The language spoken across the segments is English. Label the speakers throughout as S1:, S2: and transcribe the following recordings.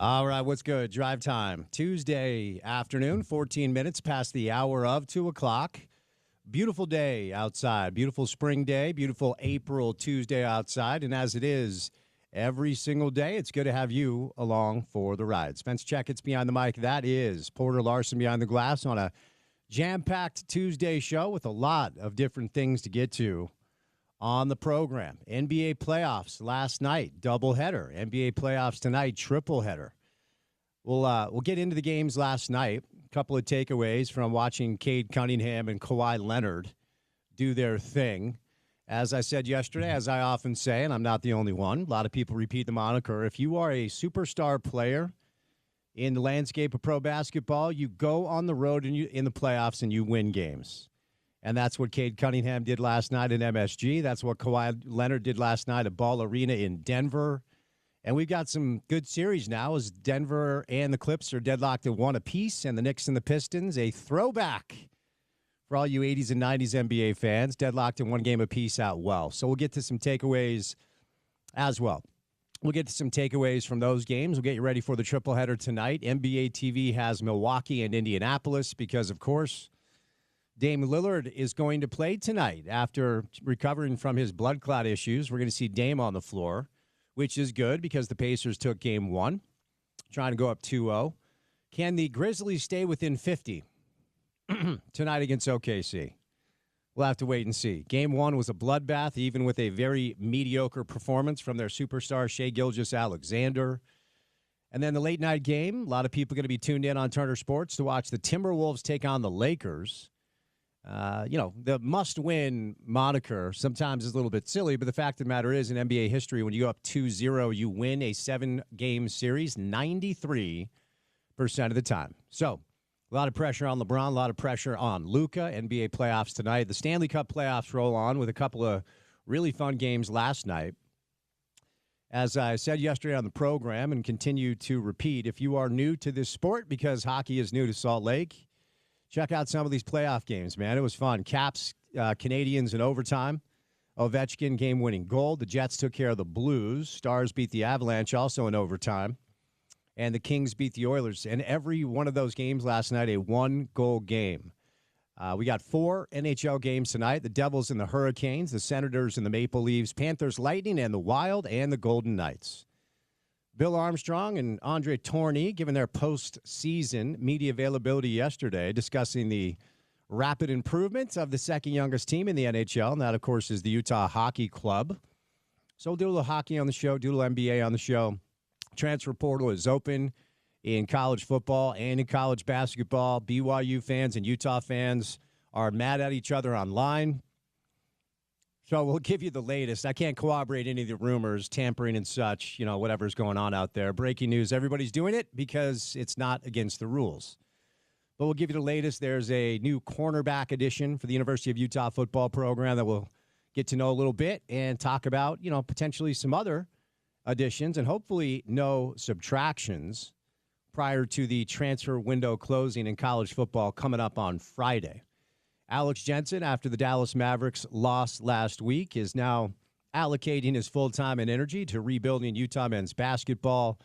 S1: All right, what's good? Drive time. Tuesday afternoon, 14 minutes past the hour of 2 o'clock. Beautiful day outside. Beautiful spring day. Beautiful April Tuesday outside. And as it is every single day, it's good to have you along for the ride. Spence Checketts behind the mic. That is Porter Larson behind the glass on a jam-packed Tuesday show with a lot of different things to get to on the program. NBA playoffs last night, doubleheader. NBA playoffs tonight, triple header. We'll get into the games last night. A couple of takeaways from watching Cade Cunningham and Kawhi Leonard do their thing. As I said yesterday, as I often say, and I'm not the only one, a lot of people repeat the moniker, if you are a superstar player in the landscape of pro basketball, you go on the road in the playoffs and you win games. And that's what Cade Cunningham did last night in MSG. That's what Kawhi Leonard did last night at Ball Arena in Denver. And we've got some good series now as Denver and the Clips are deadlocked at 1 apiece, and the Knicks and the Pistons, a throwback for all you 80s and 90s NBA fans, deadlocked in 1 game apiece out well. So we'll get to some takeaways as well. We'll get to some takeaways from those games. We'll get you ready for the triple header tonight. NBA TV has Milwaukee and Indianapolis because, of course, Dame Lillard is going to play tonight after recovering from his blood clot issues. We're going to see Dame on the floor, which is good because the Pacers took game 1, trying to go up 2-0. Can the Grizzlies stay within 50 tonight against OKC? We'll have to wait and see. Game 1 was a bloodbath, even with a very mediocre performance from their superstar Shai Gilgeous-Alexander. And then the late-night game, a lot of people going to be tuned in on Turner Sports to watch the Timberwolves take on the Lakers. The must-win moniker sometimes is a little bit silly, but the fact of the matter is, in NBA history, when you go up 2-0, you win a 7-game series 93% of the time. So, a lot of pressure on LeBron, a lot of pressure on Luka. NBA playoffs tonight. The Stanley Cup playoffs roll on with a couple of really fun games last night. As I said yesterday on the program and continue to repeat, if you are new to this sport, because hockey is new to Salt Lake, check out some of these playoff games, man. It was fun. Caps, Canadians in overtime. Ovechkin game-winning goal. The Jets took care of the Blues. Stars beat the Avalanche also in overtime. And the Kings beat the Oilers. And every one of those games last night, a one-goal game. We got 4 NHL games tonight. The Devils and the Hurricanes, the Senators and the Maple Leafs, Panthers, Lightning, and the Wild, and the Golden Knights. Bill Armstrong and Andre Tourigny giving their postseason media availability yesterday, discussing the rapid improvement of the second youngest team in the NHL, and that, of course, is the Utah Hockey Club. So we'll do a little hockey on the show, do a little NBA on the show. Transfer portal is open in college football and in college basketball. BYU fans and Utah fans are mad at each other online. So we'll give you the latest. I can't corroborate any of the rumors, tampering and such, whatever's going on out there. Breaking news, everybody's doing it because it's not against the rules. But we'll give you the latest. There's a new cornerback edition for the University of Utah football program that we'll get to know a little bit and talk about, potentially some other additions and hopefully no subtractions prior to the transfer window closing in college football coming up on Friday. Alex Jensen, after the Dallas Mavericks loss last week, is now allocating his full time and energy to rebuilding Utah men's basketball.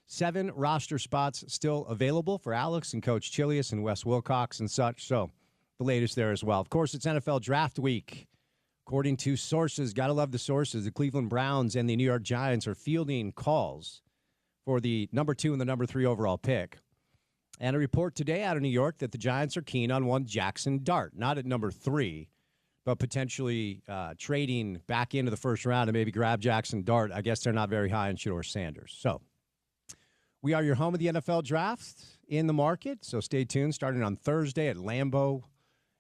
S1: 7 roster spots still available for Alex and Coach Chilius and Wes Wilcox and such. So the latest there as well. Of course, it's NFL Draft Week. According to sources, got to love the sources, the Cleveland Browns and the New York Giants are fielding calls for the number 2 and the number 3 overall pick. And a report today out of New York that the Giants are keen on one Jackson Dart, not at number 3, but potentially trading back into the first round and maybe grab Jackson Dart. I guess they're not very high on Shedeur Sanders. So we are your home of the NFL draft in the market. So stay tuned. Starting on Thursday at Lambeau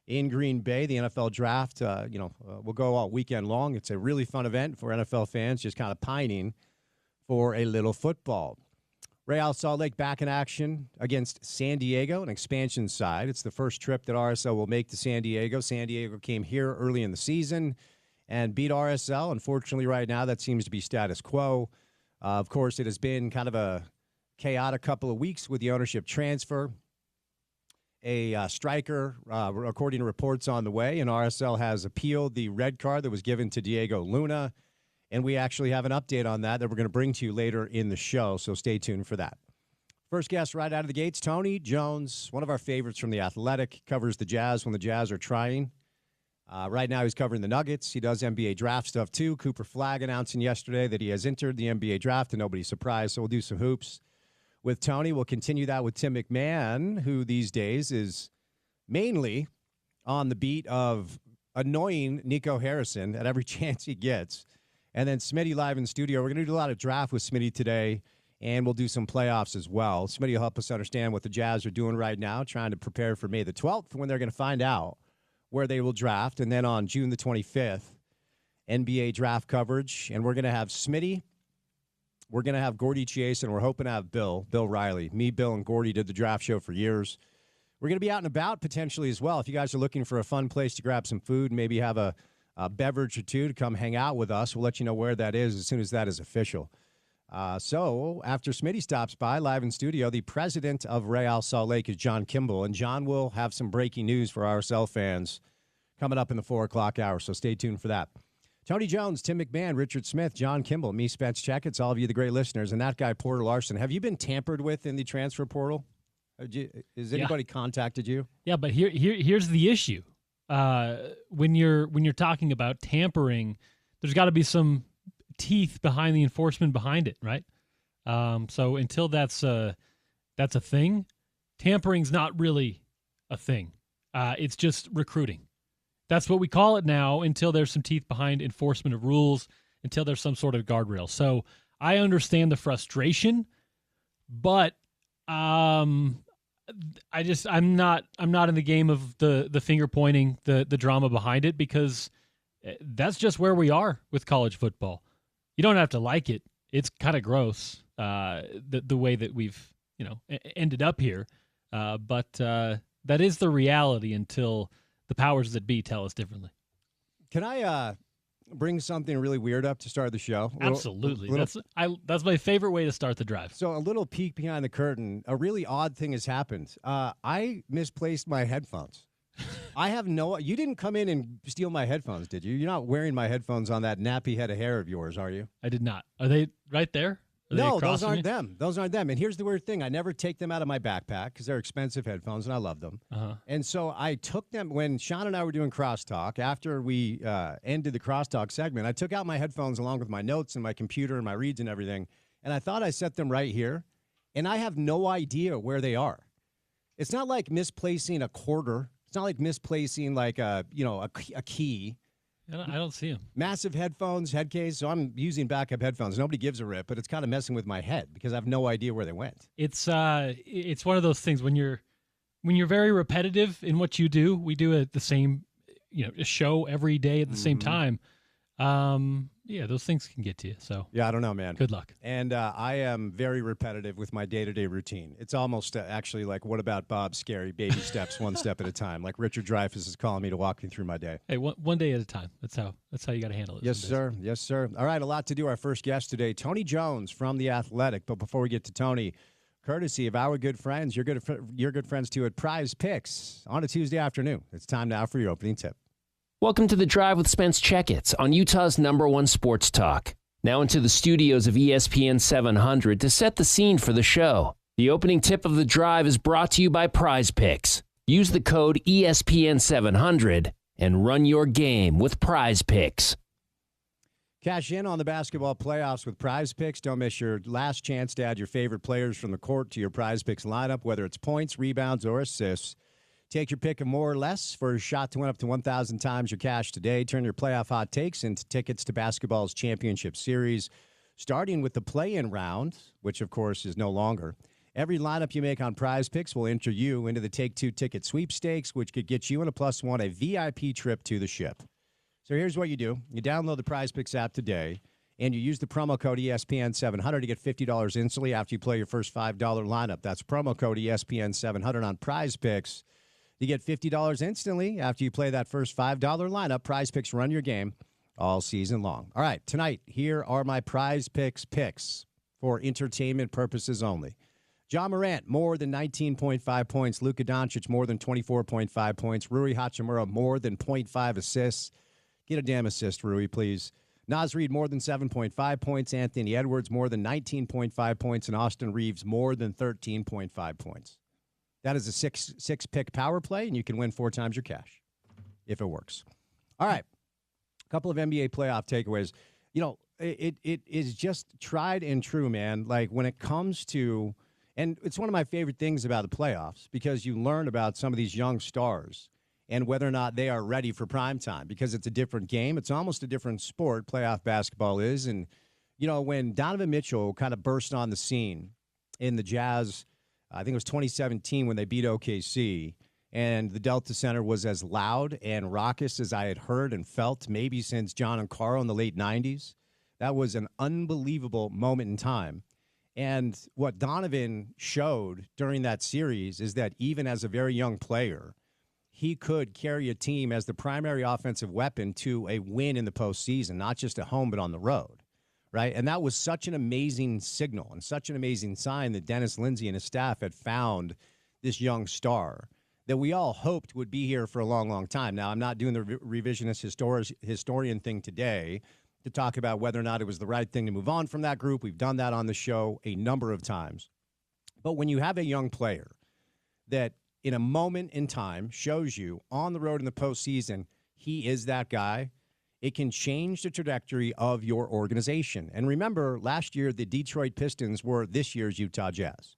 S1: in Green Bay, the NFL draft, will go all weekend long. It's a really fun event for NFL fans, just kind of pining for a little football. Real Salt Lake back in action against San Diego, an expansion side. It's the first trip that RSL will make to San Diego. San Diego came here early in the season and beat RSL. Unfortunately, right now, that seems to be status quo. Of course, it has been kind of a chaotic couple of weeks with the ownership transfer. A striker, according to reports on the way, and RSL has appealed the red card that was given to Diego Luna. And we actually have an update on that we're going to bring to you later in the show, so stay tuned for that. First guest right out of the gates, Tony Jones, one of our favorites from The Athletic, covers the Jazz when the Jazz are trying. Right now he's covering the Nuggets. He does NBA draft stuff too. Cooper Flagg announcing yesterday that he has entered the NBA draft, and nobody's surprised, so we'll do some hoops with Tony. We'll continue that with Tim McMahon, who these days is mainly on the beat of annoying Nico Harrison at every chance he gets. And then Smitty live in the studio. We're going to do a lot of draft with Smitty today, and we'll do some playoffs as well. Smitty will help us understand what the Jazz are doing right now, trying to prepare for May the 12th when they're going to find out where they will draft. And then on June the 25th, NBA draft coverage. And we're going to have Smitty. We're going to have Gordy Chase, and we're hoping to have Bill Riley. Me, Bill, and Gordy did the draft show for years. We're going to be out and about potentially as well. If you guys are looking for a fun place to grab some food, maybe have a beverage or two to come hang out with us, we'll let you know where that is as soon as that is official. So after Smitty stops by live in studio, the president of Real Salt Lake is John Kimball, and John will have some breaking news for RSL fans coming up in the 4 o'clock hour, so stay tuned for that. Tony Jones, Tim McMahon, Richard Smith, John Kimball, me, Spence Checketts, all of you, the great listeners, and that guy, Porter Larson. Have you been tampered with in the transfer portal? Has anybody contacted you?
S2: Yeah, but here's the issue. When you're talking about tampering, there's got to be some teeth behind the enforcement behind it, right? So until that's a thing, tampering's not really a thing. It's just recruiting. That's what we call it now until there's some teeth behind enforcement of rules, until there's some sort of guardrail. So I understand the frustration, but I'm not in the game of the finger pointing, the drama behind it, because that's just where we are with college football. You don't have to like it. It's kind of gross, the way that we've ended up here, but that is the reality until the powers that be tell us differently.
S1: Can I bring something really weird up to start the show?
S2: Absolutely. That's my favorite way to start the drive.
S1: So a little peek behind the curtain. A really odd thing has happened. I misplaced my headphones. You didn't come in and steal my headphones, did you? You're not wearing my headphones on that nappy head of hair of yours, are you?
S2: I did not. Are they right there?
S1: No, those aren't them. Those aren't them. And here's the weird thing. I never take them out of my backpack because they're expensive headphones, and I love them.
S2: Uh-huh.
S1: And so I took them when Sean and I were doing crosstalk. After we ended the crosstalk segment, I took out my headphones along with my notes and my computer and my reads and everything, and I thought I set them right here, and I have no idea where they are. It's not like misplacing a quarter. It's not like misplacing like a key.
S2: I don't see them.
S1: Massive headphones, head case. So I'm using backup headphones. Nobody gives a rip, but it's kind of messing with my head because I have no idea where they went.
S2: It's one of those things when you're very repetitive in what you do. We do the same show every day at the same time. Those things can get to you. So
S1: yeah, I don't know, man.
S2: Good luck.
S1: And I am very repetitive with my day-to-day routine. It's almost actually like, what about Bob Scary? Baby steps, one step at a time. Like Richard Dreyfuss is calling me to walk me through my day.
S2: Hey, one day at a time. That's how you got to handle it.
S1: Yes, sir. Yes, sir. All right, a lot to do. Our first guest today, Tony Jones from The Athletic. But before we get to Tony, courtesy of our good friends, your good friends too at Prize Picks on a Tuesday afternoon. It's time now for your opening tip.
S3: Welcome to The Drive with Spence Checketts on Utah's #1 sports talk. Now into the studios of ESPN 700 to set the scene for the show. The opening tip of The Drive is brought to you by Prize Picks. Use the code ESPN 700 and run your game with Prize Picks.
S1: Cash in on the basketball playoffs with Prize Picks. Don't miss your last chance to add your favorite players from the court to your Prize Picks lineup, whether it's points, rebounds, or assists. Take your pick of more or less for a shot to win up to 1,000 times your cash today. Turn your playoff hot takes into tickets to basketball's championship series, starting with the play-in round, which, of course, is no longer. Every lineup you make on Prize Picks will enter you into the Take-Two ticket sweepstakes, which could get you and a +1 a VIP trip to the ship. So here's what you do. You download the Prize Picks app today, and you use the promo code ESPN700 to get $50 instantly after you play your first $5 lineup. That's promo code ESPN700 on Prize Picks. You get $50 instantly after you play that first $5 lineup. Prize Picks run your game all season long. All right, tonight, here are my Prize Picks picks for entertainment purposes only. John Morant, more than 19.5 points. Luka Doncic, more than 24.5 points. Rui Hachimura, more than 0.5 assists. Get a damn assist, Rui, please. Naz Reid more than 7.5 points, Anthony Edwards more than 19.5 points, and Austin Reeves more than 13.5 points. That is a six-pick power play, and you can win 4 times your cash if it works. All right, a couple of NBA playoff takeaways. It is just tried and true, man. Like when it comes to, and it's one of my favorite things about the playoffs because you learn about some of these young stars and whether or not they are ready for prime time because it's a different game. It's almost a different sport, playoff basketball is. And, when Donovan Mitchell kind of burst on the scene in the Jazz, I think it was 2017 when they beat OKC, and the Delta Center was as loud and raucous as I had heard and felt maybe since John and Carl in the late 90s. That was an unbelievable moment in time. And what Donovan showed during that series is that even as a very young player, he could carry a team as the primary offensive weapon to a win in the postseason, not just at home but on the road, right? And that was such an amazing signal and such an amazing sign that Dennis Lindsey and his staff had found this young star that we all hoped would be here for a long, long time. Now, I'm not doing the revisionist historian thing today to talk about whether or not it was the right thing to move on from that group. We've done that on the show a number of times. But when you have a young player that in a moment in time shows you on the road in the postseason, he is that guy, it can change the trajectory of your organization. And remember, last year, the Detroit Pistons were this year's Utah Jazz.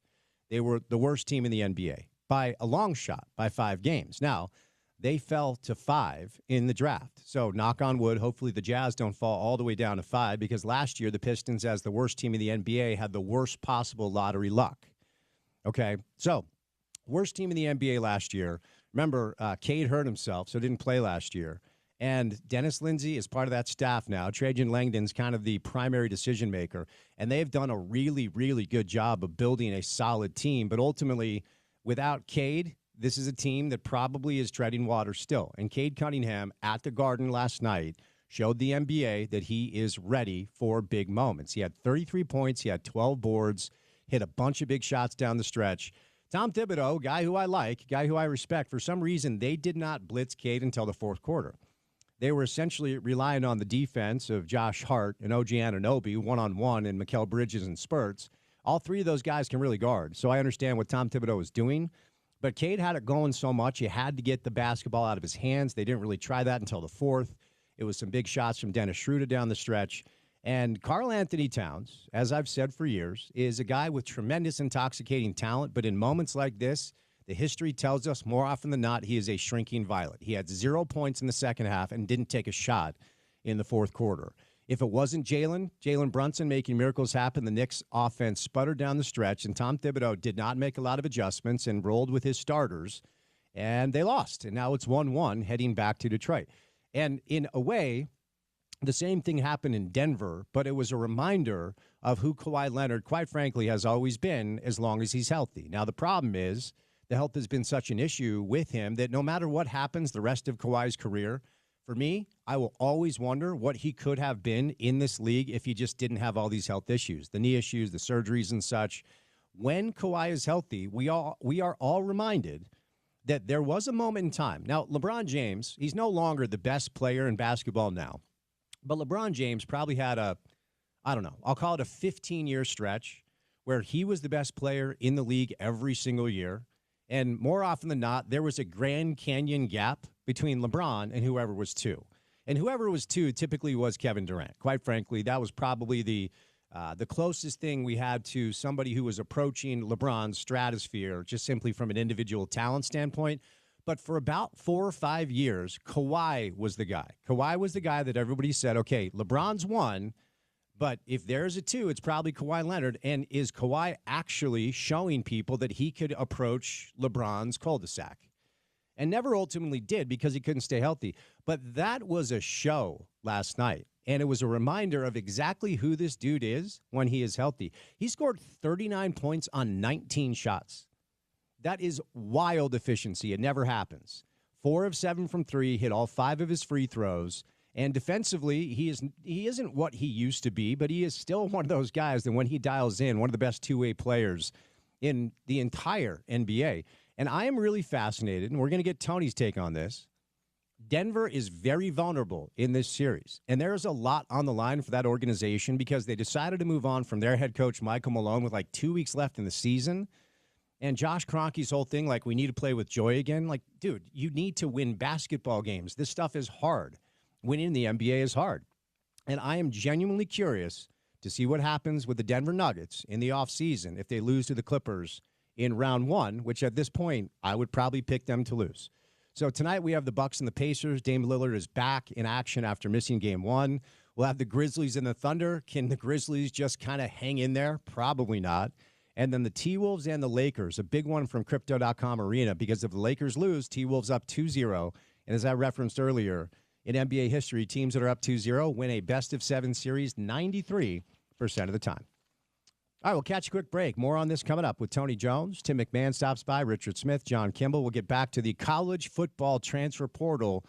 S1: They were the worst team in the NBA by a long shot, by 5 games. Now, they fell to 5 in the draft. So knock on wood, hopefully the Jazz don't fall all the way down to 5 because last year the Pistons, as the worst team in the NBA, had the worst possible lottery luck. Okay, so worst team in the NBA last year. Remember, Cade hurt himself, so didn't play last year. And Dennis Lindsey is part of that staff now. Trajan Langdon's kind of the primary decision maker. And they've done a really, really good job of building a solid team. But ultimately, without Cade, this is a team that probably is treading water still. And Cade Cunningham at the Garden last night showed the NBA that he is ready for big moments. He had 33 points. He had 12 boards, hit a bunch of big shots down the stretch. Tom Thibodeau, guy who I like, guy who I respect, for some reason, they did not blitz Cade until the fourth quarter. They were essentially relying on the defense of Josh Hart and OG Anunoby, one-on-one, and Mikal Bridges and spurts. All 3 of those guys can really guard, so I understand what Tom Thibodeau was doing. But Cade had it going so much, he had to get the basketball out of his hands. They didn't really try that until the fourth. It was some big shots from Dennis Schroeder down the stretch. And Karl Anthony Towns, as I've said for years, is a guy with tremendous intoxicating talent. But in moments like this, the history tells us more often than not he is a shrinking violet. He had 0 points in the second half and didn't take a shot in the fourth quarter. If it wasn't Jalen Brunson making miracles happen, the Knicks offense sputtered down the stretch, and Tom Thibodeau did not make a lot of adjustments and rolled with his starters, and they lost. And now it's 1-1 heading back to Detroit. And in a way, the same thing happened in Denver, but it was a reminder of who Kawhi Leonard, quite frankly, has always been as long as he's healthy. Now, the problem is the health has been such an issue with him that no matter what happens the rest of Kawhi's career, for me, I will always wonder what he could have been in this league if he just didn't have all these health issues, the knee issues, the surgeries and such. When Kawhi is healthy, we are all reminded that there was a moment in time. Now, LeBron James, he's no longer the best player in basketball now. But LeBron James probably had I'll call it a 15-year stretch where he was the best player in the league every single year. And more often than not, there was a Grand Canyon gap between LeBron and whoever was 2. And whoever was 2 typically was Kevin Durant. Quite frankly, that was probably the closest thing we had to somebody who was approaching LeBron's stratosphere, just simply from an individual talent standpoint. But for about 4 or 5 years, Kawhi was the guy. Kawhi was the guy that everybody said, okay, LeBron's 1, but if there's a 2, it's probably Kawhi Leonard. And is Kawhi actually showing people that he could approach LeBron's cul-de-sac? And never ultimately did because he couldn't stay healthy. But that was a show last night. And it was a reminder of exactly who this dude is when he is healthy. He scored 39 points on 19 shots. That is wild efficiency. It never happens. 4 of 7 from 3, hit all 5 of his free throws. And defensively, he isn't what he used to be, but he is still one of those guys that when he dials in, one of the best two-way players in the entire NBA. And I am really fascinated, and we're going to get Tony's take on this. Denver is very vulnerable in this series, and there's a lot on the line for that organization because they decided to move on from their head coach, Michael Malone, with like 2 weeks left in the season. And Josh Kroenke's whole thing, like, we need to play with joy again. Like, dude, you need to win basketball games. This stuff is hard. Winning the NBA is hard. And I am genuinely curious to see what happens with the Denver Nuggets in the offseason if they lose to the Clippers in round one, which at this point, I would probably pick them to lose. So tonight we have the Bucks and the Pacers. Dame Lillard is back in action after missing game one. We'll have the Grizzlies and the Thunder. Can the Grizzlies just kind of hang in there? Probably not. And then the T-Wolves and the Lakers, a big one from Crypto.com Arena, because if the Lakers lose, T-Wolves up 2-0. And as I referenced earlier, in NBA history, teams that are up 2-0 win a best-of-7 series 93% of the time. All right, we'll catch a quick break. More on this coming up with Tony Jones. Tim McMahon stops by, Richard Smith, John Kimball. We'll get back to the college football transfer portal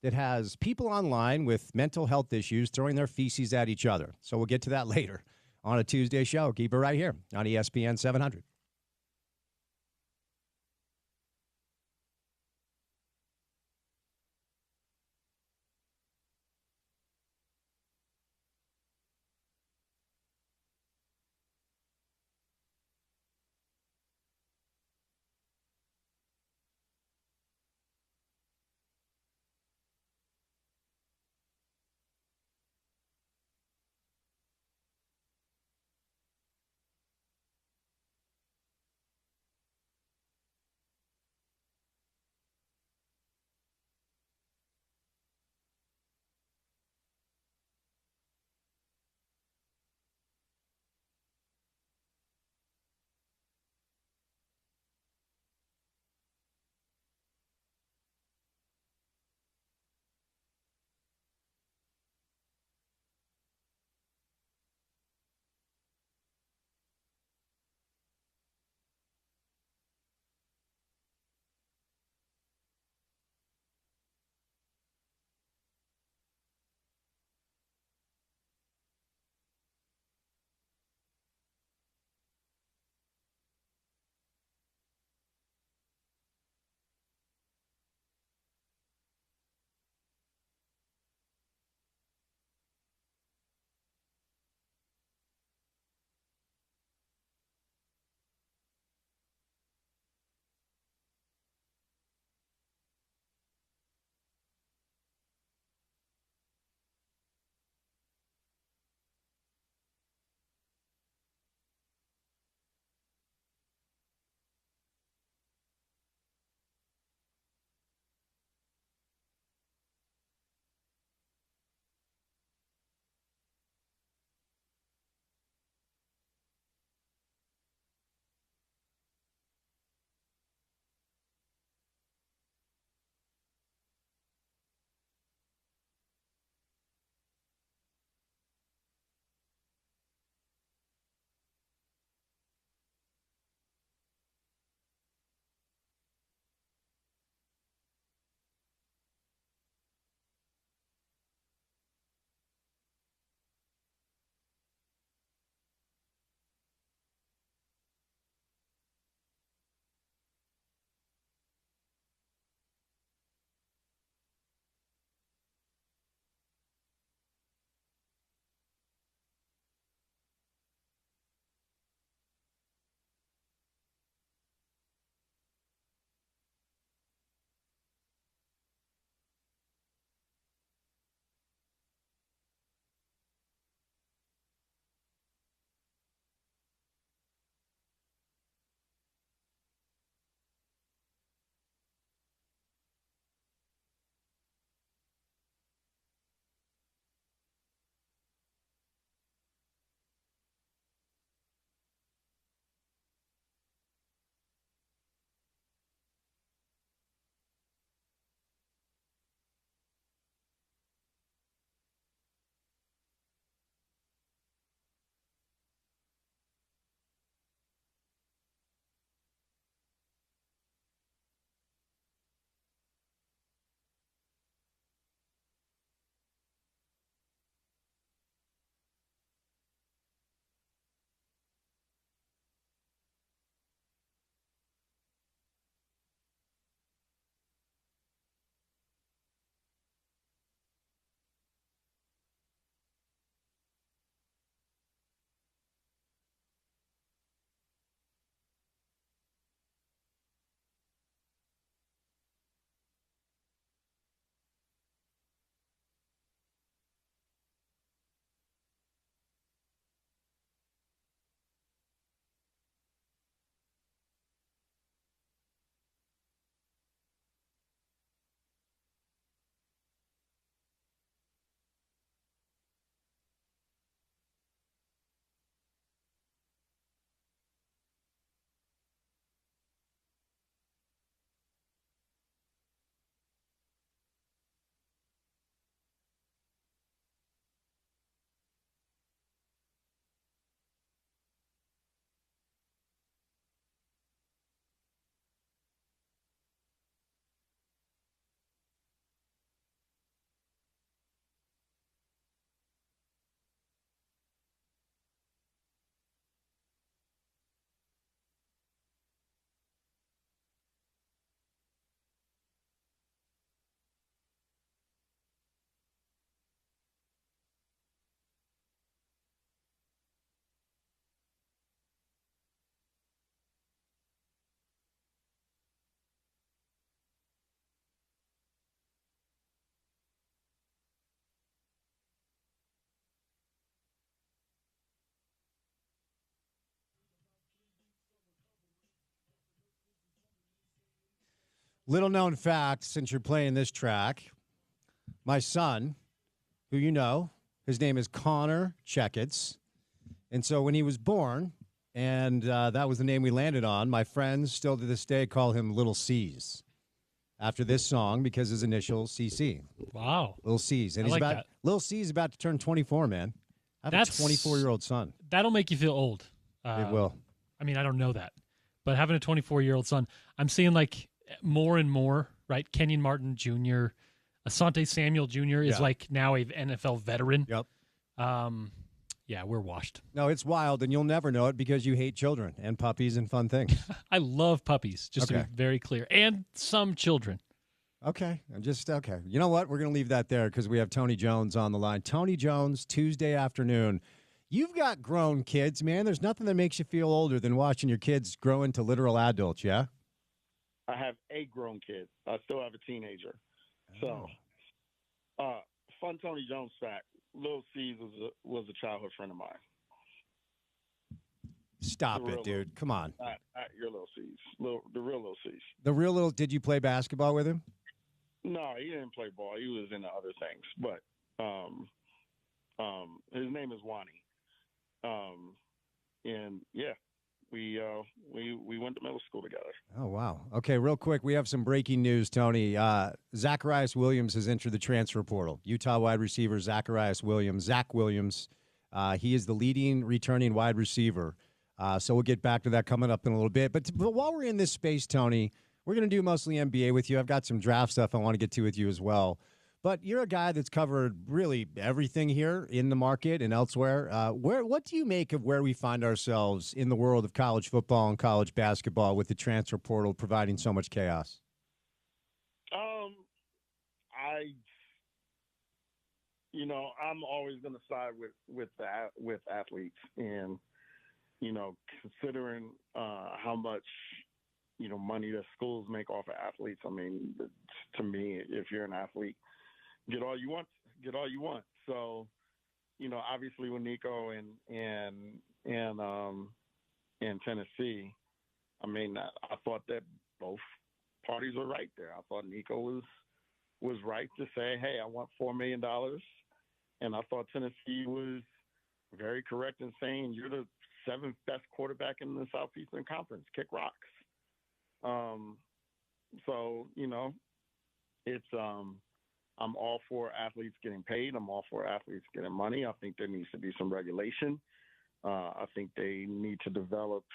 S1: that has people online with mental health issues throwing their feces at each other. So we'll get to that later on a Tuesday show. Keep it right here on ESPN 700. Little known fact, since you're playing this track, my son, who you know, his name is Connor Checketts. And so when he was born, and that was the name we landed on, my friends still to this day call him Little C's after this song because his initial CC.
S2: Wow.
S1: Little C's. And
S2: I like that.
S1: Little C's about to turn 24, man. I have a 24-year-old son.
S2: That'll make you feel old.
S1: It will.
S2: I mean, I don't know that. But having a 24-year-old son, I'm seeing like more and more, right? Kenyon Martin Jr., Asante Samuel Jr. is like now a NFL veteran.
S1: Yep.
S2: Yeah, we're washed.
S1: No, it's wild, and you'll never know it because you hate children and puppies and fun things.
S2: I love puppies, just to
S1: Okay.
S2: be very clear, and some children.
S1: Okay. Okay. You know what? We're going to leave that there because we have Tony Jones on the line. Tony Jones, Tuesday afternoon. You've got grown kids, man. There's nothing that makes you feel older than watching your kids grow into literal adults, yeah?
S4: I have a grown kid. I still have a teenager. So, fun Tony Jones fact. Lil C's was a childhood friend of mine.
S1: Stop it, dude. Come on.
S4: Not your Lil C's. The real Lil C's.
S1: The real little, did you play basketball with him?
S4: No, he didn't play ball. He was into other things. But his name is Wani. And yeah, we went to middle school together.
S1: Oh, wow. Okay, real quick, we have some breaking news, Tony. Zacharias Williams has entered the transfer portal. Utah wide receiver Zach Williams. He is the leading returning wide receiver. So we'll get back to that coming up in a little bit. But while we're in this space, Tony, we're going to do mostly NBA with you. I've got some draft stuff I want to get to with you as well. But you're a guy that's covered really everything here in the market and elsewhere. What do you make of where we find ourselves in the world of college football and college basketball with the transfer portal providing so much chaos?
S4: I'm always going to side with athletes, and considering how much money that schools make off of athletes. I mean, to me, if you're an athlete, get all you want. So, obviously with Nico and Tennessee, I mean, I thought that both parties were right there. I thought Nico was right to say, hey, I want $4 million. And I thought Tennessee was very correct in saying you're the seventh best quarterback in the Southeastern Conference. Kick rocks. So, it's I'm all for athletes getting paid. I'm all for athletes getting money. I think there needs to be some regulation. I think they need to develop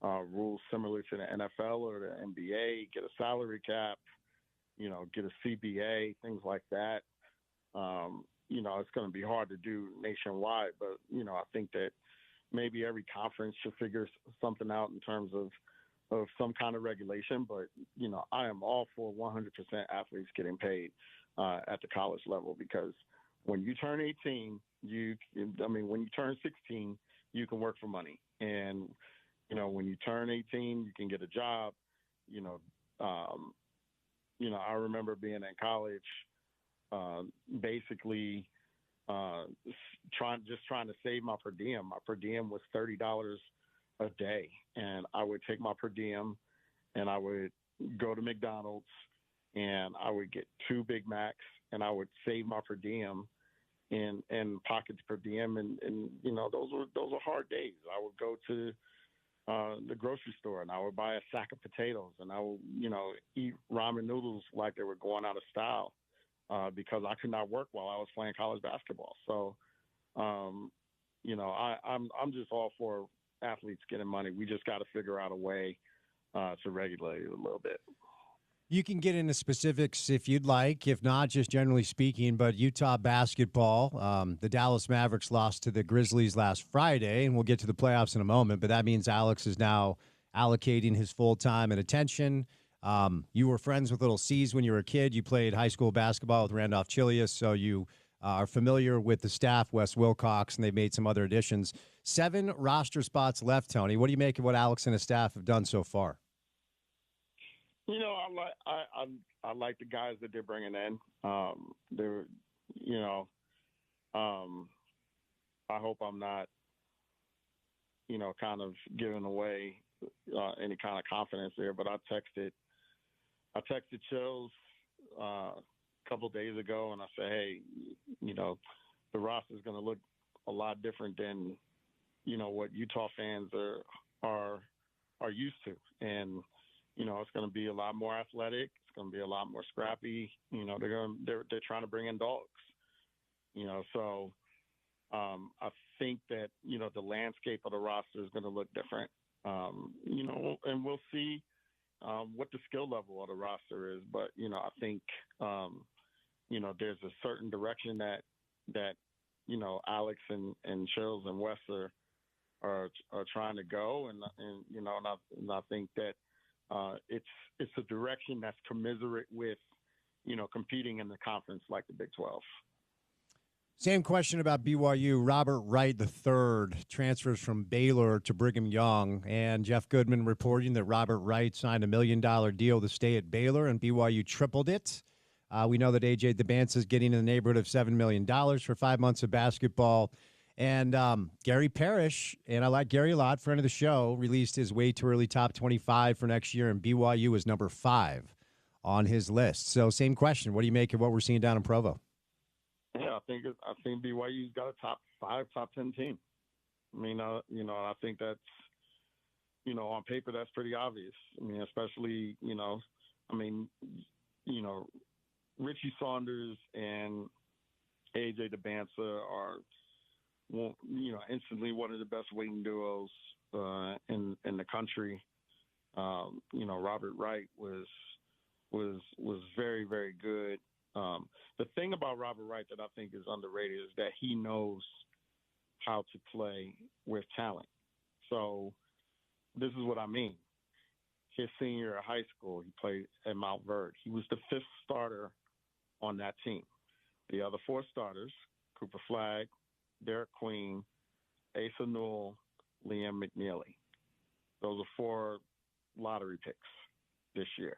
S4: rules similar to the NFL or the NBA, get a salary cap, get a CBA, things like that. It's going to be hard to do nationwide, but, I think that maybe every conference should figure something out in terms of some kind of regulation. But, I am all for 100% athletes getting paid at the college level, because when you turn 18, when you turn 16, you can work for money. And, when you turn 18, you can get a job. I remember being in college, basically trying to save my per diem. My per diem was $30 a day, and I would take my per diem and I would go to McDonald's and I would get 2 Big Macs, and I would save my per diem and pocket per diem. And those were hard days. I would go to the grocery store and I would buy a sack of potatoes, and I would, eat ramen noodles like they were going out of style because I could not work while I was playing college basketball. So, I'm just all for athletes getting money. We just got to figure out a way to regulate it a little bit.
S1: You can get into specifics if you'd like. If not, just generally speaking, but Utah basketball, the Dallas Mavericks lost to the Grizzlies last Friday, and we'll get to the playoffs in a moment, but that means Alex is now allocating his full time and attention. You were friends with Little C's when you were a kid. You played high school basketball with Randolph Chilius, so you are familiar with the staff, Wes Wilcox, and they've made some other additions. 7 roster spots left, Tony. What do you make of what Alex and his staff have done so far?
S4: I like the guys that they're bringing in. I hope I'm not, kind of giving away any kind of confidence there. But I I texted Chills a couple days ago, and I said, hey, the roster is going to look a lot different than what Utah fans are used to, and it's going to be a lot more athletic. It's going to be a lot more scrappy. They're trying to bring in dogs. So I think that the landscape of the roster is going to look different. And we'll see what the skill level of the roster is. But I think there's a certain direction that Alex and Chills and Wes are trying to go, and I think that it's a direction that's commensurate with competing in the conference like the Big 12.
S1: Same question about BYU. Robert Wright III transfers from Baylor to Brigham Young, and Jeff Goodman reporting that Robert Wright signed $1 million deal to stay at Baylor, and BYU tripled it. We know that A.J. DeBance is getting in the neighborhood of $7 million for 5 months of basketball. And Gary Parrish, and I like Gary a lot, friend of the show, released his way too early top 25 for next year, and BYU is number 5 on his list. So same question. What do you make of what we're seeing down in Provo?
S4: Yeah, I think BYU's got a top 5, top 10 team. I mean, I think that's, on paper, that's pretty obvious. I mean, especially, Richie Saunders and A.J. DeBance are, instantly one of the best wing duos in the country. Robert Wright was very, very good. The thing about Robert Wright that I think is underrated is that he knows how to play with talent. So this is what I mean. His senior year of high school, he played at Mount Verde. He was the 5th starter on that team. The other 4 starters, Cooper Flagg, Derek Queen, Asa Newell, Liam McNeely. Those are 4 lottery picks this year.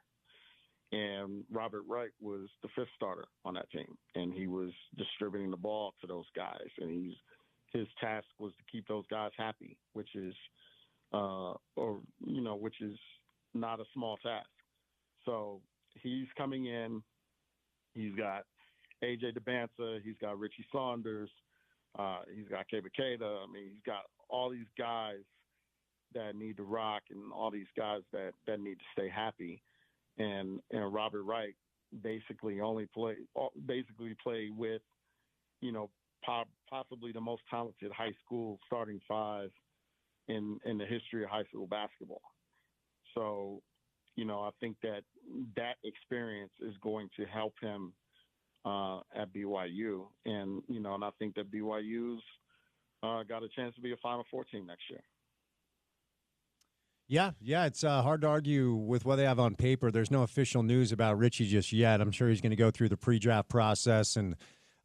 S4: And Robert Wright was the 5th starter on that team, and he was distributing the ball to those guys. And his task was to keep those guys happy, which is not a small task. So he's coming in. He's got A.J. DeBanza. He's got Richie Saunders. He's got Keba Keita. I mean, he's got all these guys that need to rock and all these guys that need to stay happy. And Robert Wright basically played with, possibly the most talented high school starting 5 in the history of high school basketball. So, I think that experience is going to help him at BYU. And, and I think that BYU's got a chance to be a Final Four team next year.
S1: Yeah, it's hard to argue with what they have on paper. There's no official news about Richie just yet. I'm sure he's going to go through the pre-draft process, and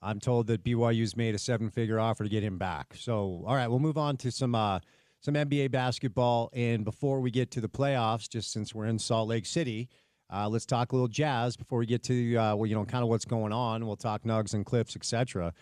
S1: I'm told that BYU's made a 7-figure offer to get him back. So, all right, we'll move on to some NBA basketball. And before we get to the playoffs, just since we're in Salt Lake City, let's talk a little Jazz before we get to kind of what's going on. We'll talk Nugs and Clips, etc.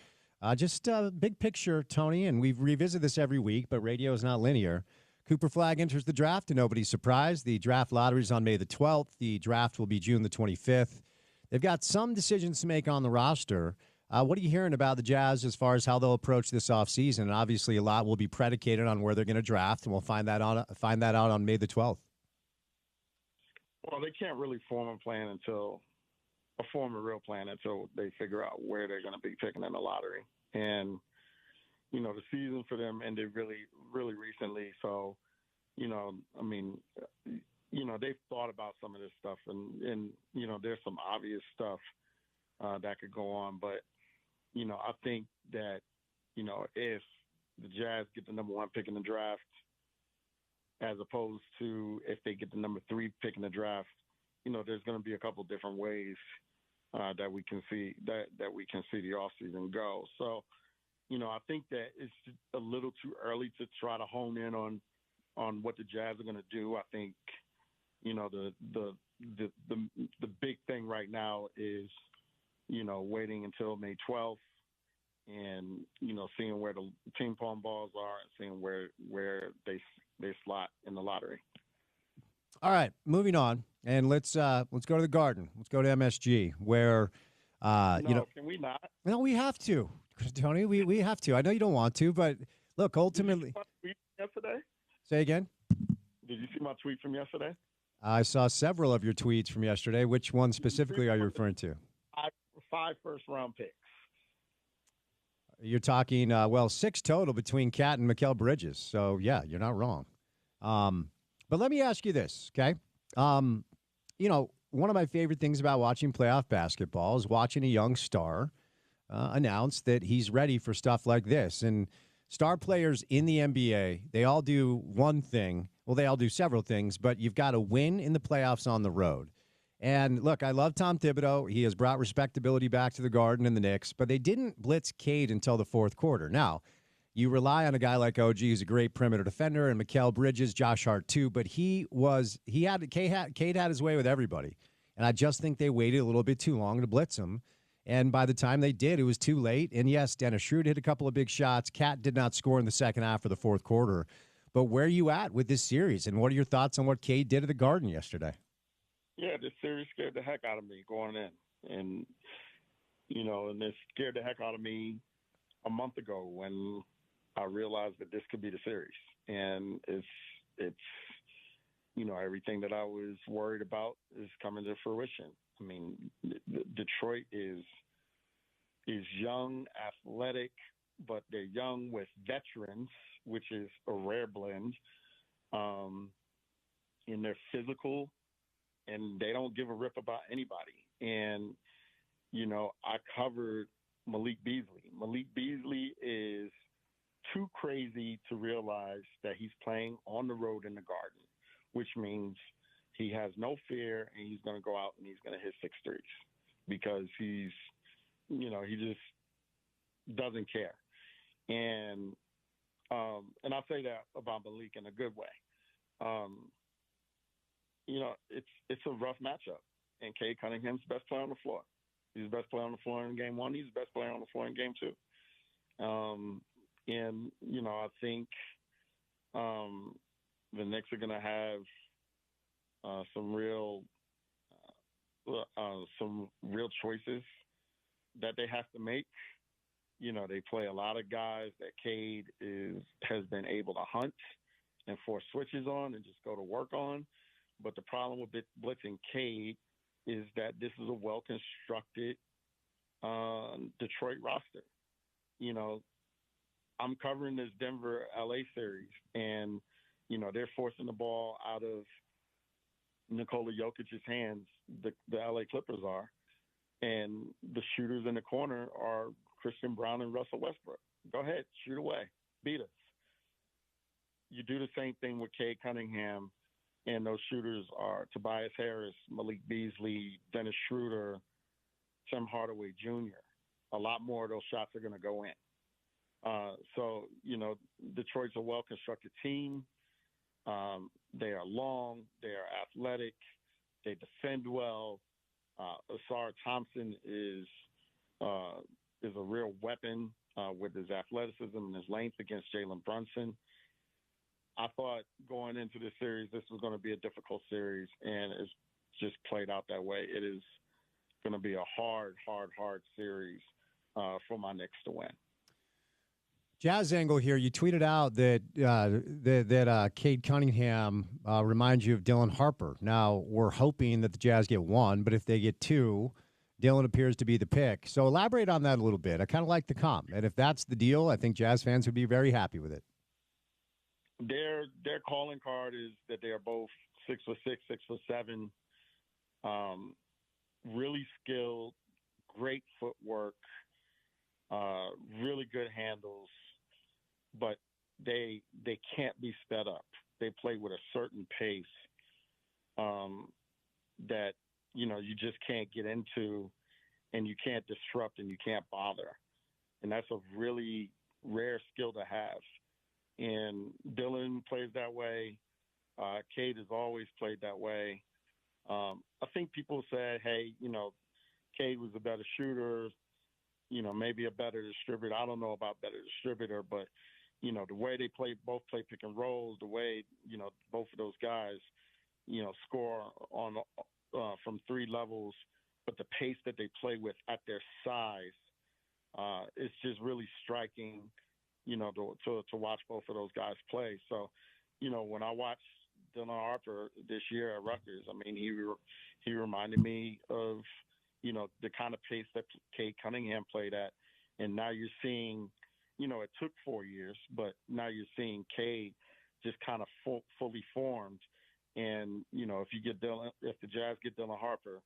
S1: Just big picture, Tony, and we revisit this every week, but radio is not linear. Cooper Flagg enters the draft, and nobody's surprised. The draft lottery is on May the 12th. The draft will be June the 25th. They've got some decisions to make on the roster. What are you hearing about the Jazz as far as how they'll approach this offseason? And obviously, a lot will be predicated on where they're going to draft, and we'll find that out on May the 12th.
S4: Well, they can't really form a real plan until they figure out where they're going to be picking in the lottery. And the season for them ended really, really recently. So, they've thought about some of this stuff, and there's some obvious stuff that could go on. But, I think that, if the Jazz get the number 1 pick in the draft, as opposed to if they get the number 3 pick in the draft, there's going to be a couple different ways that we can see the offseason go. So, I think that it's a little too early to try to hone in on what the Jazz are going to do. I think, the big thing right now is, waiting until May 12th and, seeing where the ping pong balls are and seeing where they slot in the lottery.
S1: All right, moving on. and let's go to the Garden. Let's go to MSG, where
S4: No, can we not?
S1: no, we have to, Tony. We have to. I know you don't want to, but look, ultimately.
S4: Did you see my tweet yesterday?
S1: Say again.
S4: Did you see my tweet from yesterday?
S1: I saw several of your tweets from yesterday. Which one specifically are you referring to?
S4: 5 first-round picks.
S1: You're talking, 6 total between Cat and Mikal Bridges. So, yeah, you're not wrong. But let me ask you this, okay? One of my favorite things about watching playoff basketball is watching a young star announce that he's ready for stuff like this. And star players in the NBA, they all do one thing. Well, they all do several things, but you've got to win in the playoffs on the road. And look, I love Tom Thibodeau. He has brought respectability back to the Garden and the Knicks, but they didn't blitz Cade until the fourth quarter. Now, you rely on a guy like OG, who's a great perimeter defender, and Mikal Bridges, Josh Hart too, but Cade had his way with everybody. And I just think they waited a little bit too long to blitz him. And by the time they did, it was too late. And yes, Dennis Schroeder hit a couple of big shots. Cat did not score in the second half of the fourth quarter. But where are you at with this series? And what are your thoughts on what Cade did at the Garden yesterday?
S4: Yeah, this series scared the heck out of me going in. And it scared the heck out of me a month ago when I realized that this could be the series. And it's everything that I was worried about is coming to fruition. I mean, Detroit is young, athletic, but they're young with veterans, which is a rare blend. And they're physical, and they don't give a rip about anybody. And, I covered Malik Beasley. Malik Beasley is too crazy to realize that he's playing on the road in the Garden, which means he has no fear, and he's going to go out and he's going to hit 6 threes because he just doesn't care. And I say that about Malik in a good way. It's a rough matchup, and Cade Cunningham's the best player on the floor. He's the best player on the floor in game 1. He's the best player on the floor in game 2. I think the Knicks are going to have some real choices that they have to make. They play a lot of guys that Cade has been able to hunt and force switches on and just go to work on. But the problem with blitzing Cade is that this is a well-constructed Detroit roster. I'm covering this Denver-LA series, and, they're forcing the ball out of Nikola Jokic's hands, the LA Clippers are, and the shooters in the corner are Christian Brown and Russell Westbrook. Go ahead, shoot away, beat us. You do the same thing with Cade Cunningham, and those shooters are Tobias Harris, Malik Beasley, Dennis Schroeder, Tim Hardaway Jr. A lot more of those shots are going to go in. Detroit's a well-constructed team. They are long. They are athletic. They defend well. Asar Thompson is a real weapon with his athleticism and his length against Jalen Brunson. I thought going into this series, this was going to be a difficult series, and it's just played out that way. It is going to be a hard series for my Knicks to win.
S1: Jazz Angle here. You tweeted out that Cade Cunningham reminds you of Dylan Harper. Now, we're hoping that the Jazz get 1, but if they get 2, Dylan appears to be the pick. So elaborate on that a little bit. I kind of like the comp. And if that's the deal, I think Jazz fans would be very happy with it.
S4: Their calling card is that they are both 6'6", 6'7", really skilled, great footwork, really good handles, but they can't be sped up. They play with a certain pace that you just can't get into, and you can't disrupt, and you can't bother, and that's a really rare skill to have. And Dylan plays that way. Cade has always played that way. I think people said, hey, Cade was a better shooter, maybe a better distributor. I don't know about better distributor, but, the way they both play pick and rolls, the way, both of those guys score on from three levels, but the pace that they play with at their size, it's just really striking, to watch both of those guys play. So, when I watched Dylan Harper this year at Rutgers, I mean, he reminded me of, the kind of pace that Cade Cunningham played at. And now you're seeing, it took 4 years, but now you're seeing Cade just kind of fully formed. And, if the Jazz get Dylan Harper,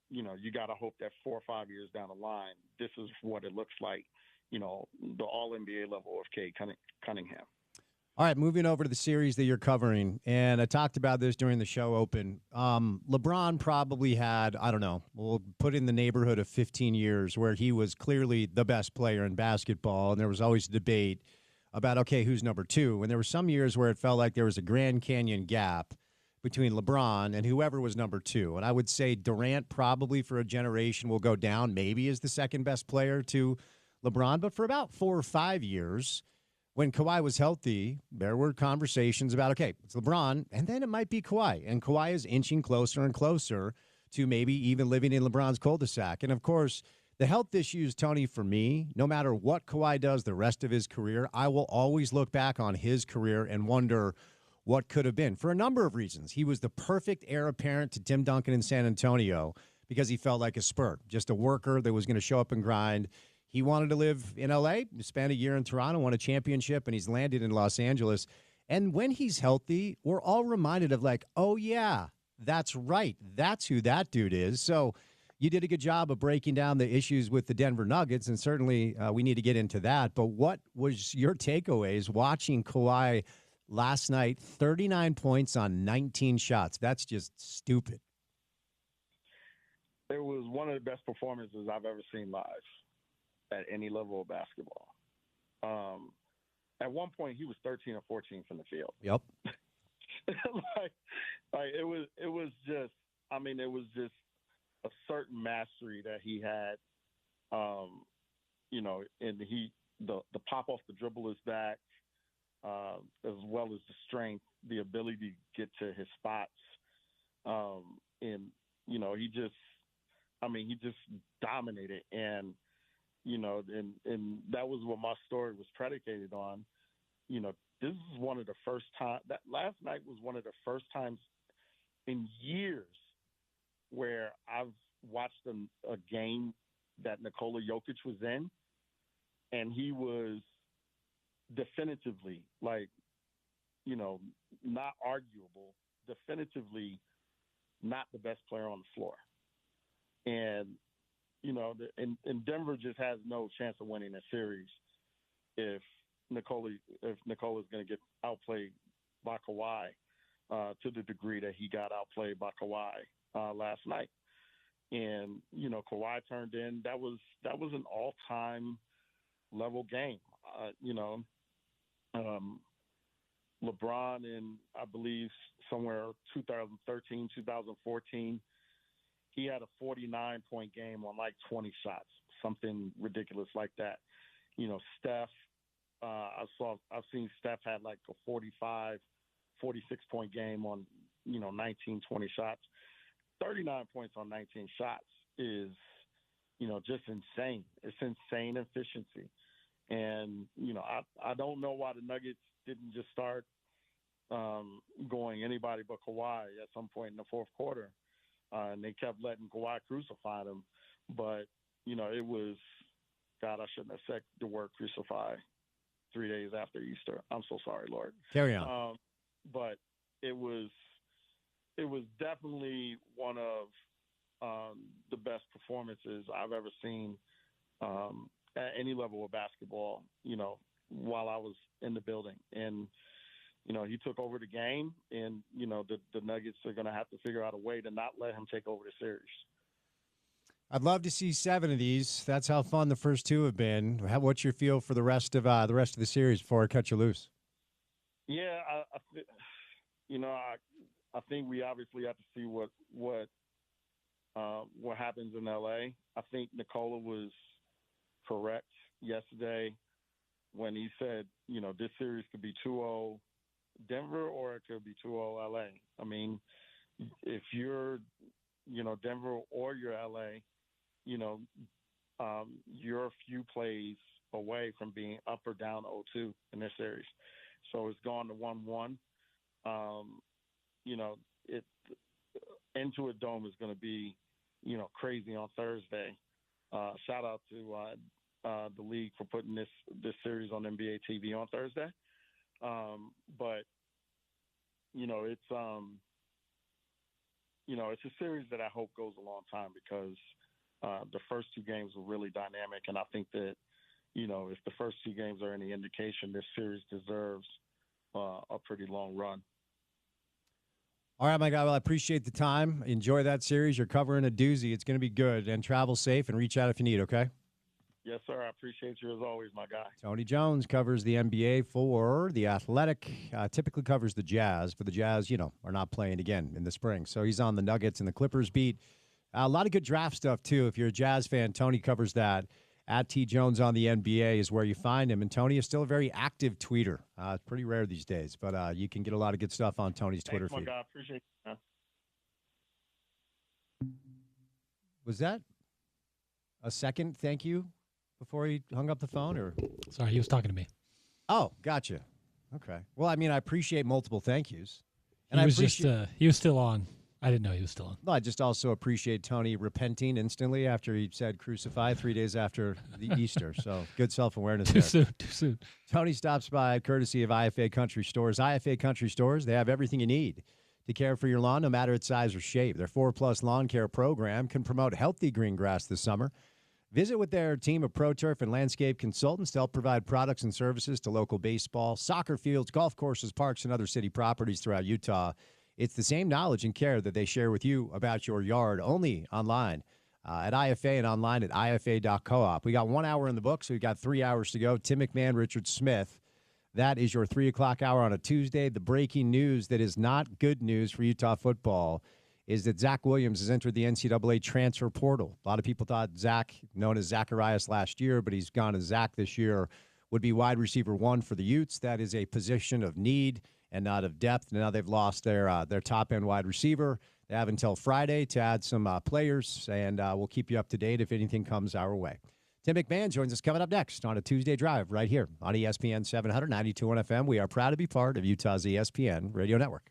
S4: you got to hope that 4 or 5 years down the line, this is what it looks like, the all-NBA level of Cade Cunningham.
S1: All right, moving over to the series that you're covering, and I talked about this during the show open. LeBron probably had, I don't know, we'll put in the neighborhood of 15 years where he was clearly the best player in basketball, and there was always a debate about, okay, who's number two? And there were some years where it felt like there was a Grand Canyon gap between LeBron and whoever was number two. And I would say Durant probably for a generation will go down, maybe as the second best player to LeBron. But for about 4 or 5 years, when Kawhi was healthy, there were conversations about, okay, it's LeBron, and then it might be Kawhi. And Kawhi is inching closer and closer to maybe even living in LeBron's cul-de-sac. And, of course, the health issues, Tony, for me, no matter what Kawhi does the rest of his career, I will always look back on his career and wonder what could have been for a number of reasons. He was the perfect heir apparent to Tim Duncan in San Antonio because he felt like a Spur, just a worker that was going to show up and grind. He wanted to live in L.A., spent a year in Toronto, won a championship, and he's landed in Los Angeles. And when he's healthy, we're all reminded of like, oh, yeah, that's right. That's who that dude is. So you did a good job of breaking down the issues with the Denver Nuggets, and certainly we need to get into that. But what was your takeaways watching Kawhi last night? 39 points on 19 shots. That's just stupid.
S4: It was one of the best performances I've ever seen live at any level of basketball. At one point, he was 13 or 14 from the field.
S1: Yep.
S4: it was just a certain mastery that he had. And the pop off the dribble is back, as well as the strength, the ability to get to his spots. He just dominated. And that was what my story was predicated on. This is one of the first time that last night was one of the first times in years where I've watched a game that Nikola Jokic was in, and he was definitively not arguable, definitively not the best player on the floor. And and Denver just has no chance of winning a series if Nikola's going to get outplayed by Kawhi to the degree that he got outplayed by Kawhi last night. And Kawhi turned in. That was an all-time level game. LeBron in, I believe, somewhere 2013, 2014. He had a 49-point game on like 20 shots, something ridiculous like that. Steph, I've seen Steph had like a 45, 46-point game on, 19, 20 shots. 39 points on 19 shots is, just insane. It's insane efficiency. And, I don't know why the Nuggets didn't just start going anybody but Kawhi at some point in the fourth quarter. And they kept letting Kawhi crucify them. But, it was, God, I shouldn't have said the word crucify 3 days after Easter. I'm so sorry, Lord.
S1: Carry on.
S4: But it was definitely one of the best performances I've ever seen at any level of basketball, while I was in the building. And, he took over the game, and, the Nuggets are going to have to figure out a way to not let him take over the series.
S1: I'd love to see 7 of these. That's how fun the first 2 have been. What's your feel for the rest of the series before I cut you loose?
S4: Yeah, I think we obviously have to see what happens in LA. I think Nikola was correct yesterday when he said, this series could be 2-0 Denver or it could be 2-0 LA. I mean, if you're, Denver or you're LA, you know, you're a few plays away from being up or down 0-2 in this series. So it's gone to 1-1. It into a dome is going to be, crazy on Thursday. Shout out to the league for putting this series on NBA TV on Thursday. But it's a series that I hope goes a long time because the first two games were really dynamic, and I think that if the first two games are any indication, this series deserves a pretty long run.
S1: All right, my guy. Well, I appreciate the time. Enjoy that series. You're covering a doozy. It's going to be good. And travel safe and reach out if you need, okay?
S4: Yes, sir. I appreciate you as always, my guy.
S1: Tony Jones covers the NBA for The Athletic, typically covers the Jazz, but the Jazz, are not playing again in the spring. So he's on the Nuggets and the Clippers beat. A lot of good draft stuff, too. If you're a Jazz fan, Tony covers that. At T. Jones on the NBA is where you find him. And Tony is still a very active tweeter. It's pretty rare these days, but you can get a lot of good stuff on Tony's Twitter feed.
S4: Thanks, my guy. Appreciate it, man.
S1: Was that a second thank you before he hung up the phone? Or
S2: Sorry, he was talking to me.
S1: Oh, gotcha. Okay. Well, I mean, I appreciate multiple thank yous. And
S2: He was still on. I didn't know he was still on.
S1: No, I just also appreciate Tony repenting instantly after he said crucify 3 days after the Easter. So good self-awareness there.
S2: Too soon.
S1: Tony stops by courtesy of IFA Country Stores. IFA Country Stores, they have everything you need to care for your lawn, no matter its size or shape. Their 4+ lawn care program can promote healthy green grass this summer. Visit with their team of Pro Turf and landscape consultants to help provide products and services to local baseball, soccer fields, golf courses, parks, and other city properties throughout Utah. It's the same knowledge and care that they share with you about your yard, only online at IFA and online at IFA.coop. We got 1 hour in the book, so we've got 3 hours to go. Tim McMahon, Richard Smith. That is your 3 o'clock hour on a Tuesday. The breaking news that is not good news for Utah football is that Zach Williams has entered the NCAA transfer portal. A lot of people thought Zach, known as Zacharias last year, but he's gone as Zach this year, would be wide receiver 1 for the Utes. That is a position of need and not of depth. Now they've lost their top-end wide receiver. They have until Friday to add some players, and we'll keep you up to date if anything comes our way. Tim McMahon joins us coming up next on a Tuesday Drive right here on ESPN 700, 92.1 FM. We are proud to be part of Utah's ESPN radio network.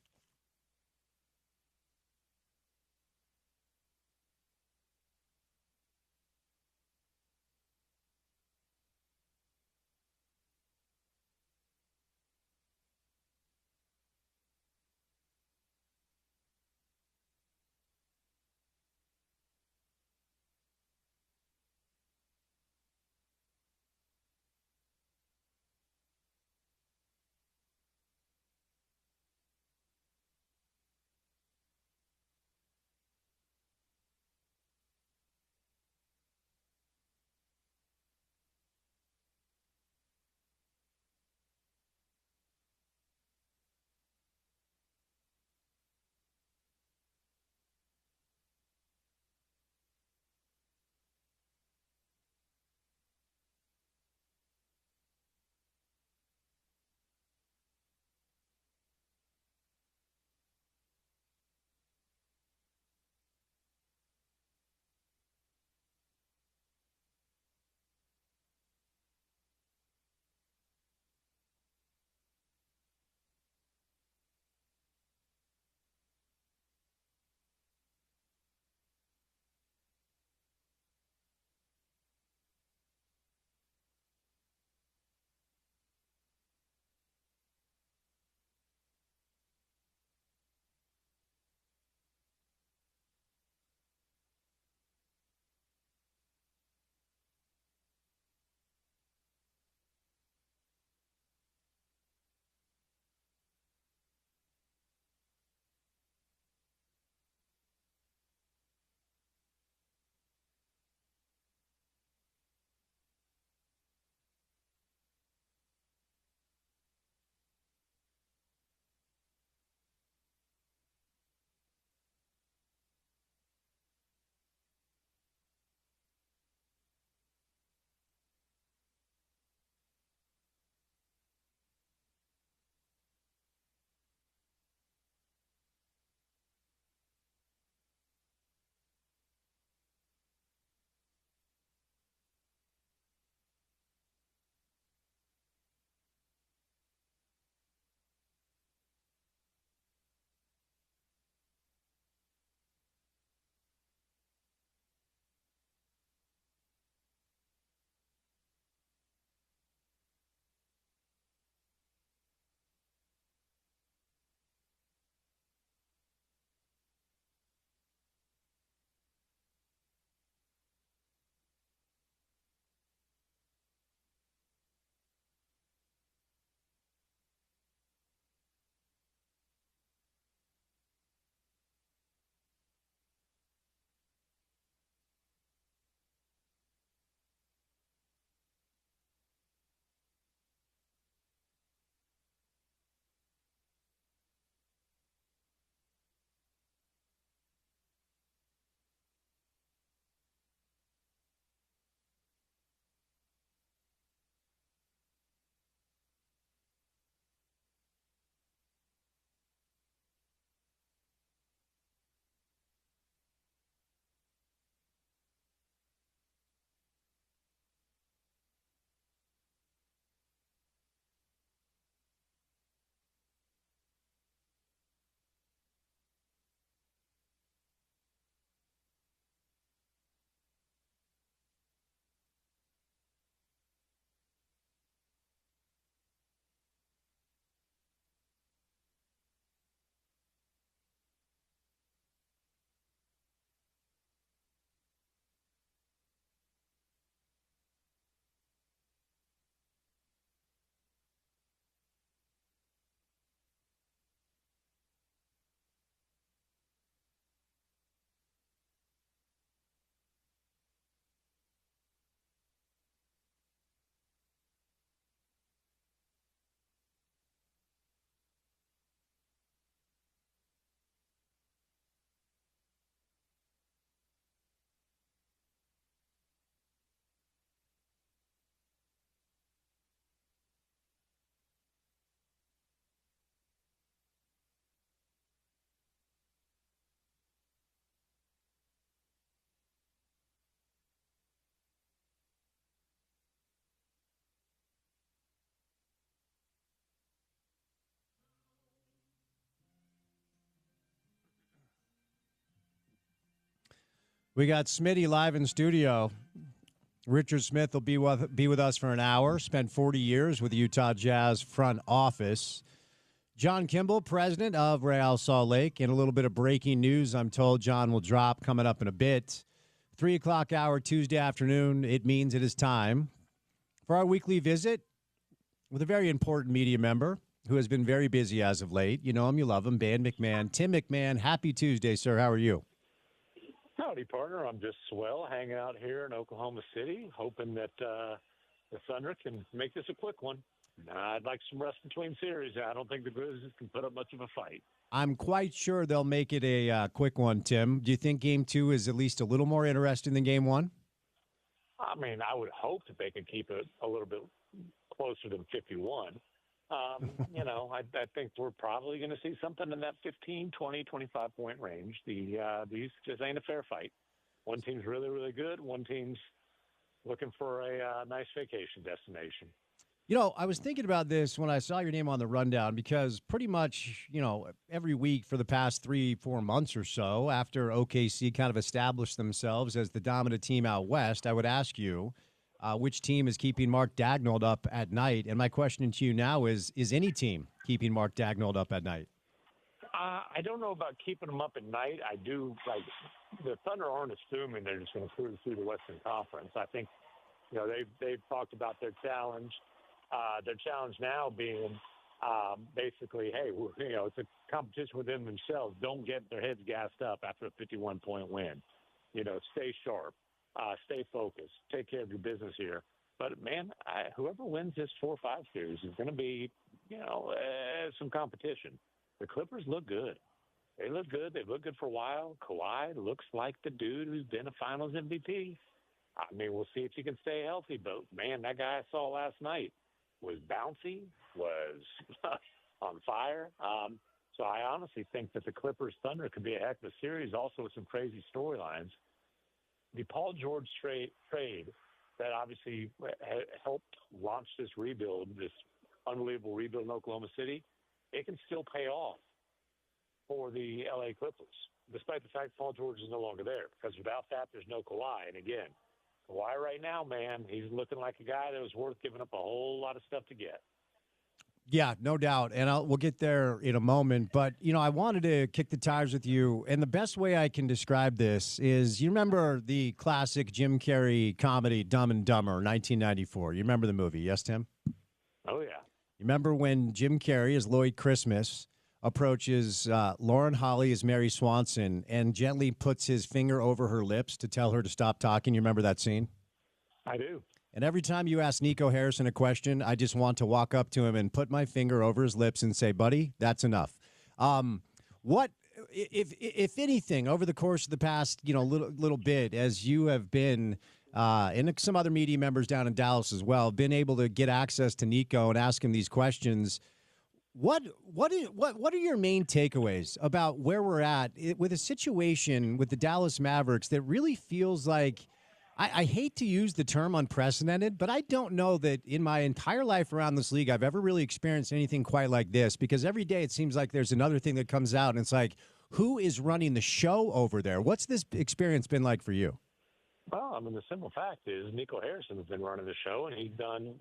S1: We got Smitty live in studio. Richard Smith will be with us for an hour. Spent 40 years with the Utah Jazz front office. John Kimball, president of Real Salt Lake. And a little bit of breaking news, I'm told John will drop coming up in a bit. 3 o'clock hour Tuesday afternoon, it means it is time for our weekly visit with a very important media member who has been very busy as of late. You know him, you love him, Dan McMahon. Tim McMahon, happy Tuesday, sir. How are you?
S5: Howdy, partner. I'm just swell hanging out here in Oklahoma City, hoping that the Thunder can make this a quick one. I'd like some rest between series. I don't think the Grizzlies can put up much of a fight.
S1: I'm quite sure they'll make it a quick one, Tim. Do you think Game 2 is at least a little more interesting than Game 1?
S5: I mean, I would hope that they can keep it a little bit closer than 51. I think we're probably going to see something in that 15, 20, 25-point range. These just ain't a fair fight. One team's really, really good. One team's looking for a nice vacation destination.
S1: You know, I was thinking about this when I saw your name on the rundown because pretty much, every week for the past 3-4 months or so, after OKC kind of established themselves as the dominant team out west, I would ask you, which team is keeping Mark Daigneault up at night? And my question to you now is any team keeping Mark Daigneault up at night?
S5: I don't know about keeping them up at night. I do, the Thunder aren't assuming they're just going to cruise through the Western Conference. I think, they've talked about their challenge. Their challenge now being basically, hey, it's a competition within themselves. Don't get their heads gassed up after a 51-point win. Stay sharp. Stay focused. Take care of your business here. But, man, whoever wins this 4-5 series is going to be, some competition. The Clippers look good. They look good. They've looked good for a while. Kawhi looks like the dude who's been a finals MVP. I mean, we'll see if he can stay healthy. But, man, that guy I saw last night was bouncy, was on fire. So I honestly think that the Clippers-Thunder could be a heck of a series, also with some crazy storylines. The Paul George trade that obviously helped launch this rebuild, this unbelievable rebuild in Oklahoma City, it can still pay off for the L.A. Clippers, despite the fact Paul George is no longer there. Because without that, there's no Kawhi. And again, Kawhi right now, man, he's looking like a guy that was worth giving up a whole lot of stuff to get.
S1: Yeah, no doubt. And we'll get there in a moment. But, I wanted to kick the tires with you. And the best way I can describe this is you remember the classic Jim Carrey comedy Dumb and Dumber, 1994. You remember the movie, yes, Tim?
S5: Oh, yeah.
S1: You remember when Jim Carrey as Lloyd Christmas approaches Lauren Holly as Mary Swanson and gently puts his finger over her lips to tell her to stop talking? You remember that scene?
S5: I do.
S1: And every time you ask Nico Harrison a question, I just want to walk up to him and put my finger over his lips and say, buddy, that's enough. What, if anything, over the course of the past, little bit, as you have been, and some other media members down in Dallas as well, been able to get access to Nico and ask him these questions, what are your main takeaways about where we're at with a situation with the Dallas Mavericks that really feels like, I hate to use the term unprecedented, but I don't know that in my entire life around this league I've ever really experienced anything quite like this, because every day it seems like there's another thing that comes out, and it's like, who is running the show over there? What's this experience been like for you?
S5: Well, I mean, the simple fact is Nico Harrison has been running the show, and he's done,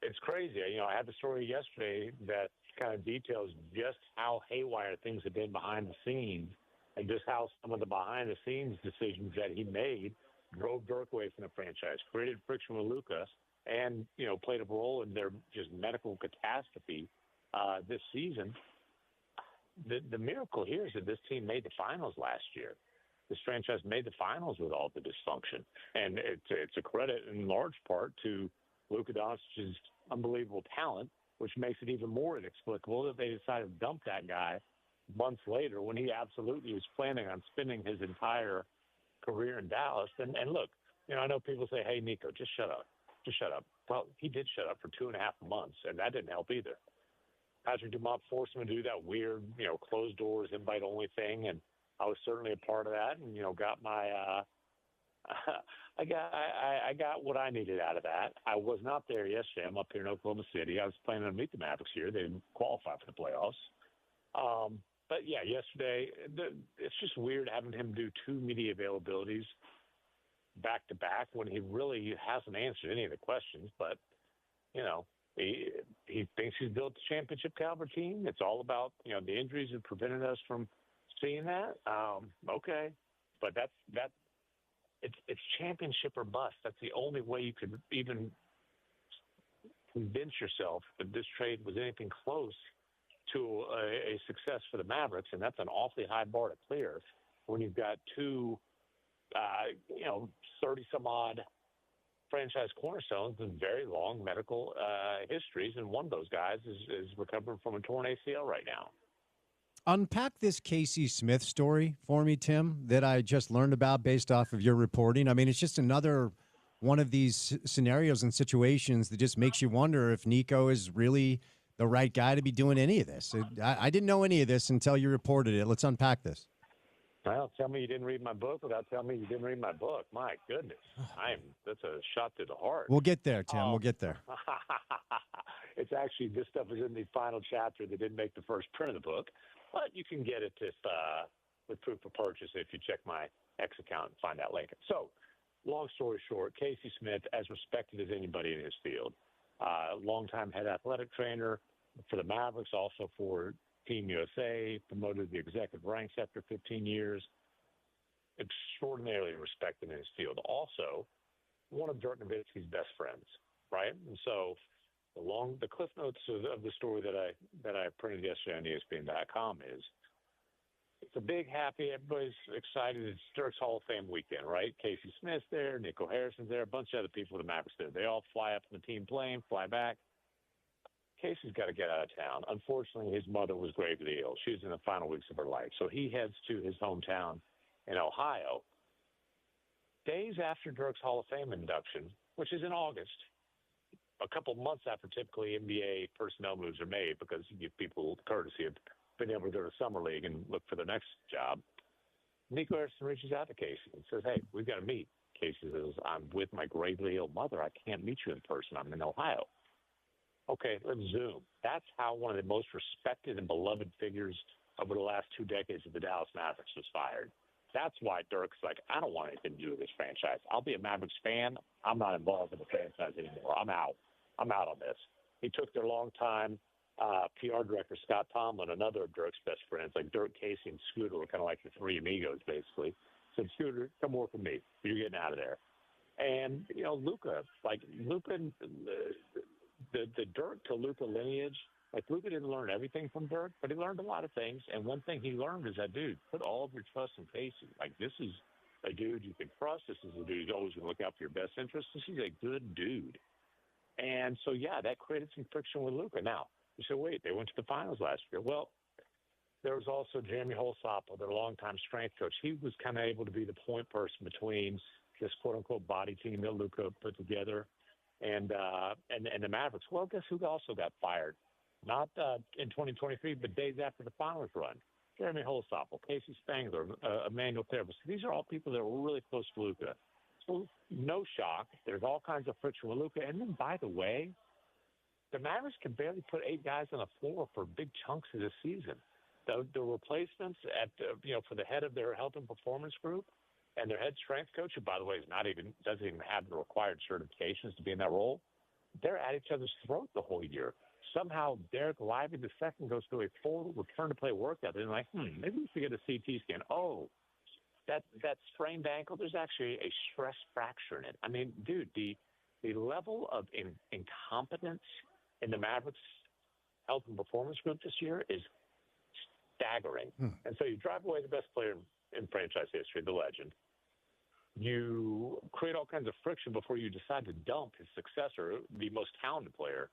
S5: it's crazy. I had the story yesterday that kind of details just how haywire things have been behind the scenes, and just how some of the behind-the-scenes decisions that he made drove Dirk away from the franchise, created friction with Luka, and, played a role in their just medical catastrophe this season. The miracle here is that this team made the finals last year. This franchise made the finals with all the dysfunction. And it's a credit in large part to Luka Doncic's unbelievable talent, which makes it even more inexplicable that they decided to dump that guy months later when he absolutely was planning on spending his entire career in Dallas. And look, I know people say, hey, Nico, just shut up. Just shut up. Well, he did shut up for 2.5 months, and that didn't help either. Patrick Dumont forced him to do that weird, closed doors, invite-only thing, and I was certainly a part of that and, got my I got what I needed out of that. I was not there yesterday. I'm up here in Oklahoma City. I was planning to meet the Mavericks here. They didn't qualify for the playoffs. But yeah, yesterday, it's just weird having him do 2 media availabilities back to back when he really hasn't answered any of the questions. But, he thinks he's built a championship caliber team. It's all about, the injuries have prevented us from seeing that. Okay. But it's championship or bust. That's the only way you could even convince yourself that this trade was anything close to a success for the Mavericks, and that's an awfully high bar to clear when you've got 2, 30-some-odd franchise cornerstones with very long medical histories, and one of those guys is recovering from a torn ACL right now.
S1: Unpack this Casey Smith story for me, Tim, that I just learned about based off of your reporting. I mean, it's just another one of these scenarios and situations that just makes you wonder if Nico is really the right guy to be doing any of this. I didn't know any of this until you reported it. Let's unpack this.
S5: Well, tell me you didn't read my book without telling me you didn't read my book. My goodness. That's a shot to the heart.
S1: We'll get there, Tim. We'll get there.
S5: It's actually, this stuff is in the final chapter. They didn't make the first print of the book, but you can get it with proof of purchase if you check my X account and find that link. So, long story short, Casey Smith, as respected as anybody in his field, longtime head athletic trainer for the Mavericks, also for Team USA, promoted to the executive ranks after 15 years, extraordinarily respected in his field. Also, one of Dirk Nowitzki's best friends, right? And so the cliff notes of the story that I printed yesterday on ESPN.com is it's a big, happy, everybody's excited. It's Dirk's Hall of Fame weekend, right? Casey Smith's there, Nico Harrison's there, a bunch of other people with the Mavericks there. They all fly up in the team plane, fly back. Casey's got to get out of town. Unfortunately, his mother was gravely ill. She was in the final weeks of her life. So he heads to his hometown in Ohio. Days after Dirk's Hall of Fame induction, which is in August, a couple months after typically NBA personnel moves are made because you give people the courtesy of being able to go to Summer League and look for the next job, Nico Harrison reaches out to Casey and says, hey, we've got to meet. Casey says, I'm with my gravely ill mother. I can't meet you in person. I'm in Ohio. Okay, let's Zoom. That's how one of the most respected and beloved figures over the last 2 decades of the Dallas Mavericks was fired. That's why Dirk's like, I don't want anything to do with this franchise. I'll be a Mavericks fan. I'm not involved in the franchise anymore. I'm out. I'm out on this. He took their longtime PR director, Scott Tomlin, another of Dirk's best friends, like Dirk, Casey, and Scooter were kind of like the three amigos, basically. Said, Scooter, come work with me. You're getting out of there. And, Luka, and the Dirk to Luka lineage, Luka didn't learn everything from Dirk, but he learned a lot of things. And one thing he learned is that, dude, put all of your trust in Casey. This is a dude you can trust. This is a dude who's always going to look out for your best interests. This is a good dude. And so, yeah, that created some friction with Luka. Now, you say, wait, they went to the finals last year. Well, there was also Jeremy Holsopple, their longtime strength coach. He was kind of able to be the point person between this quote-unquote body team that Luka put together and the Mavericks. Well, guess who also got fired? Not in 2023, but days after the finals run. Jeremy Holsopple, Casey Spangler, Emmanuel Therabos. These are all people that were really close to Luka. So no shock. There's all kinds of friction with Luka. And then, by the way, the Mavericks can barely put 8 guys on the floor for big chunks of the season. The replacements for the head of their health and performance group and their head strength coach, who, by the way, doesn't even have the required certifications to be in that role, they're at each other's throat the whole year. Somehow Derek Lively II goes through a full return to play workout. They're like, maybe we should get a CT scan. Oh, that sprained ankle, there's actually a stress fracture in it. I mean, dude, the level of incompetence in the Mavericks health and performance group this year is staggering. And so you drive away the best player in franchise history, the legend. You create all kinds of friction before you decide to dump his successor, the most talented player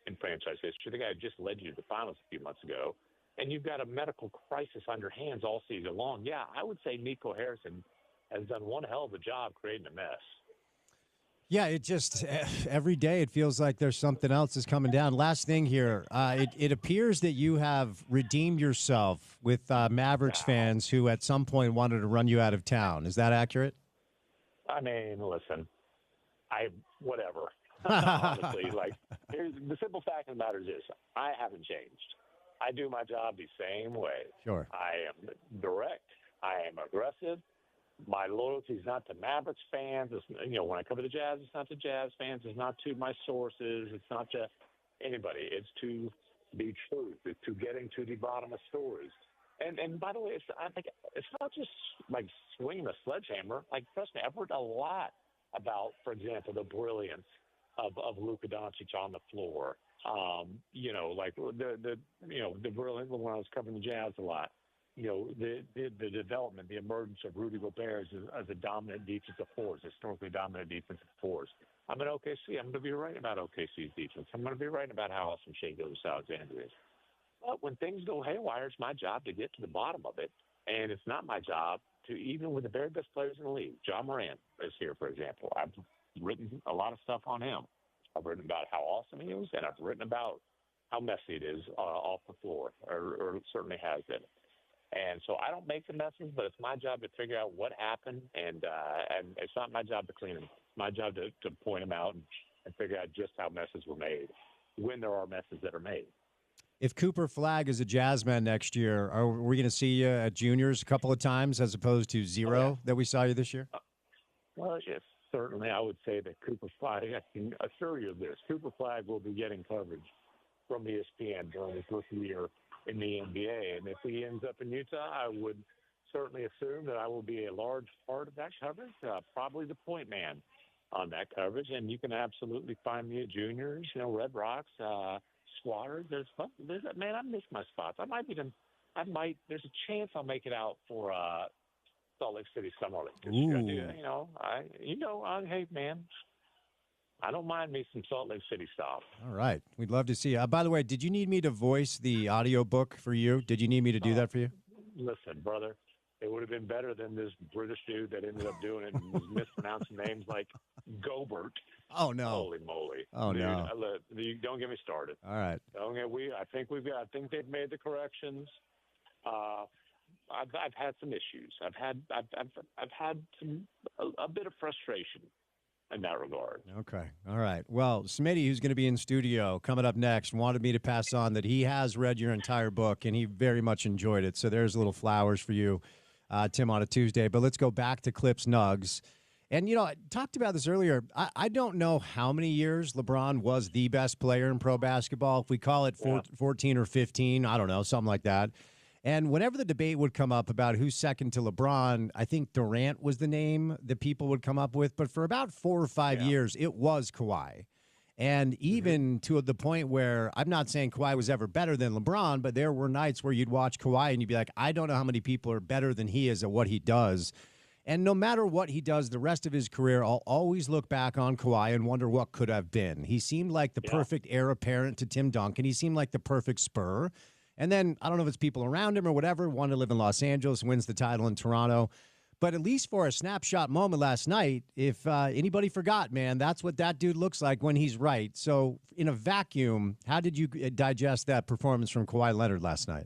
S5: in franchise history, the guy who just led you to the finals a few months ago. And you've got a medical crisis on your hands all season long. Yeah, I would say Nico Harrison has done one hell of a job creating a mess.
S1: Yeah, it just every day it feels like there's something else is coming down. Last thing here, it appears that you have redeemed yourself with Mavericks fans who at some point wanted to run you out of town. Is that accurate?
S5: I mean, listen, whatever. Honestly, the simple fact of the matter is this: I haven't changed. I do my job the same way.
S1: Sure.
S5: I am direct. I am aggressive. My loyalty is not to Mavericks fans. It's, when I cover the Jazz, it's not to Jazz fans. It's not to my sources. It's not to anybody. It's to the truth. It's to getting to the bottom of stories. And by the way, I think it's not just like swinging a sledgehammer. Like, trust me, I've heard a lot about, for example, the brilliance of Luka Doncic on the floor. Like the brilliance when I was covering the Jazz a lot. The development, the emergence of Rudy Gobert as a dominant defensive force, historically dominant defensive force. I'm at OKC. I'm going to be right about OKC's defense. I'm going to be right about how awesome Shai Gilgeous-Alexander is. But when things go haywire, it's my job to get to the bottom of it. And it's not my job to, even with the very best players in the league. John Morant is here, for example. I've written a lot of stuff on him. I've written about how awesome he is, and I've written about how messy it is off the floor, or certainly has been. And so I don't make the messes, but it's my job to figure out what happened, and it's not my job to clean them. It's my job to point them out and figure out just how messes were made when there are messes that are made.
S1: If Cooper Flagg is a Jazzman next year, are we going to see you at juniors a couple of times as opposed to zero that we saw you this year?
S5: Well, yes, certainly. I would say that Cooper Flagg, I can assure you of this, Cooper Flagg will be getting coverage from ESPN during his rookie year in the NBA. And if he ends up in Utah, I would certainly assume that I will be a large part of that coverage, probably the point man on that coverage. And you can absolutely find me at juniors, Red Rocks, Squatters. Man, I miss my spots. There's a chance I'll make it out for Salt Lake City Summer League. Hey, man, I don't mind me some Salt Lake City stuff.
S1: All right. We'd love to see you. By the way, did you need me to voice the audiobook for you? Did you need me to do that for you?
S5: Listen, brother, it would have been better than this British dude that ended up doing it and was mispronouncing names like Gobert.
S1: Oh, no.
S5: Holy moly.
S1: Oh,
S5: dude,
S1: no.
S5: Don't get me started.
S1: All right.
S5: I think they've made the corrections. I've had some issues. I've had a bit of frustration in that regard.
S1: Okay. All right. Well, Smitty, who's going to be in studio coming up next, wanted me to pass on that he has read your entire book and he very much enjoyed it. So there's little flowers for you, Tim, on a Tuesday. But let's go back to Clips Nugs. And, I talked about this earlier. I don't know how many years LeBron was the best player in pro basketball. If we call it 14 or 15, I don't know, something like that. And whenever the debate would come up about who's second to LeBron, I think Durant was the name that people would come up with. But for about 4 or 5 years, it was Kawhi. And even to the point where I'm not saying Kawhi was ever better than LeBron, but there were nights where you'd watch Kawhi and you'd be like, I don't know how many people are better than he is at what he does. And no matter what he does the rest of his career, I'll always look back on Kawhi and wonder what could have been. He seemed like the perfect heir apparent to Tim Duncan. He seemed like the perfect Spur. And then, I don't know if it's people around him or whatever, wanted to live in Los Angeles, wins the title in Toronto. But at least for a snapshot moment last night, if anybody forgot, man, that's what that dude looks like when he's right. So in a vacuum, how did you digest that performance from Kawhi Leonard last night?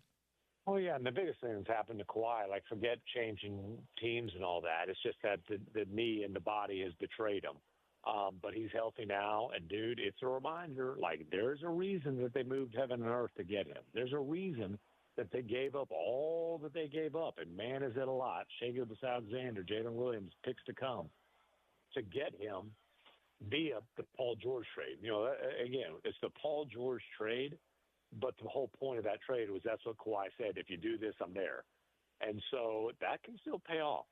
S5: Oh, yeah, and the biggest thing that's happened to Kawhi, forget changing teams and all that. It's just that the knee and the body has betrayed him. But he's healthy now, and, dude, it's a reminder, there's a reason that they moved heaven and earth to get him. There's a reason that they gave up all that they gave up, and man, is it a lot. Shai Gilgeous-Alexander, Jalen Williams, picks to come to get him via the Paul George trade. Again, it's the Paul George trade. But the whole point of that trade was that's what Kawhi said. If you do this, I'm there. And so that can still pay off.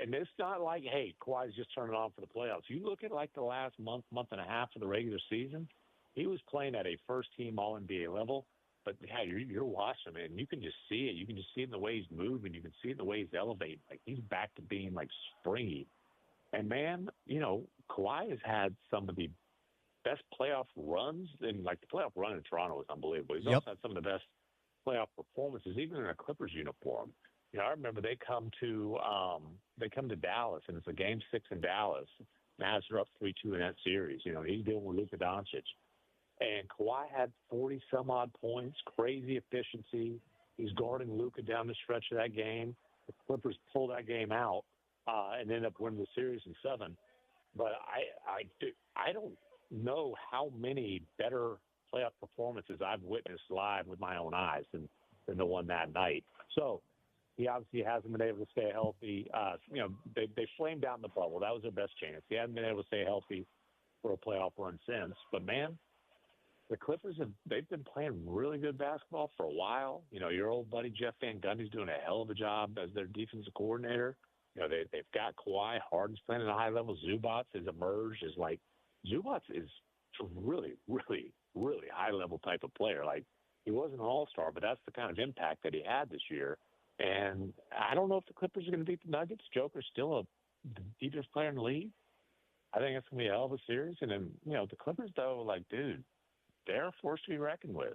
S5: And it's not like, hey, Kawhi's just turning on for the playoffs. You look at the last month and a half of the regular season, he was playing at a first-team All-NBA level. But, yeah, you're watching him, and you can just see it. You can just see it in the way he's moving. You can see it in the way he's elevating. He's back to being, springy. And, man, Kawhi has had some of the best playoff runs, and the playoff run in Toronto was unbelievable. He's also had some of the best playoff performances, even in a Clippers uniform. I remember they come to Dallas, and it's a Game 6 in Dallas. Mavs are up 3-2 in that series. He's dealing with Luka Doncic, and Kawhi had 40-some-odd points, crazy efficiency. He's guarding Luka down the stretch of that game. The Clippers pull that game out and end up winning the series in 7. But I don't know how many better playoff performances I've witnessed live with my own eyes than the one that night. So he obviously hasn't been able to stay healthy. They flamed out in the bubble. That was their best chance. He hasn't been able to stay healthy for a playoff run since. But, man, the Clippers, they've been playing really good basketball for a while. You know, your old buddy Jeff Van Gundy's doing a hell of a job as their defensive coordinator. You know, they've got Kawhi. Harden's playing at a high level. Zubats has emerged as Zubats is a really, really, really high-level type of player. Like, he wasn't an all-star, but that's the kind of impact that he had this year. And I don't know if the Clippers are going to beat the Nuggets. Joker's still the deepest player in the league. I think it's going to be a hell of a series. And then, the Clippers, though, dude, they're a force to be reckoned with.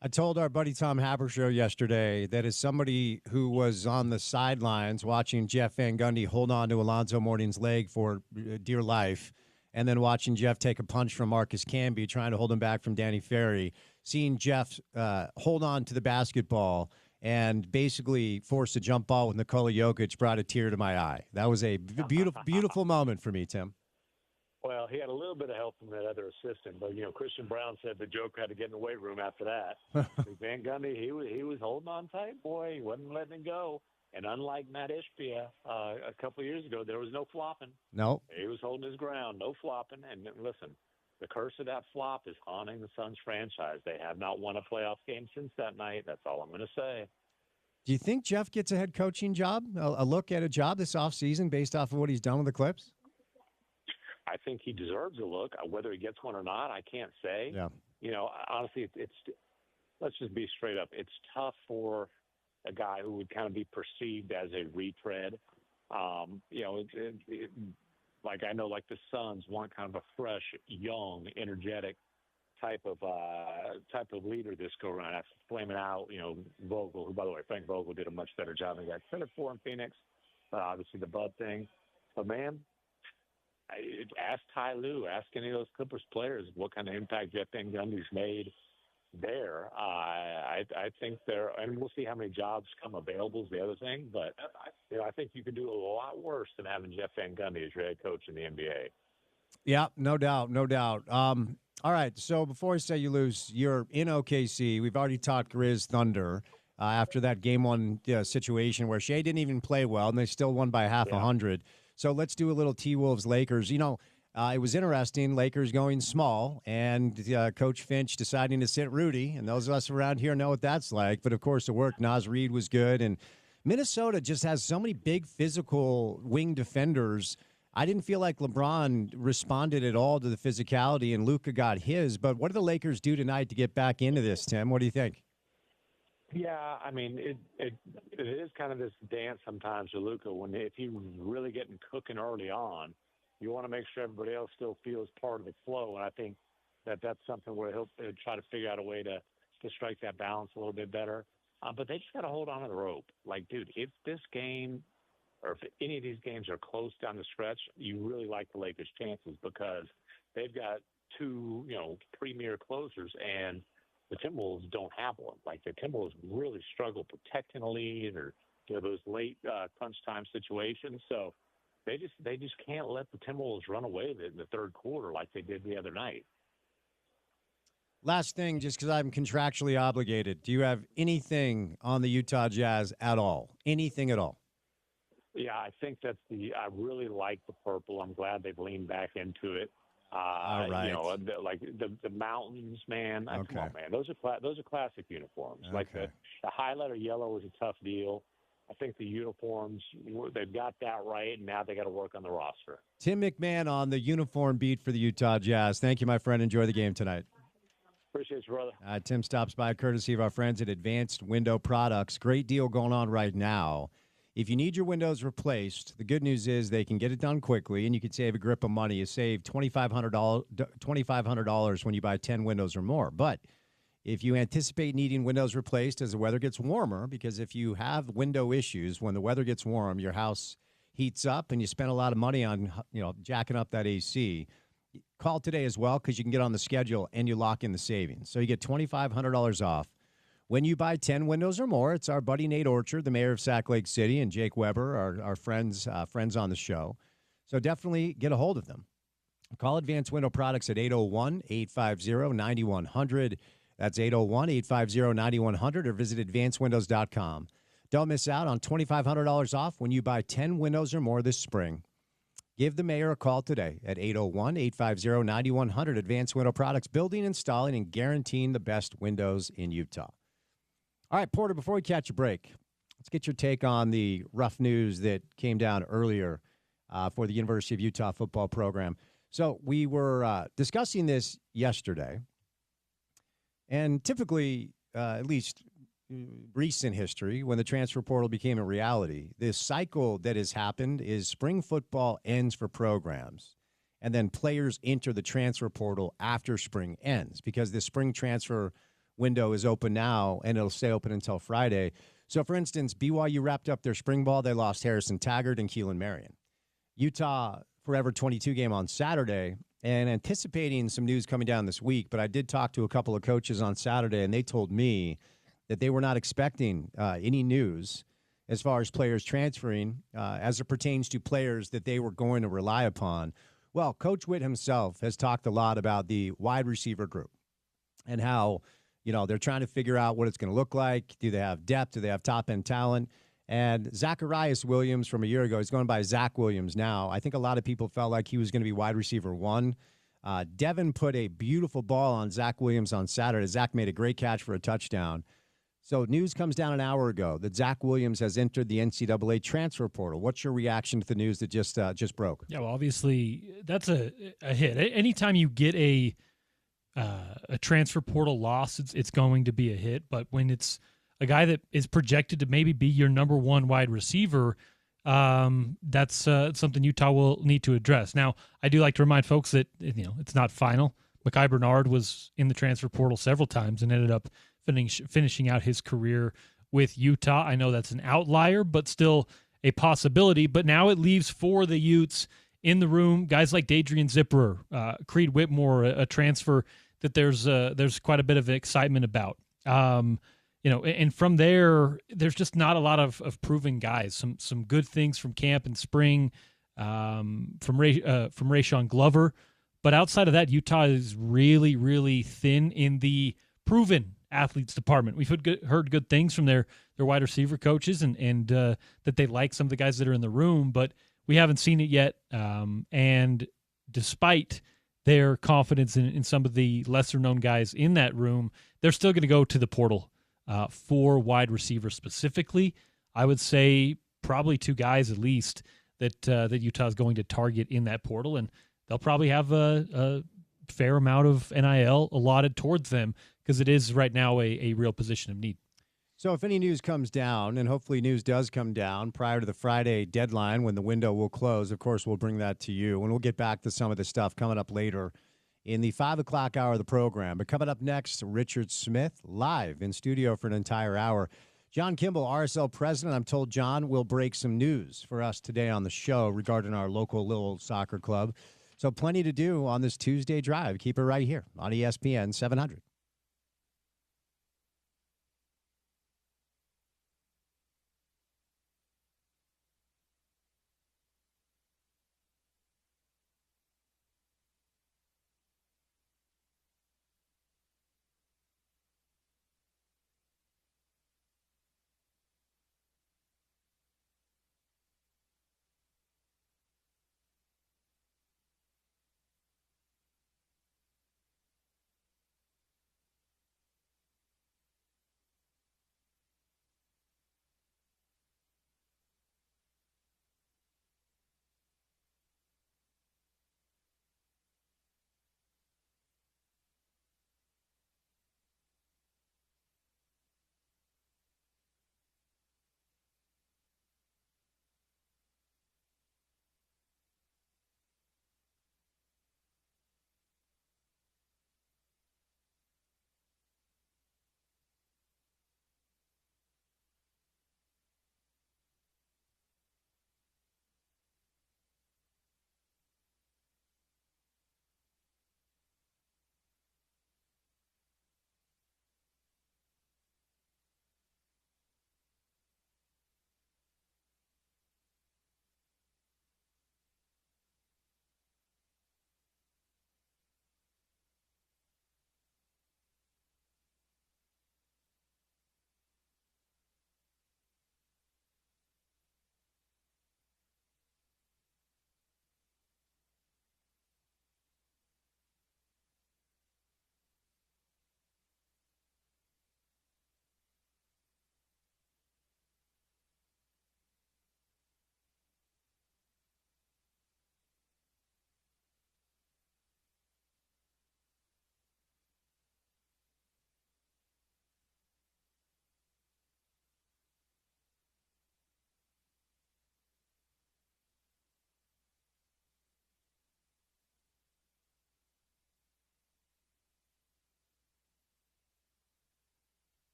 S1: I told our buddy Tom Haberstroh yesterday that as somebody who was on the sidelines watching Jeff Van Gundy hold on to Alonzo Mourning's leg for dear life, and then watching Jeff take a punch from Marcus Camby, trying to hold him back from Danny Ferry, seeing Jeff hold on to the basketball and basically forced a jump ball with Nikola Jokic brought a tear to my eye. That was a beautiful, beautiful moment for me, Tim.
S5: Well, he had a little bit of help from that other assistant, but Christian Brown said the Joker had to get in the weight room after that. Van Gundy, he was holding on tight, boy. He wasn't letting it go. And unlike Matt Ishbia a couple of years ago, there was no flopping.
S1: No,
S5: he was holding his ground, no flopping. And listen, the curse of that flop is haunting the Suns franchise. They have not won a playoff game since that night. That's all I'm going to say.
S1: Do you think Jeff gets a head coaching job, a look at a job this offseason based off of what he's done with the Clips?
S5: I think he deserves a look. Whether he gets one or not, I can't say.
S1: Yeah.
S5: Honestly, it's let's just be straight up. It's tough for a guy who would kind of be perceived as a retread. Like I know, the Suns want kind of a fresh, young, energetic type of leader this go around. After flaming out, Vogel, who, by the way, Frank Vogel did a much better job than he got credit for in Phoenix. Obviously, the Bud thing. But, man, ask Ty Lue, ask any of those Clippers players what kind of impact Jeff Van Gundy's made there. I think and we'll see how many jobs come available is the other thing. But, I think you could do a lot worse than having Jeff Van Gundy as your head coach in the NBA.
S1: Yeah, no doubt, no doubt. All right, so before I say you lose, you're in OKC. We've already talked Grizz Thunder after that game one situation where Shea didn't even play well, and they still won by half 100. So let's do a little T-Wolves Lakers. It was interesting, Lakers going small, and Coach Finch deciding to sit Rudy, and those of us around here know what that's like. But, of course, it worked. Naz Reid was good, and Minnesota just has so many big physical wing defenders. I didn't feel like LeBron responded at all to the physicality, and Luka got his. But what do the Lakers do tonight to get back into this, Tim? What do you think?
S5: Yeah, I mean, it is kind of this dance sometimes with Luka. If he's really getting cooking early on, you want to make sure everybody else still feels part of the flow. And I think that's something where he'll try to figure out a way to strike that balance a little bit better. But they just got to hold on to the rope. Dude, if this game – or if any of these games are close down the stretch, you really like the Lakers' chances because they've got two, premier closers, and the Timberwolves don't have one. The Timberwolves really struggle protecting a lead or those late crunch time situations. So they just can't let the Timberwolves run away with it in the third quarter like they did the other night.
S1: Last thing, just because I'm contractually obligated, do you have anything on the Utah Jazz at all? Anything at all?
S5: Yeah, I think I really like the purple. I'm glad they've leaned back into it.
S1: All right.
S5: The mountains, man.
S1: Okay.
S5: Come on, man. Those are classic uniforms.
S1: Okay.
S5: The highlighter yellow was a tough deal. I think the uniforms, they've got that right, and now they got to work on the roster.
S1: Tim McMahon on the uniform beat for the Utah Jazz. Thank you, my friend. Enjoy the game tonight.
S5: Appreciate you, brother.
S1: Tim stops by courtesy of our friends at Advanced Window Products. Great deal going on right now. If you need your windows replaced, the good news is they can get it done quickly, and you can save a grip of money. You save $2,500 when you buy 10 windows or more. But if you anticipate needing windows replaced as the weather gets warmer, because if you have window issues, when the weather gets warm, your house heats up, and you spend a lot of money on jacking up that AC, call today as well because you can get on the schedule and you lock in the savings. So you get $2,500 off. When you buy 10 windows or more, it's our buddy Nate Orchard, the mayor of Sac Lake City, and Jake Weber, our friends on the show. So definitely get a hold of them. Call Advanced Window Products at 801-850-9100. That's 801-850-9100 or visit advancedwindows.com. Don't miss out on $2,500 off when you buy 10 windows or more this spring. Give the mayor a call today at 801-850-9100. Advanced Window Products, building, installing, and guaranteeing the best windows in Utah. All right, Porter, before we catch a break, let's get your take on the rough news that came down earlier for the University of Utah football program. So we were discussing this yesterday, and typically, at least recent history, when the transfer portal became a reality, this cycle that has happened is spring football ends for programs, and then players enter the transfer portal after spring ends because the spring transfer window is open now, and it'll stay open until Friday. So, for instance, BYU wrapped up their spring ball. They lost Harrison Taggart and Keelan Marion. Utah Forever 22 game on Saturday, and anticipating some news coming down this week, but I did talk to a couple of coaches on Saturday, and they told me that they were not expecting any news as far as players transferring as it pertains to players that they were going to rely upon. Well, Coach Witt himself has talked a lot about the wide receiver group and how, they're trying to figure out what it's going to look like. Do they have depth? Do they have top-end talent? And Zacharias Williams from a year ago, he's going by Zach Williams now. I think a lot of people felt like he was going to be wide receiver one. Devin put a beautiful ball on Zach Williams on Saturday. Zach made a great catch for a touchdown. So news comes down an hour ago that Zach Williams has entered the NCAA transfer portal. What's your reaction to the news that just broke?
S2: Yeah, well, obviously that's a hit. Anytime you get a transfer portal loss, it's going to be a hit. But when it's a guy that is projected to maybe be your number one wide receiver, that's something Utah will need to address. Now, I do like to remind folks that it's not final. Mekhi Bernard was in the transfer portal several times and ended up finishing out his career with Utah. I know that's an outlier, but still a possibility. But now it leaves for the Utes in the room guys like Dadrian Zipperer, Creed Whitmore, a transfer that there's quite a bit of excitement about. And from there's just not a lot of proven guys. Some good things from camp and spring, from Rayshon Glover, but outside of that, Utah is really, really thin in the proven athletes department. We've heard good things from their wide receiver coaches and that they like some of the guys that are in the room, but we haven't seen it yet. And despite their confidence in some of the lesser known guys in that room, they're still going to go to the portal. For wide receivers specifically, I would say probably two guys at least that Utah is going to target in that portal, and they'll probably have a fair amount of NIL allotted towards them because it is right now a real position of need.
S1: So if any news comes down, and hopefully news does come down prior to the Friday deadline when the window will close, of course, we'll bring that to you, and we'll get back to some of the stuff coming up later in the 5 o'clock hour of the program. But coming up next, Richard Smith live in studio for an entire hour. John Kimball, RSL president. I'm told John will break some news for us today on the show regarding our local little soccer club. So plenty to do on this Tuesday drive. Keep it right here on ESPN 700.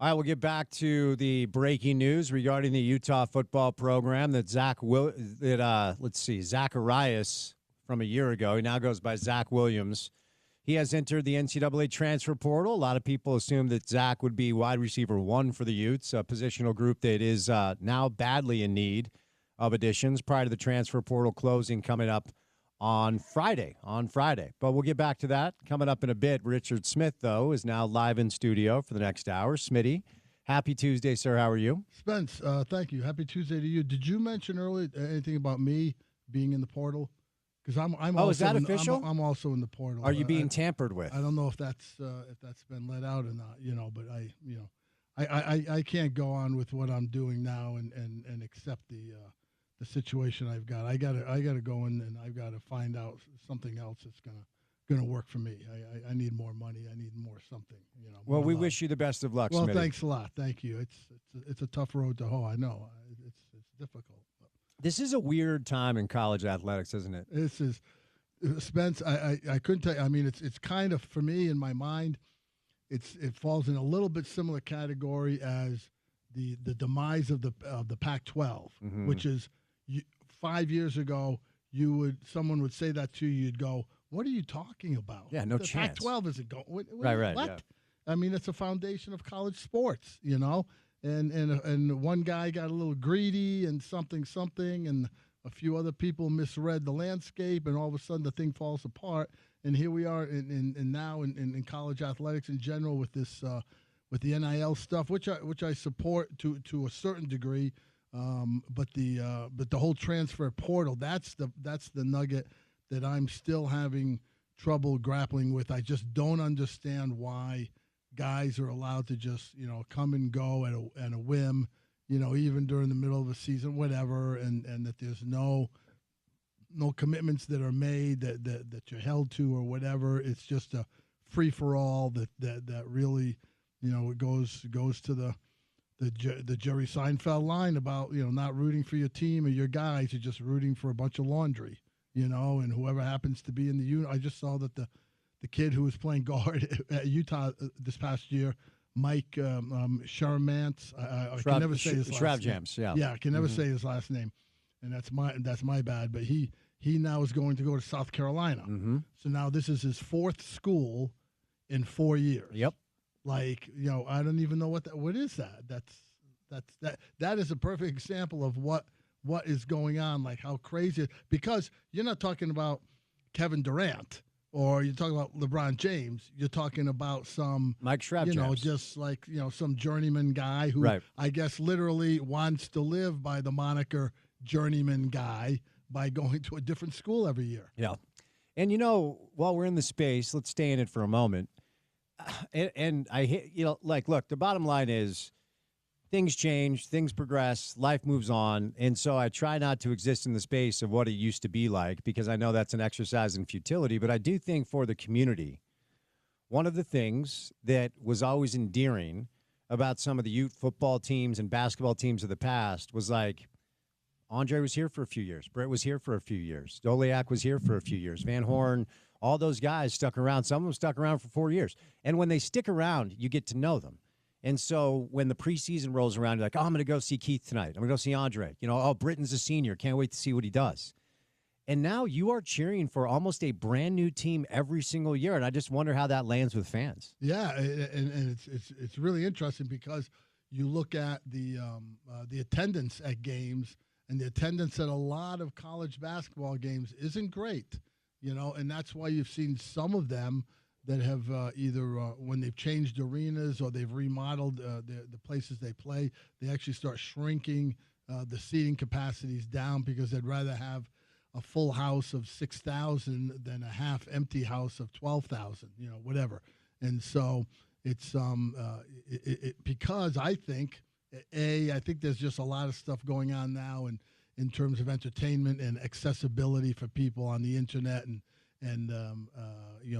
S1: All right, we'll get back to the breaking news regarding the Utah football program that Zacharias from a year ago. He now goes by Zach Williams. He has entered the NCAA transfer portal. A lot of people assume that Zach would be wide receiver 1 for the Utes, a positional group that is now badly in need of additions prior to the transfer portal closing coming up on Friday. But we'll get back to that coming up in a bit. Richard Smith, though, is now live in studio for the next hour. Smitty, happy Tuesday, sir. How are you?
S6: Spence, thank you. Happy Tuesday to you. Did you mention earlier anything about me being in the portal? Because I'm also
S1: is that official?
S6: I'm also in the portal.
S1: Are you being tampered with?
S6: I don't know if that's been let out or not. But I can't go on with what I'm doing now and accept the situation I've got. I gotta go in and I've got to find out something else that's gonna work for me. I need more money. I need more something.
S1: Well, we wish you the best of luck.
S6: Well,
S1: Smitty.
S6: thanks a lot. Thank you. It's a tough road to hoe. I know it's difficult.
S1: This is a weird time in college athletics, isn't it?
S6: This is Spence. I couldn't tell you. I mean, it's kind of, for me in my mind, it falls in a little bit similar category as the demise of the Pac-12, which is 5 years ago. Someone would say that to you. You'd go, "What are you talking about?
S1: Yeah, no
S6: the
S1: chance.
S6: Pac-12 isn't going.
S1: Right.
S6: What?
S1: Yeah.
S6: I mean, it's a foundation of college sports, And one guy got a little greedy and something, and a few other people misread the landscape, and all of a sudden the thing falls apart. And here we are now in college athletics in general with this with the NIL stuff, which I support to a certain degree. But the whole transfer portal, that's the nugget that I'm still having trouble grappling with. I just don't understand why guys are allowed to just come and go at a whim, even during the middle of a season, whatever, and that there's no commitments that are made that you're held to or whatever. It's just a free for all that really it goes to the Jerry Seinfeld line about not rooting for your team or your guys, you're just rooting for a bunch of laundry, and whoever happens to be in the unit. I just saw that the kid who was playing guard at Utah this past year, Mike Sharmantz. I can never say his last name. Yeah, I can never say his last name, and that's my bad. But he now is going to go to South Carolina. So now this is his 4th school in 4 years.
S1: Yep.
S6: Like I don't even know what is that. That is a perfect example of what is going on. Like how crazy, because you're not talking about Kevin Durant. Or you're talking about LeBron James. You're talking about some
S1: Mike Shreve,
S6: just like some journeyman guy who I guess literally wants to live by the moniker journeyman guy by going to a different school every year.
S1: Yeah, and while we're in the space, let's stay in it for a moment. And I hit look, the bottom line is things change, things progress, life moves on. And so I try not to exist in the space of what it used to be like, because I know that's an exercise in futility. But I do think for the community, one of the things that was always endearing about some of the Ute football teams and basketball teams of the past was like, Andre was here for a few years. Brett was here for a few years. Doliak was here for a few years. Van Horn, all those guys stuck around. Some of them stuck around for 4 years. And when they stick around, you get to know them. And so when the preseason rolls around, you're like, oh, I'm going to go see Keith tonight. I'm going to go see Andre. Britton's a senior. Can't wait to see what he does. And now you are cheering for almost a brand new team every single year. And I just wonder how that lands with fans.
S6: Yeah, and it's really interesting because you look at the attendance at games, and the attendance at a lot of college basketball games isn't great, and that's why you've seen some of them that have either when they've changed arenas or they've remodeled the places they play, they actually start shrinking the seating capacities down because they'd rather have a full house of 6,000 than a half empty house of 12,000, whatever. And so it's because I think there's just a lot of stuff going on now in terms of entertainment and accessibility for people on the internet and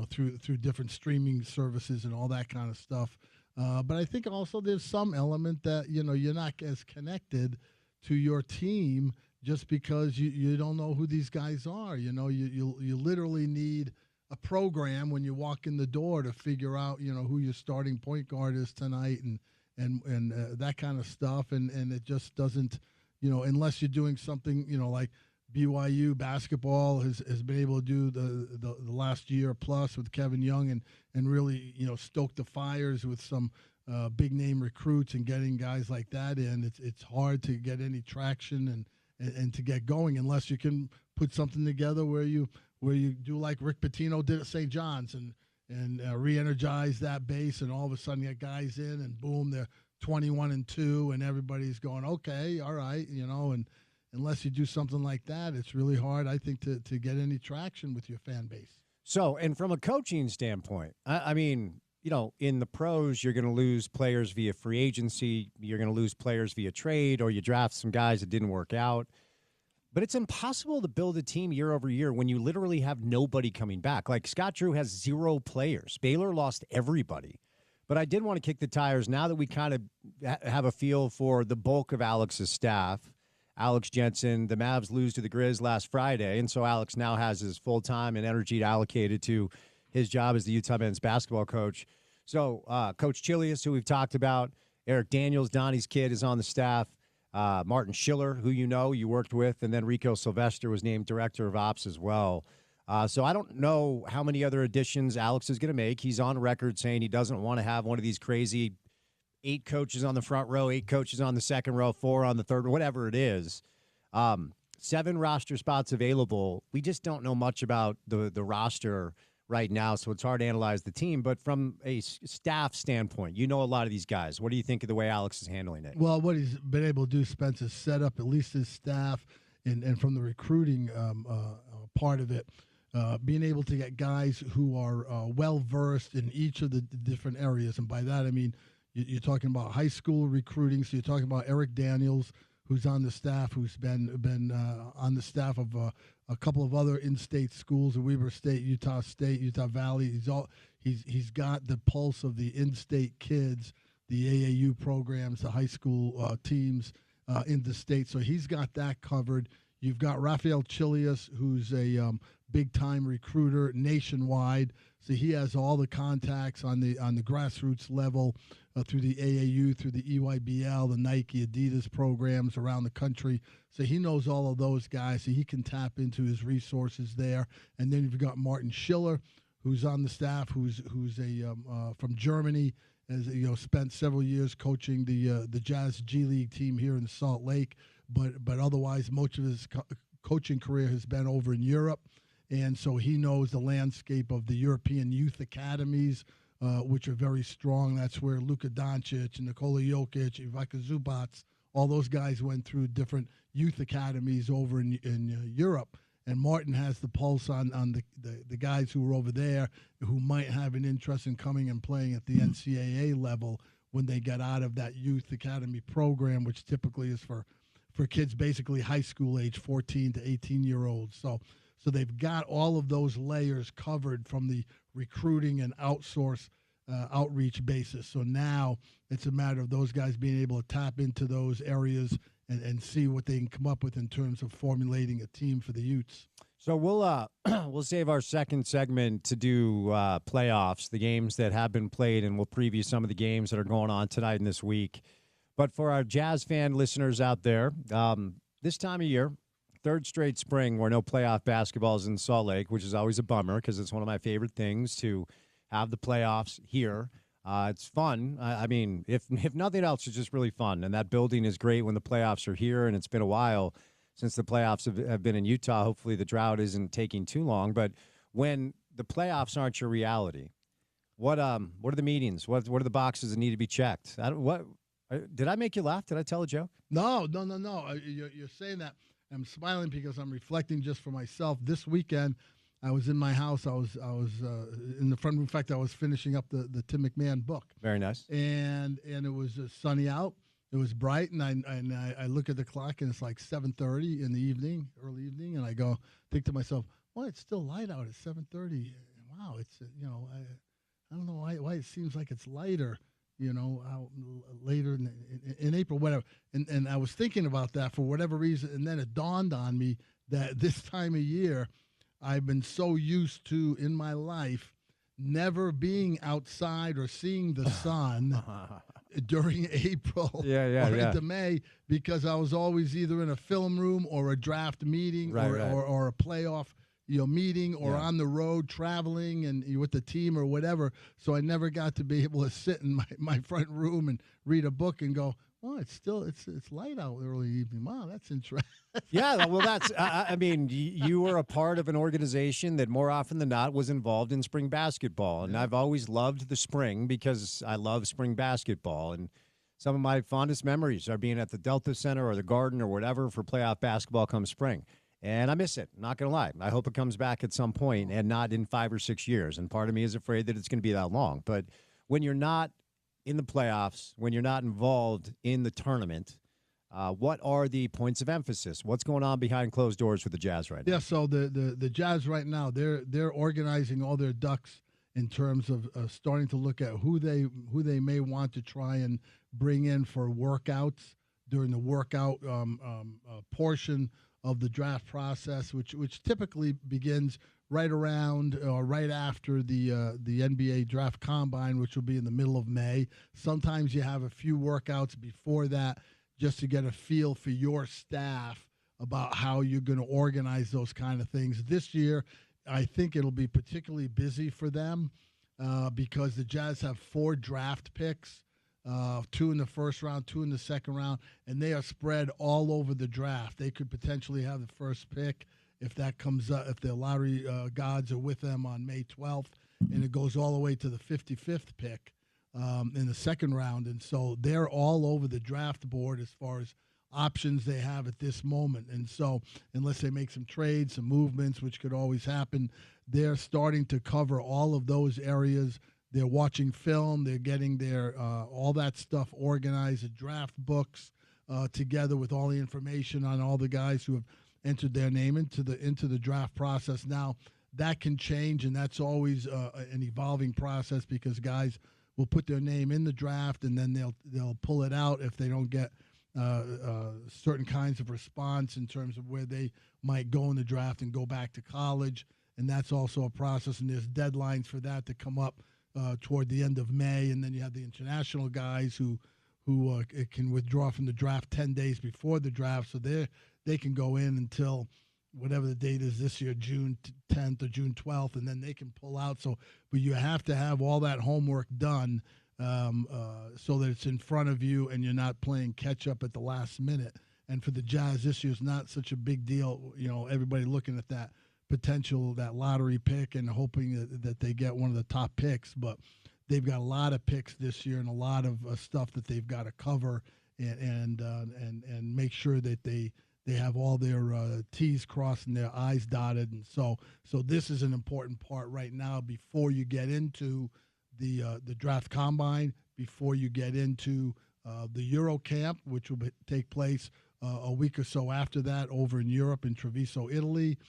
S6: through different streaming services and all that kind of stuff. But I think also there's some element that, you're not as connected to your team just because you don't know who these guys are. You literally need a program when you walk in the door to figure out, who your starting point guard is tonight and that kind of stuff, and it just doesn't, unless you're doing something, like BYU basketball has been able to do the last year plus with Kevin Young and really, stoke the fires with some big name recruits and getting guys like that in. It's hard to get any traction and to get going unless you can put something together where you do like Rick Pitino did at St. John's and re-energize that base, and all of a sudden you get guys in and boom, they're 21-2 and everybody's going, okay, all right, and unless you do something like that, it's really hard, I think, to get any traction with your fan base.
S1: So, and from a coaching standpoint, I mean, in the pros, you're going to lose players via free agency. You're going to lose players via trade, or you draft some guys that didn't work out. But it's impossible to build a team year over year when you literally have nobody coming back. Like Scott Drew has 0 players. Baylor lost everybody. But I did want to kick the tires now that we kind of have a feel for the bulk of Alex's staff. Alex Jensen, the Mavs lose to the Grizz last Friday, and so Alex now has his full-time and energy allocated to his job as the Utah men's basketball coach. So Coach Chilius, who we've talked about, Eric Daniels, Donnie's kid, is on the staff. Martin Schiller, who you worked with, and then Rico Sylvester was named director of ops as well. So I don't know how many other additions Alex is going to make. He's on record saying he doesn't want to have one of these crazy 8 coaches on the front row, 8 coaches on the second row, 4 on the third, whatever it is. 7 roster spots available. We just don't know much about the roster right now, so it's hard to analyze the team. But from a staff standpoint, a lot of these guys. What do you think of the way Alex is handling it?
S6: Well, what he's been able to do, Spence, is set up at least his staff, and from the recruiting part of it, being able to get guys who are well-versed in each of the different areas. And by that, I mean, you're talking about high school recruiting, so you're talking about Eric Daniels, who's on the staff, who's been on the staff of a couple of other in-state schools, Weber State, Utah State, Utah Valley. He's got the pulse of the in-state kids, the AAU programs, the high school teams in the state. So he's got that covered. You've got Rafael Chilius, who's a big-time recruiter nationwide. So he has all the contacts on the grassroots level through the AAU, through the EYBL, the Nike, Adidas programs around the country. So he knows all of those guys, so he can tap into his resources there. And then you've got Martin Schiller, who's on the staff, who's from Germany, as spent several years coaching the Jazz G League team here in Salt Lake, but otherwise much of his coaching career has been over in Europe. And so he knows the landscape of the European youth academies, which are very strong. That's where Luka Doncic and Nikola Jokic, Ivica Zubac, all those guys went through different youth academies over in Europe. And Martin has the pulse on the guys who are over there who might have an interest in coming and playing at the NCAA level when they get out of that youth academy program, which typically is for kids basically high school age, 14 to 18-year-olds. So they've got all of those layers covered from the recruiting and outreach basis. So now it's a matter of those guys being able to tap into those areas and see what they can come up with in terms of formulating a team for the Utes.
S1: So we'll save our second segment to do playoffs, the games that have been played, and we'll preview some of the games that are going on tonight and this week. But for our Jazz fan listeners out there, this time of year, third straight spring where no playoff basketball is in Salt Lake, which is always a bummer because it's one of my favorite things to have the playoffs here. It's fun. I mean, if nothing else, it's just really fun. And that building is great when the playoffs are here, and it's been a while since the playoffs have been in Utah. Hopefully the drought isn't taking too long. But when the playoffs aren't your reality, what are the meetings? What are the boxes that need to be checked? Did I make you laugh? Did I tell a joke?
S6: No. You're saying that. I'm smiling because I'm reflecting just for myself. This weekend, I was in my house. I was in the front room. In fact, I was finishing up the Tim McMahon book.
S1: Very nice.
S6: And it was sunny out. It was bright, and I look at the clock, and it's like 7:30 in the evening, early evening, and I think to myself, well, it's still light out at 7:30. Wow, it's I don't know why it seems like it's lighter. Out later in April, whatever. And I was thinking about that for whatever reason, and then it dawned on me that this time of year, I've been so used to in my life never being outside or seeing the sun during April or into May, because I was always either in a film room or a draft meeting or a playoff meeting or on the road traveling and with the team or whatever. So I never got to be able to sit in my front room and read a book and go, oh, it's light out early evening. Wow, that's interesting.
S1: Yeah, well, that's I mean, you were a part of an organization that more often than not was involved in spring basketball, and I've always loved the spring because I love spring basketball. And some of my fondest memories are being at the Delta Center or the Garden or whatever for playoff basketball come spring. And I miss it. Not going to lie. I hope it comes back at some point and not in 5 or 6 years. And part of me is afraid that it's going to be that long. But when you're not in the playoffs, when you're not involved in the tournament, what are the points of emphasis? What's going on behind closed doors for the Jazz right now?
S6: Yeah, so the Jazz right now, they're organizing all their ducks in terms of starting to look at who they may want to try and bring in for workouts during the workout portion of the draft process, which typically begins right around or right after the NBA draft combine, which will be in the middle of May. Sometimes you have a few workouts before that just to get a feel for your staff about how you're going to organize those kind of things. This year, I think it'll be particularly busy for them because the Jazz have 4 draft picks. 2 in the first round, 2 in the second round, and they are spread all over the draft. They could potentially have the first pick if that comes up, if the lottery gods are with them on May 12th, and it goes all the way to the 55th pick in the second round. And so they're all over the draft board as far as options they have at this moment. And so unless they make some trades, some movements, which could always happen, they're starting to cover all of those areas. They're watching film. They're getting their all that stuff organized, the draft books together with all the information on all the guys who have entered their name into the draft process. Now that can change, and that's always an evolving process because guys will put their name in the draft and then they'll pull it out if they don't get certain kinds of response in terms of where they might go in the draft and go back to college, and that's also a process. And there's deadlines for that to come up toward the end of May, and then you have the international guys who can withdraw from the draft 10 days before the draft, so they can go in until whatever the date is this year, June 10th or June 12th, and then they can pull out. So, but you have to have all that homework done so that it's in front of you and you're not playing catch up at the last minute. And for the Jazz, this year's not such a big deal. Everybody looking at that potential, that lottery pick, and hoping that they get one of the top picks. But they've got a lot of picks this year and a lot of stuff that they've got to cover and make sure that they have all their T's crossed and their I's dotted. And so this is an important part right now before you get into the draft combine, before you get into the Euro camp, which will take place a week or so after that over in Europe in Treviso, Italy.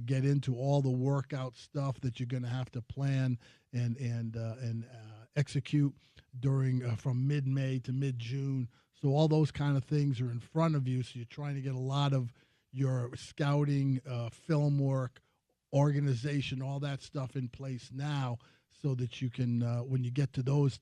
S6: Get into all the workout stuff that you're going to have to plan and execute during from mid-May to mid-June. So all those kind of things are in front of you. So you're trying to get a lot of your scouting, film work, organization, all that stuff in place now, so that you can, when you get to those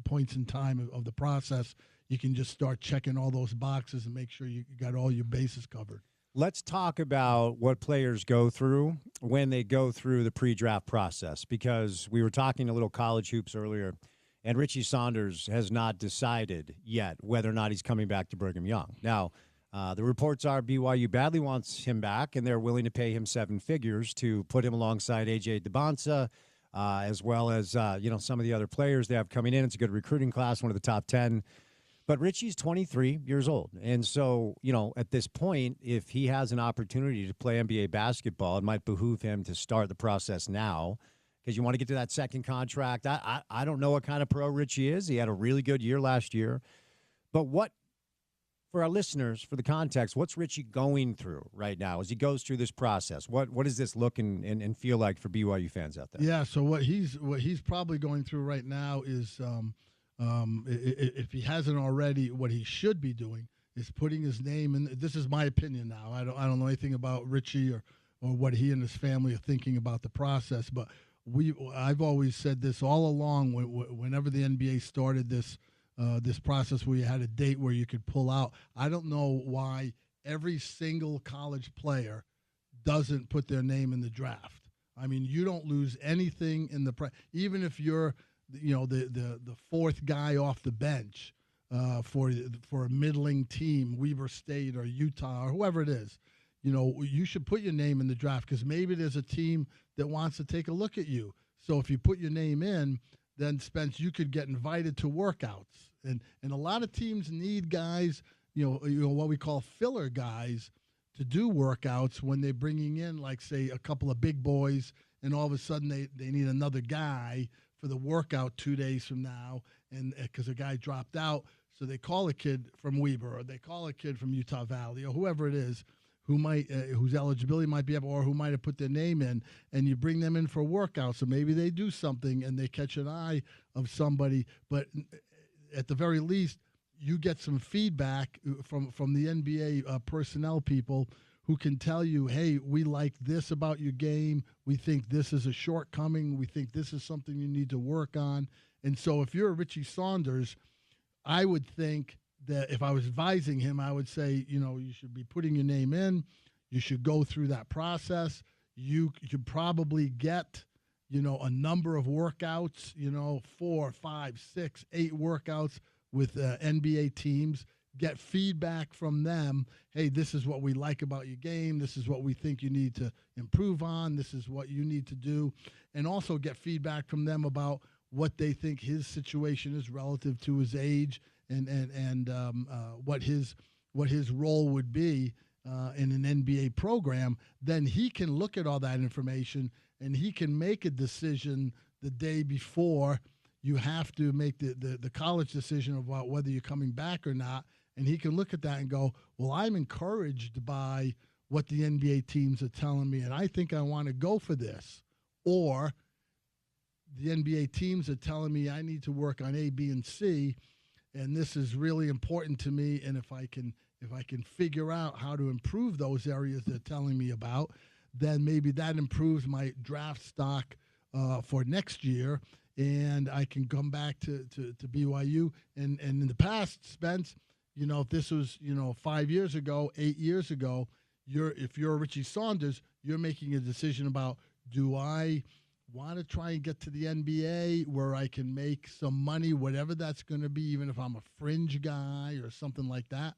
S6: points in time of the process, you can just start checking all those boxes and make sure you got all your bases covered.
S1: Let's talk about what players go through when they go through the pre-draft process, because we were talking a little college hoops earlier, and Richie Saunders has not decided yet whether or not he's coming back to Brigham Young. Now, the reports are BYU badly wants him back, and they're willing to pay him 7 figures to put him alongside A.J. DeBonsa, as well as some of the other players they have coming in. It's a good recruiting class, one of the top 10. But Richie's 23 years old. And so, at this point, if he has an opportunity to play NBA basketball, it might behoove him to start the process now because you want to get to that second contract. I don't know what kind of pro Richie is. He had a really good year last year. But for our listeners, for the context, what's Richie going through right now as he goes through this process? What does this look and feel like for BYU fans out there?
S6: Yeah, so what he's probably going through right now is if he hasn't already, what he should be doing is putting his name in. This is my opinion now. I don't know anything about Richie or what he and his family are thinking about the process. But I've always said this all along. Whenever the NBA started this process where you had a date where you could pull out, I don't know why every single college player doesn't put their name in the draft. I mean, you don't lose anything in the even if you're, the fourth guy off the bench for a middling team, Weber State or Utah or whoever it is. You should put your name in the draft because maybe there's a team that wants to take a look at you. So if you put your name in, then Spence, you could get invited to workouts. And a lot of teams need guys, what we call filler guys to do workouts when they're bringing in, like, say, a couple of big boys, and all of a sudden they need another guy for the workout 2 days from now, and because a guy dropped out. So they call a kid from Weber or they call a kid from Utah Valley or whoever it is, whose eligibility might be up or who might have put their name in, and you bring them in for a workout. So maybe they do something and they catch an eye of somebody, but at the very least, you get some feedback from the NBA personnel people who can tell you, hey, we like this about your game. We think this is a shortcoming. We think this is something you need to work on. And so if you're a Richie Saunders, I would think that if I was advising him, I would say, you should be putting your name in. You should go through that process. You should probably get, a number of workouts, 4, 5, 6, 8 workouts with NBA teams. Get feedback from them. Hey, this is what we like about your game. This is what we think you need to improve on. This is what you need to do. And also get feedback from them about what they think his situation is relative to his age and what his role would be in an NBA program. Then he can look at all that information and he can make a decision the day before you have to make the college decision about whether you're coming back or not. And he can look at that and go, well, I'm encouraged by what the NBA teams are telling me, and I think I want to go for this. Or the NBA teams are telling me I need to work on A, B, and C, and this is really important to me. And if I can figure out how to improve those areas they're telling me about, then maybe that improves my draft stock for next year, and I can come back to BYU. And in the past, Spence, if this was 5 years ago, 8 years ago, if you're Richie Saunders, you're making a decision about, do I want to try and get to the NBA where I can make some money, whatever that's going to be, even if I'm a fringe guy or something like that,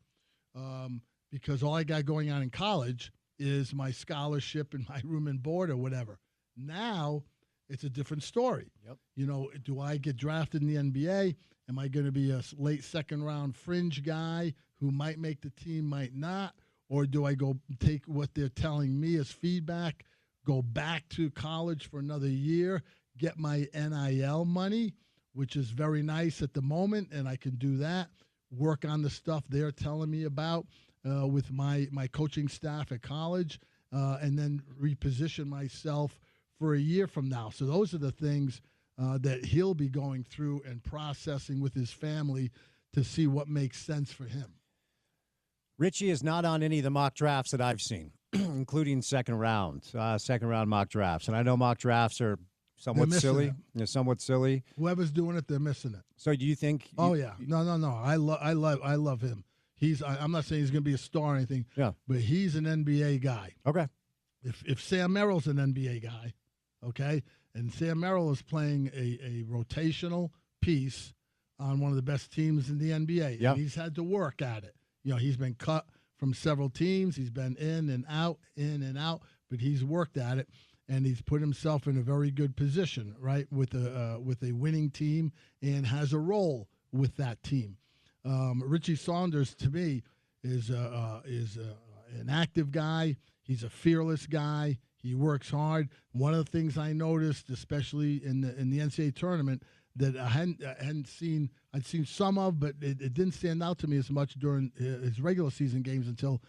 S6: because all I got going on in college is my scholarship and my room and board or whatever. Now it's a different story.
S1: Yep.
S6: Do I get drafted in the NBA? Am I going to be a late second-round fringe guy who might make the team, might not? Or do I go take what they're telling me as feedback, go back to college for another year, get my NIL money, which is very nice at the moment, and I can do that, work on the stuff they're telling me about with my coaching staff at college, and then reposition myself for a year from now. So those are the things that he'll be going through and processing with his family to see what makes sense for him.
S1: Richie is not on any of the mock drafts that I've seen, including second round mock drafts. And I know mock drafts are somewhat silly. They're somewhat silly.
S6: Whoever's doing it, they're missing it.
S1: So do you think?
S6: Oh yeah, no. I love him. I'm not saying he's going to be a star or anything.
S1: Yeah,
S6: but he's an NBA guy.
S1: Okay.
S6: If Sam Merrill's an NBA guy, okay, and Sam Merrill is playing a rotational piece on one of the best teams in the NBA,
S1: yeah,
S6: and he's had to work at it. He's been cut from several teams. He's been in and out, but he's worked at it, and he's put himself in a very good position, right, with a winning team, and has a role with that team. Richie Saunders, to me, is an active guy. He's a fearless guy. He works hard. One of the things I noticed, especially in the NCAA tournament, that I hadn't seen. I'd seen some of, but it didn't stand out to me as much during his regular season games until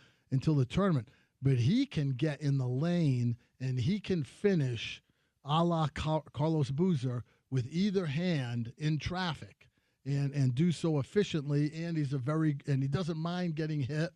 S6: the tournament. But he can get in the lane and he can finish a la Carlos Boozer with either hand in traffic and do so efficiently. And he doesn't mind getting hit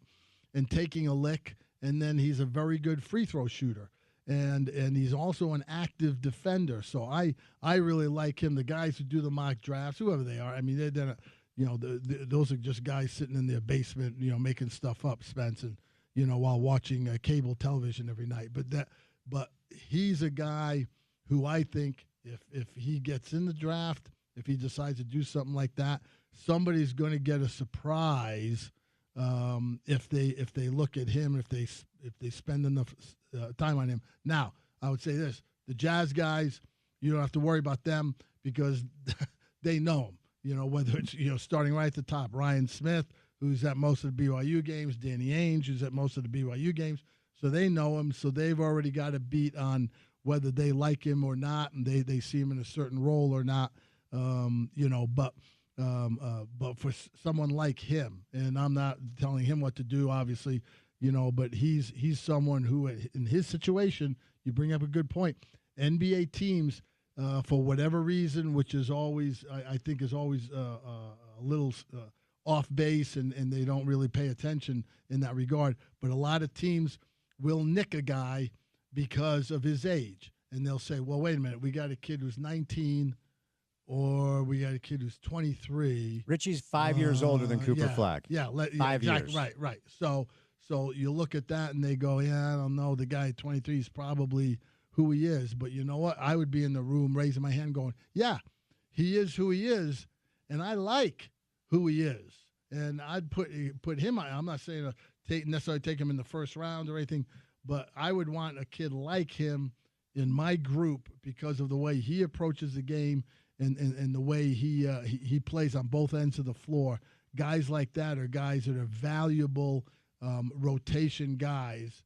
S6: and taking a lick. And then he's a very good free throw shooter. and he's also an active defender. So I really like him. The guys who do the mock drafts, whoever they are, I mean, they're those are just guys sitting in their basement, making stuff up, Spence, and while watching cable television every night. But he's a guy who I think if he gets in the draft, if he decides to do something like that, somebody's going to get a surprise if they look at him, if they spend enough time on him. Now, I would say this: the Jazz guys, you don't have to worry about them because they know him. Whether it's starting right at the top, Ryan Smith, who's at most of the BYU games, Danny Ainge, who's at most of the BYU games, so they know him. So they've already got a beat on whether they like him or not, and they see him in a certain role or not. But for someone like him, and I'm not telling him what to do, obviously, but he's someone who, in his situation, you bring up a good point. NBA teams, for whatever reason, which is always, I think is always a little off base, and they don't really pay attention in that regard. But a lot of teams will nick a guy because of his age. And they'll say, well, wait a minute, we got a kid who's 19 or we got a kid who's 23.
S1: Richie's 5 years older than Cooper Flag.
S6: Yeah,
S1: 5
S6: exactly,
S1: years.
S6: Right. So you look at that and they go, yeah, I don't know, the guy at 23 is probably who he is. But you know what? I would be in the room raising my hand going, yeah, he is who he is, and I like who he is. And I'd put him, I'm not saying necessarily take him in the first round or anything, but I would want a kid like him in my group because of the way he approaches the game and the way he plays on both ends of the floor. Guys like that are guys that are valuable rotation guys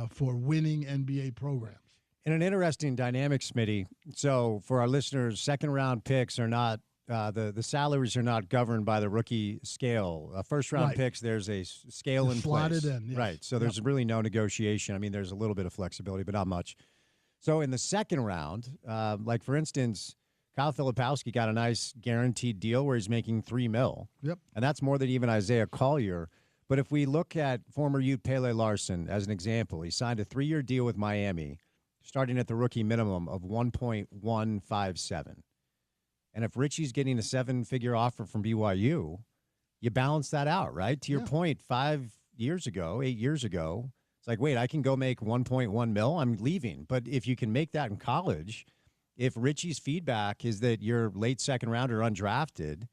S6: for winning NBA programs.
S1: And an interesting dynamic, Smitty. So for our listeners, second-round picks are not the salaries are not governed by the rookie scale. First-round picks, there's a scale in place.
S6: Slotted in, yes.
S1: Right. So there's really no negotiation. I mean, there's a little bit of flexibility, but not much. So in the second round, like for instance, Kyle Filipowski got a nice guaranteed deal where he's making $3 million.
S6: Yep.
S1: And that's more than even Isaiah Collier. But if we look at former Ute Pele Larson as an example, he signed a 3-year deal with Miami, starting at the rookie minimum of $1.157. And if Richie's getting a 7-figure offer from BYU, you balance that out, right? To your point, 8 years ago, it's like, wait, I can go make $1.1 million. I'm leaving. But if you can make that in college, if Richie's feedback is that you're late second rounder undrafted,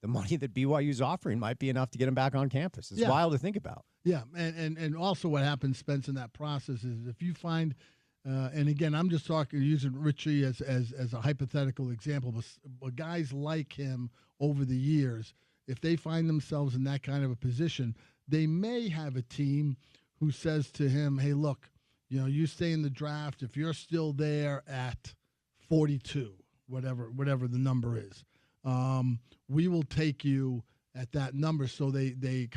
S1: the money that BYU's offering might be enough to get him back on campus. It's wild to think about.
S6: Yeah, and also what happens, Spence, in that process is if you find and again, I'm just using Richie as a hypothetical example, but guys like him over the years, if they find themselves in that kind of a position, they may have a team who says to him, hey, look, you stay in the draft. If you're still there at 42, whatever the number is, we will take you at that number. So they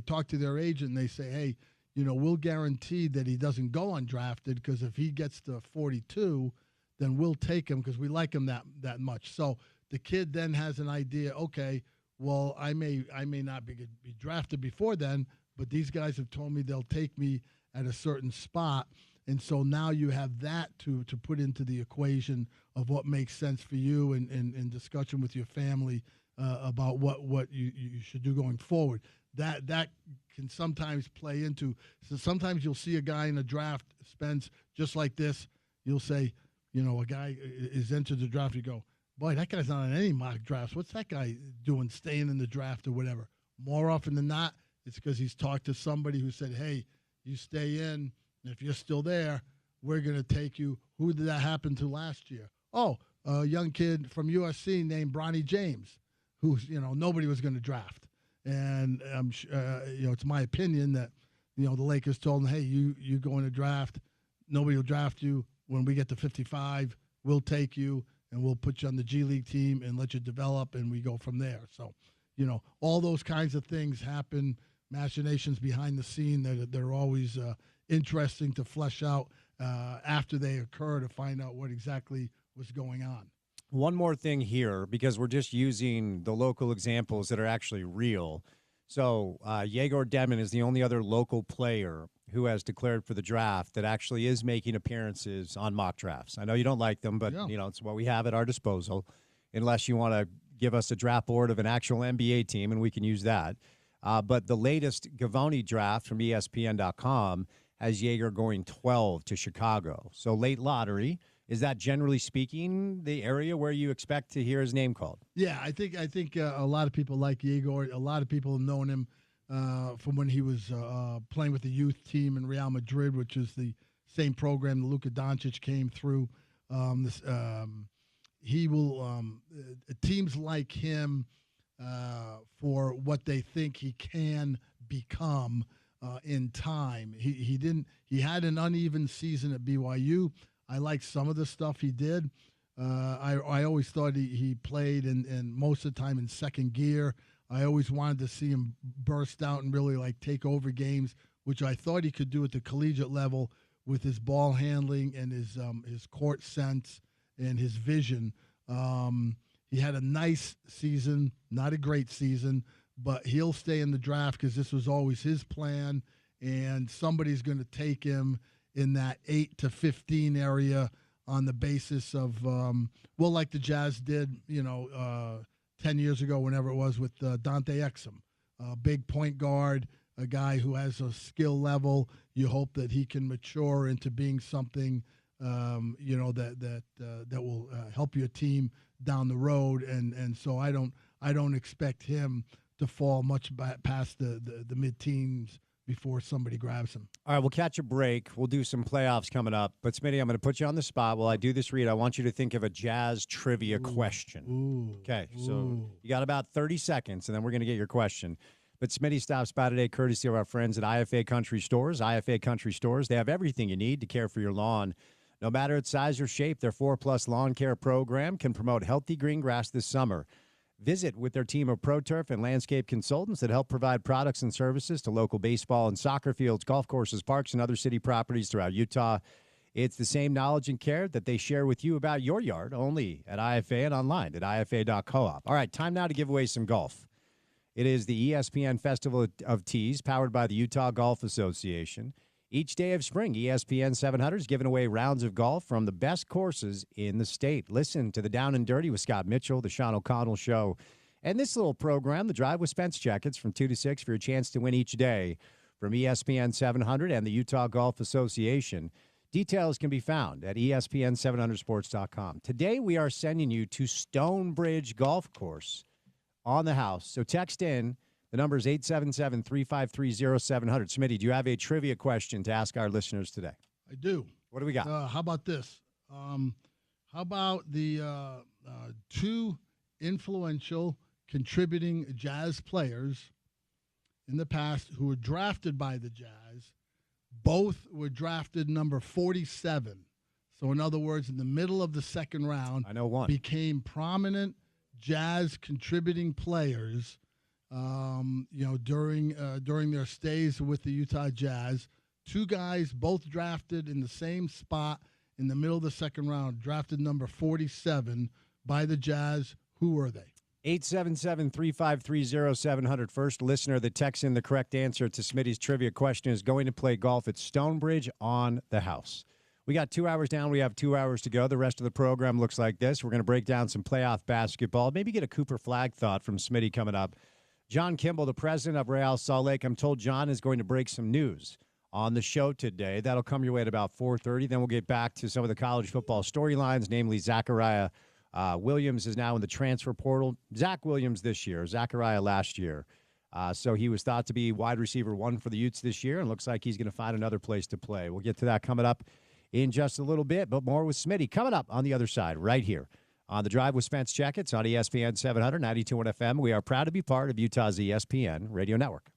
S6: talk to their agent and they say, hey, we'll guarantee that he doesn't go undrafted because if he gets to 42, then we'll take him because we like him that much. So the kid then has an idea, okay, well, I may not be drafted before then, but these guys have told me they'll take me at a certain spot. And so now you have that to put into the equation of what makes sense for you and in discussion with your family about what you should do going forward. That can sometimes play into. So sometimes you'll see a guy in a draft, Spence, just like this. You'll say, a guy is entered the draft. You go, boy, that guy's not on any mock drafts. What's that guy doing, staying in the draft or whatever? More often than not, it's because he's talked to somebody who said, hey, you stay in, and if you're still there, we're going to take you. Who did that happen to last year? Oh, a young kid from USC named Bronny James, who's, nobody was going to draft. And it's my opinion that the Lakers told him, hey, you go in a draft, nobody will draft you. When we get to 55, we'll take you and we'll put you on the G League team and let you develop, and we go from there. So, all those kinds of things happen, machinations behind the scene that are always interesting to flesh out after they occur to find out what exactly was going on.
S1: One more thing here, because we're just using the local examples that are actually real. So Yegor Demon is the only other local player who has declared for the draft that actually is making appearances on mock drafts. I know you don't like them, but it's what we have at our disposal, unless you want to give us a draft board of an actual NBA team, and we can use that. But the latest Gavoni draft from ESPN.com has Jaeger going 12 to Chicago. So late lottery. Is that, generally speaking, the area where you expect to hear his name called?
S6: Yeah, I think a lot of people like Igor. A lot of people have known him from when he was playing with the youth team in Real Madrid, which is the same program that Luka Doncic came through. He will teams like him for what they think he can become in time. He had an uneven season at BYU. I like some of the stuff he did. I always thought he played in most of the time in second gear. I always wanted to see him burst out and really take over games, which I thought he could do at the collegiate level with his ball handling and his court sense and his vision. He had a nice season, not a great season, but he'll stay in the draft because this was always his plan, and somebody's going to take him in that 8 to 15 area on the basis of, like the Jazz did, 10 years ago, whenever it was, with Dante Exum, a big point guard, a guy who has a skill level. You hope that he can mature into being something, that will help your team down the road. And so I don't expect him to fall much past the mid-teens before somebody grabs him.
S1: All right, we'll catch a break. We'll do some playoffs coming up. But, Smitty, I'm going to put you on the spot. While I do this read, I want you to think of a Jazz trivia question. Okay, so you got about 30 seconds, and then we're going to get your question. But Smitty stops by today courtesy of our friends at IFA Country Stores. IFA Country Stores, they have everything you need to care for your lawn. No matter its size or shape, their 4+ lawn care program can promote healthy green grass this summer. Visit with their team of Pro Turf and landscape consultants that help provide products and services to local baseball and soccer fields, golf courses, parks, and other city properties throughout Utah. It's the same knowledge and care that they share with you about your yard, only at IFA and online at ifa.coop. All right, time now to give away some golf. It is the ESPN Festival of Tees, powered by the Utah Golf Association. Each day of spring, ESPN 700 is giving away rounds of golf from the best courses in the state. Listen to the Down and Dirty with Scott Mitchell, the Sean O'Connell Show, and this little program, The Drive with Spence Checketts, from 2 to 6 for your chance to win each day from ESPN 700 and the Utah Golf Association. Details can be found at ESPN700sports.com. Today, we are sending you to Stonebridge Golf Course on the house. So text in. The number is 877-353-0700. Smitty, do you have a trivia question to ask our listeners today?
S6: I do.
S1: What do we got?
S6: How about this? How about the two influential contributing Jazz players in the past who were drafted by the Jazz? Both were drafted number 47. So, in other words, in the middle of the second round,
S1: I know one.
S6: Became prominent Jazz contributing players during their stays with the Utah Jazz. Two guys both drafted in the same spot in the middle of the second round, drafted number 47 by the Jazz. Who were they?
S1: 877-353-0700. First listener that texts in the correct answer to Smitty's trivia question is going to play golf at Stonebridge on the house. We got 2 hours down. We have 2 hours to go. The rest of the program looks like this. We're going to break down some playoff basketball, maybe get a Cooper Flag thought from Smitty coming up. John Kimball, the president of Real Salt Lake, I'm told John is going to break some news on the show today. That'll come your way at about 4:30. Then we'll get back to some of the college football storylines, namely Zachariah Williams is now in the transfer portal. Zach Williams this year, Zachariah last year. So he was thought to be wide receiver 1 for the Utes this year, and looks like he's going to find another place to play. We'll get to that coming up in just a little bit, but more with Smitty coming up on the other side right here on The Drive with Spence Checketts on ESPN 700, 92.1 FM. We are proud to be part of Utah's ESPN radio network.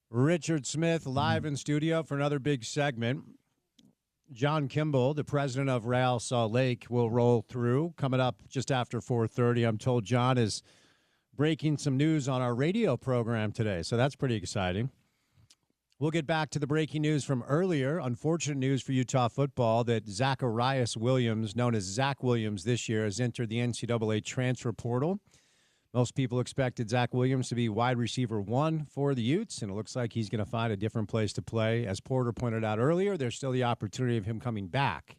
S1: Richard Smith live in studio for another big segment. John Kimball, the president of Real Salt Lake, will roll through coming up just after 4:30. I'm told John is breaking some news on our radio program today, so that's pretty exciting. We'll get back to the breaking news from earlier. Unfortunate news for Utah football that Zacharias Williams, known as Zach Williams this year, has entered the NCAA transfer portal. Most people expected Zach Williams to be wide receiver 1 for the Utes, and it looks like he's going to find a different place to play. As Porter pointed out earlier, there's still the opportunity of him coming back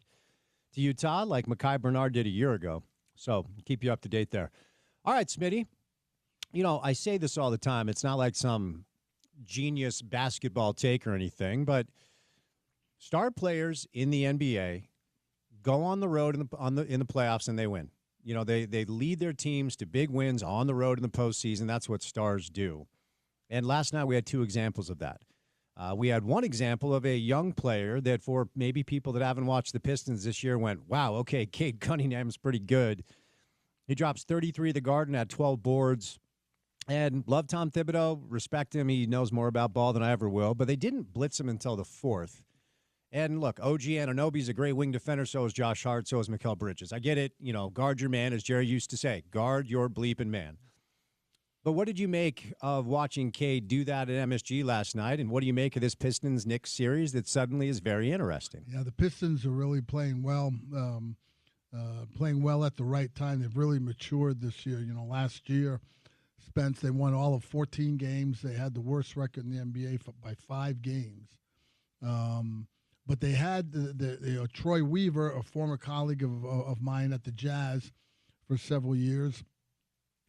S1: to Utah like Mekhi Bernard did a year ago. So keep you up to date there. All right, Smitty. You know, I say this all the time. It's not like some genius basketball take or anything, but star players in the NBA go on the road in the playoffs and they win. You know, they lead their teams to big wins on the road in the postseason. That's what stars do. And last night we had 2 examples of that. We had one example of a young player that, for maybe people that haven't watched the Pistons this year, went, wow, okay, Cade Cunningham's pretty good. He drops 33 at the Garden, had 12 boards. And love Tom Thibodeau, respect him. He knows more about ball than I ever will. But they didn't blitz him until the 4th. And look, OG Anunoby's a great wing defender. So is Josh Hart. So is Mikal Bridges. I get it. You know, guard your man, as Jerry used to say. Guard your bleeping man. But what did you make of watching Cade do that at MSG last night? And what do you make of this Pistons-Knicks series that suddenly is very interesting?
S6: Yeah, the Pistons are really playing well at the right time. They've really matured this year. You know, last year, Spence, they won all of 14 games. They had the worst record in the NBA by 5 games. But they had Troy Weaver, a former colleague of mine at the Jazz for several years,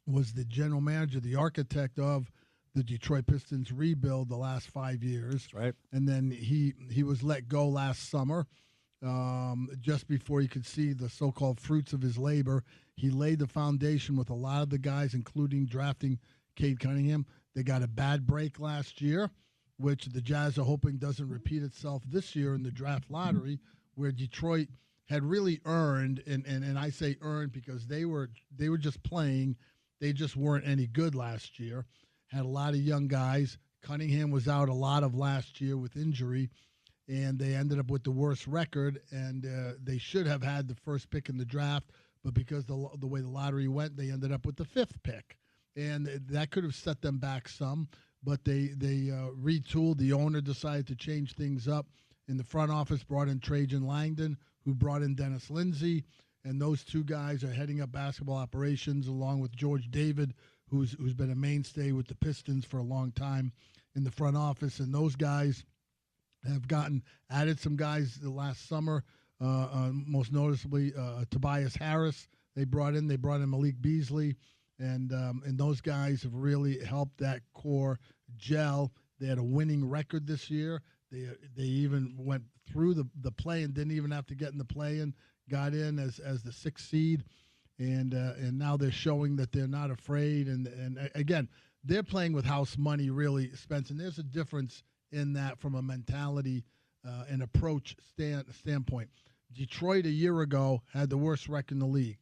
S6: was the general manager, the architect of the Detroit Pistons rebuild the last 5 years.
S1: That's right.
S6: And then he was let go last summer, just before he could see the so-called fruits of his labor. He laid the foundation with a lot of the guys, including drafting Cade Cunningham. They got a bad break last year, which the Jazz are hoping doesn't repeat itself this year in the draft lottery, where Detroit had really earned, and I say earned because they were just playing. They just weren't any good last year. Had a lot of young guys. Cunningham was out a lot of last year with injury, and they ended up with the worst record, and they should have had the first pick in the draft, but because the way the lottery went, they ended up with the 5th pick, and that could have set them back some. But they retooled. The owner decided to change things up in the front office, brought in Trajan Langdon, who brought in Dennis Lindsey, and those 2 guys are heading up basketball operations along with George David, who's been a mainstay with the Pistons for a long time in the front office. And those guys have added some guys the last summer, most noticeably Tobias Harris. They brought in Malik Beasley. And those guys have really helped that core gel. They had a winning record this year. They even went through the play and didn't even have to get in the play-in. Got in as the 6th seed, and now they're showing that they're not afraid. And again, they're playing with house money, really, Spence. And there's a difference in that from a mentality and approach standpoint. Detroit a year ago had the worst record in the league.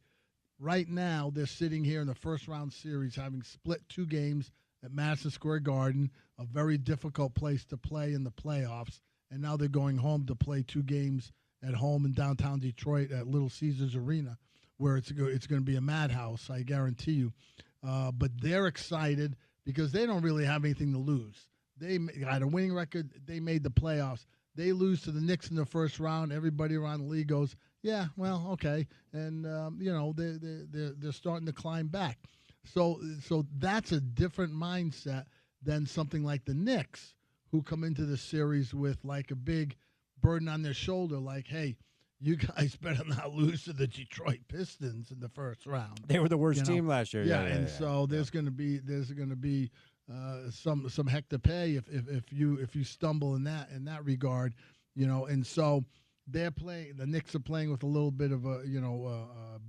S6: Right now, they're sitting here in the first-round series having split 2 games at Madison Square Garden, a very difficult place to play in the playoffs, and now they're going home to play 2 games at home in downtown Detroit at Little Caesars Arena, where it's going to be a madhouse, I guarantee you. But they're excited because they don't really have anything to lose. They had a winning record. They made the playoffs. They lose to the Knicks in the first round. Everybody around the league goes, yeah, well, okay. And, they're starting to climb back. So that's a different mindset than something like the Knicks, who come into the series with like a big burden on their shoulder, like, hey, you guys better not lose to the Detroit Pistons in the first round.
S1: They were the worst team last year.
S6: Yeah, so there's going to be some heck to pay if you stumble in that regard, and so they're playing. The Knicks are playing with a little bit of a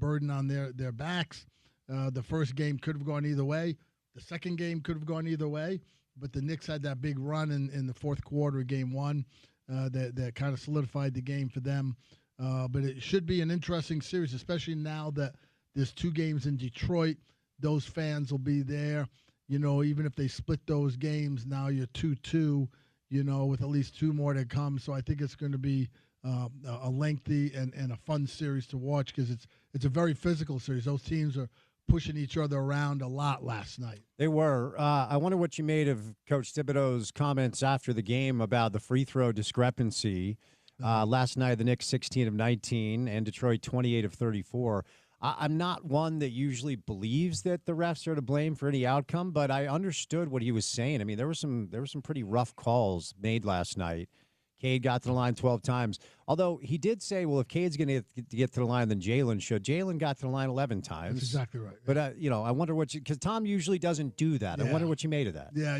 S6: burden on their backs. The first game could have gone either way. The second game could have gone either way, but the Knicks had that big run in the fourth quarter of game 1 that kind of solidified the game for them. But it should be an interesting series, especially now that there's 2 games in Detroit. Those fans will be there. even if they split those games, now you're 2-2, with at least 2 more to come. So I think it's going to be a lengthy and a fun series to watch because it's a very physical series. Those teams are pushing each other around a lot last night.
S1: They were. I wonder what you made of Coach Thibodeau's comments after the game about the free throw discrepancy. Last night, the Knicks 16 of 19 and Detroit 28 of 34. I'm not one that usually believes that the refs are to blame for any outcome, but I understood what he was saying. I mean, there were some pretty rough calls made last night. Cade got to the line 12 times. Although he did say, well, if Cade's going to get to the line, then Jalen should. Jalen got to the line 11 times.
S6: That's exactly right.
S1: But, I wonder because Tom usually doesn't do that.
S6: Yeah.
S1: I wonder what you made of that.
S6: Yeah,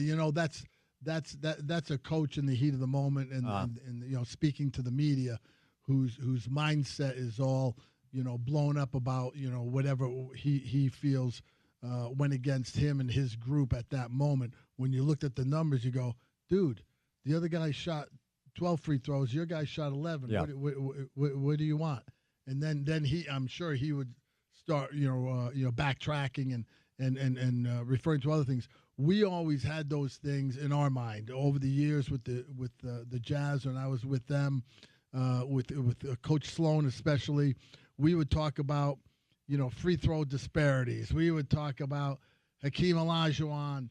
S6: that's a coach in the heat of the moment and speaking to the media whose mindset is all, blown up about, whatever he feels went against him and his group at that moment. When you looked at the numbers, you go, dude, the other guy shot 12 free throws. Your guy shot 11.
S1: Yeah.
S6: What do you want? And then I'm sure he would start, backtracking and referring to other things. We always had those things in our mind over the years with the Jazz when I was with them, with Coach Sloan especially. We would talk about, free throw disparities. We would talk about Hakeem Olajuwon,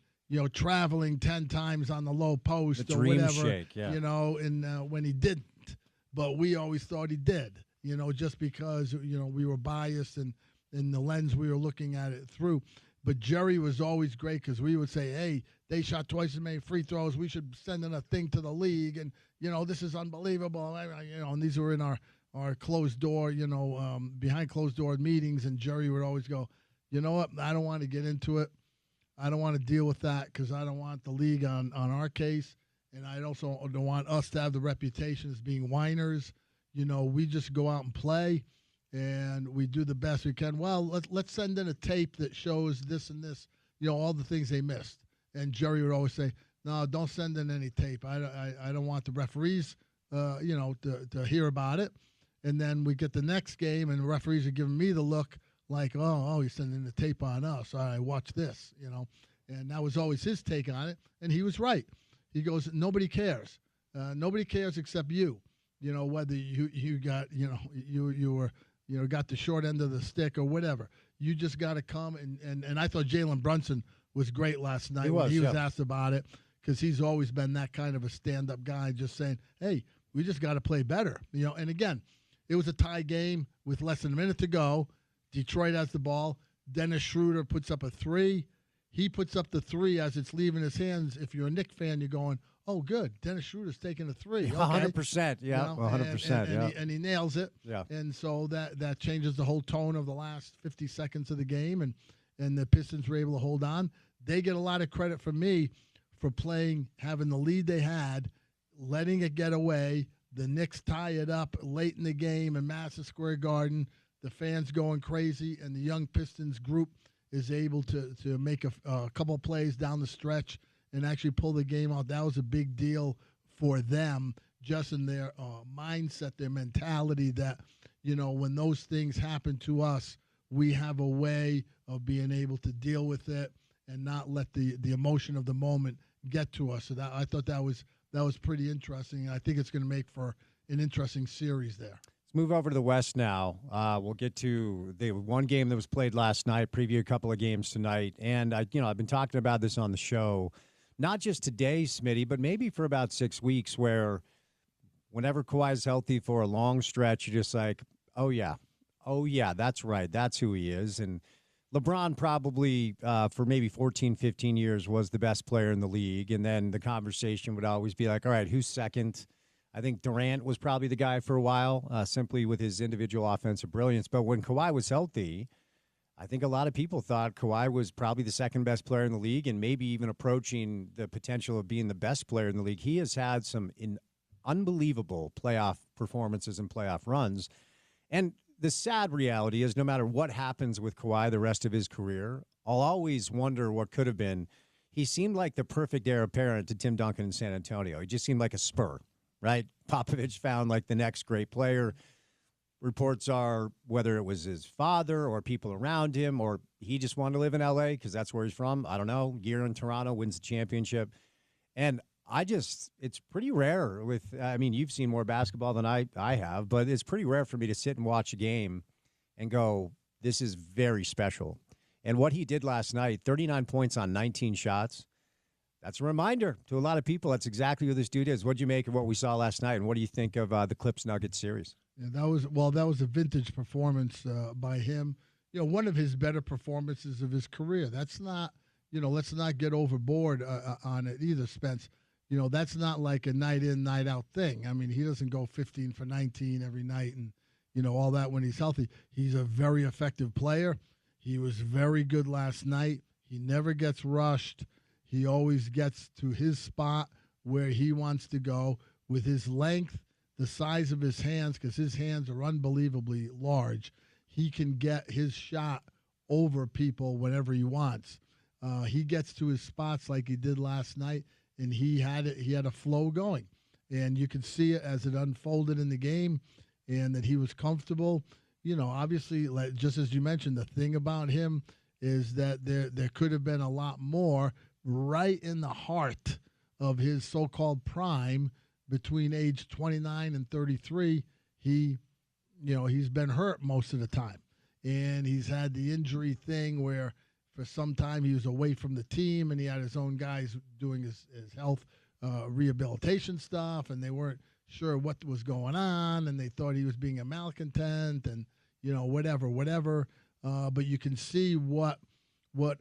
S6: traveling 10 times on the low post or whatever,
S1: shake, yeah.
S6: And when he didn't. But we always thought he did, just because, we were biased and in the lens we were looking at it through. But Jerry was always great because we would say, hey, they shot twice as many free throws. We should send in a thing to the league. And, this is unbelievable. And these were in our closed door, behind closed door meetings. And Jerry would always go, you know what, I don't want to get into it. I don't want to deal with that because I don't want the league on our case. And I also don't want us to have the reputation as being whiners. We just go out and play, and we do the best we can. Well, let's send in a tape that shows this and this, all the things they missed. And Jerry would always say, no, don't send in any tape. I don't want the referees, to hear about it. And then we get the next game, and the referees are giving me the look like, oh, he's sending the tape on us. All right, watch this, And that was always his take on it, and he was right. He goes, nobody cares. Nobody cares except you. Whether you got, you were, got the short end of the stick or whatever. You just got to come and I thought Jalen Brunson was great last night when he was asked about it because he's always been that kind of a stand-up guy, just saying, hey, we just got to play better. And again, it was a tie game with less than a minute to go. Detroit has the ball. Dennis Schroeder puts up a 3. He puts up the 3 as it's leaving his hands. If you're a Knicks fan, you're going, oh, good. Dennis Schroeder's taking a 3. Okay.
S1: 100%. Yeah, 100%.
S6: And he nails it.
S1: Yeah.
S6: And so that changes the whole tone of the last 50 seconds of the game, and the Pistons were able to hold on. They get a lot of credit from me for having the lead they had, letting it get away. The Knicks tie it up late in the game in Madison Square Garden. The fans going crazy, and the young Pistons group is able to make a couple plays down the stretch and actually pull the game out. That was a big deal for them, just in their mindset, their mentality that, when those things happen to us, we have a way of being able to deal with it and not let the emotion of the moment get to us. So I thought that was pretty interesting, and I think it's going to make for an interesting series there.
S1: Let's move over to the West now. We'll get to the one game that was played last night, preview a couple of games tonight. And I've been talking about this on the show, not just today, Smitty, but maybe for about 6 weeks, where whenever Kawhi's healthy for a long stretch, you're just like, oh yeah, that's right. That's who he is. And LeBron probably for maybe 14, 15 years was the best player in the league. And then the conversation would always be like, all right, who's second? I think Durant was probably the guy for a while, simply with his individual offensive brilliance. But when Kawhi was healthy, I think a lot of people thought Kawhi was probably the second best player in the league and maybe even approaching the potential of being the best player in the league. He has had some unbelievable playoff performances and playoff runs. And the sad reality is no matter what happens with Kawhi the rest of his career, I'll always wonder what could have been. He seemed like the perfect heir apparent to Tim Duncan in San Antonio. He just seemed like a Spur. Right? Popovich found like the next great player. Reports are whether it was his father or people around him or he just wanted to live in L.A. because that's where he's from. I don't know. Year in Toronto, wins the championship. And it's pretty rare you've seen more basketball than I have, but it's pretty rare for me to sit and watch a game and go, this is very special. And what he did last night, 39 points on 19 shots, that's a reminder to a lot of people. That's exactly who this dude is. What do you make of what we saw last night, and what do you think of the Clips-Nuggets series?
S6: Yeah, that was a vintage performance by him. One of his better performances of his career. That's not, let's not get overboard on it either, Spence. That's not like a night in, night out thing. I mean, he doesn't go 15 for 19 every night and, all that when he's healthy. He's a very effective player. He was very good last night. He never gets rushed. He always gets to his spot where he wants to go with his length, the size of his hands, because his hands are unbelievably large. He can get his shot over people whenever he wants. He gets to his spots like he did last night, and he had a flow going. And you could see it as it unfolded in the game and that he was comfortable. Obviously, just as you mentioned, the thing about him is that there could have been a lot more right in the heart of his so-called prime between age 29 and 33. He's been hurt most of the time, and he's had the injury thing where for some time he was away from the team, and he had his own guys doing his health rehabilitation stuff, and they weren't sure what was going on, and they thought he was being a malcontent and whatever. But you can see what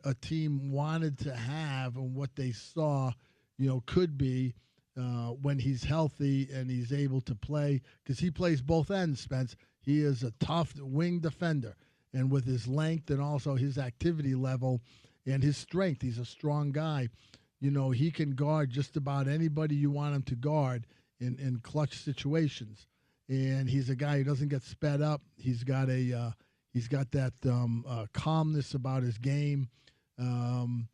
S6: a team wanted to have and what they saw, could be when he's healthy and he's able to play, because he plays both ends, Spence. He is a tough wing defender, and with his length and also his activity level and his strength, he's a strong guy. He can guard just about anybody you want him to guard in clutch situations. And he's a guy who doesn't get sped up. He's got that calmness about his game. And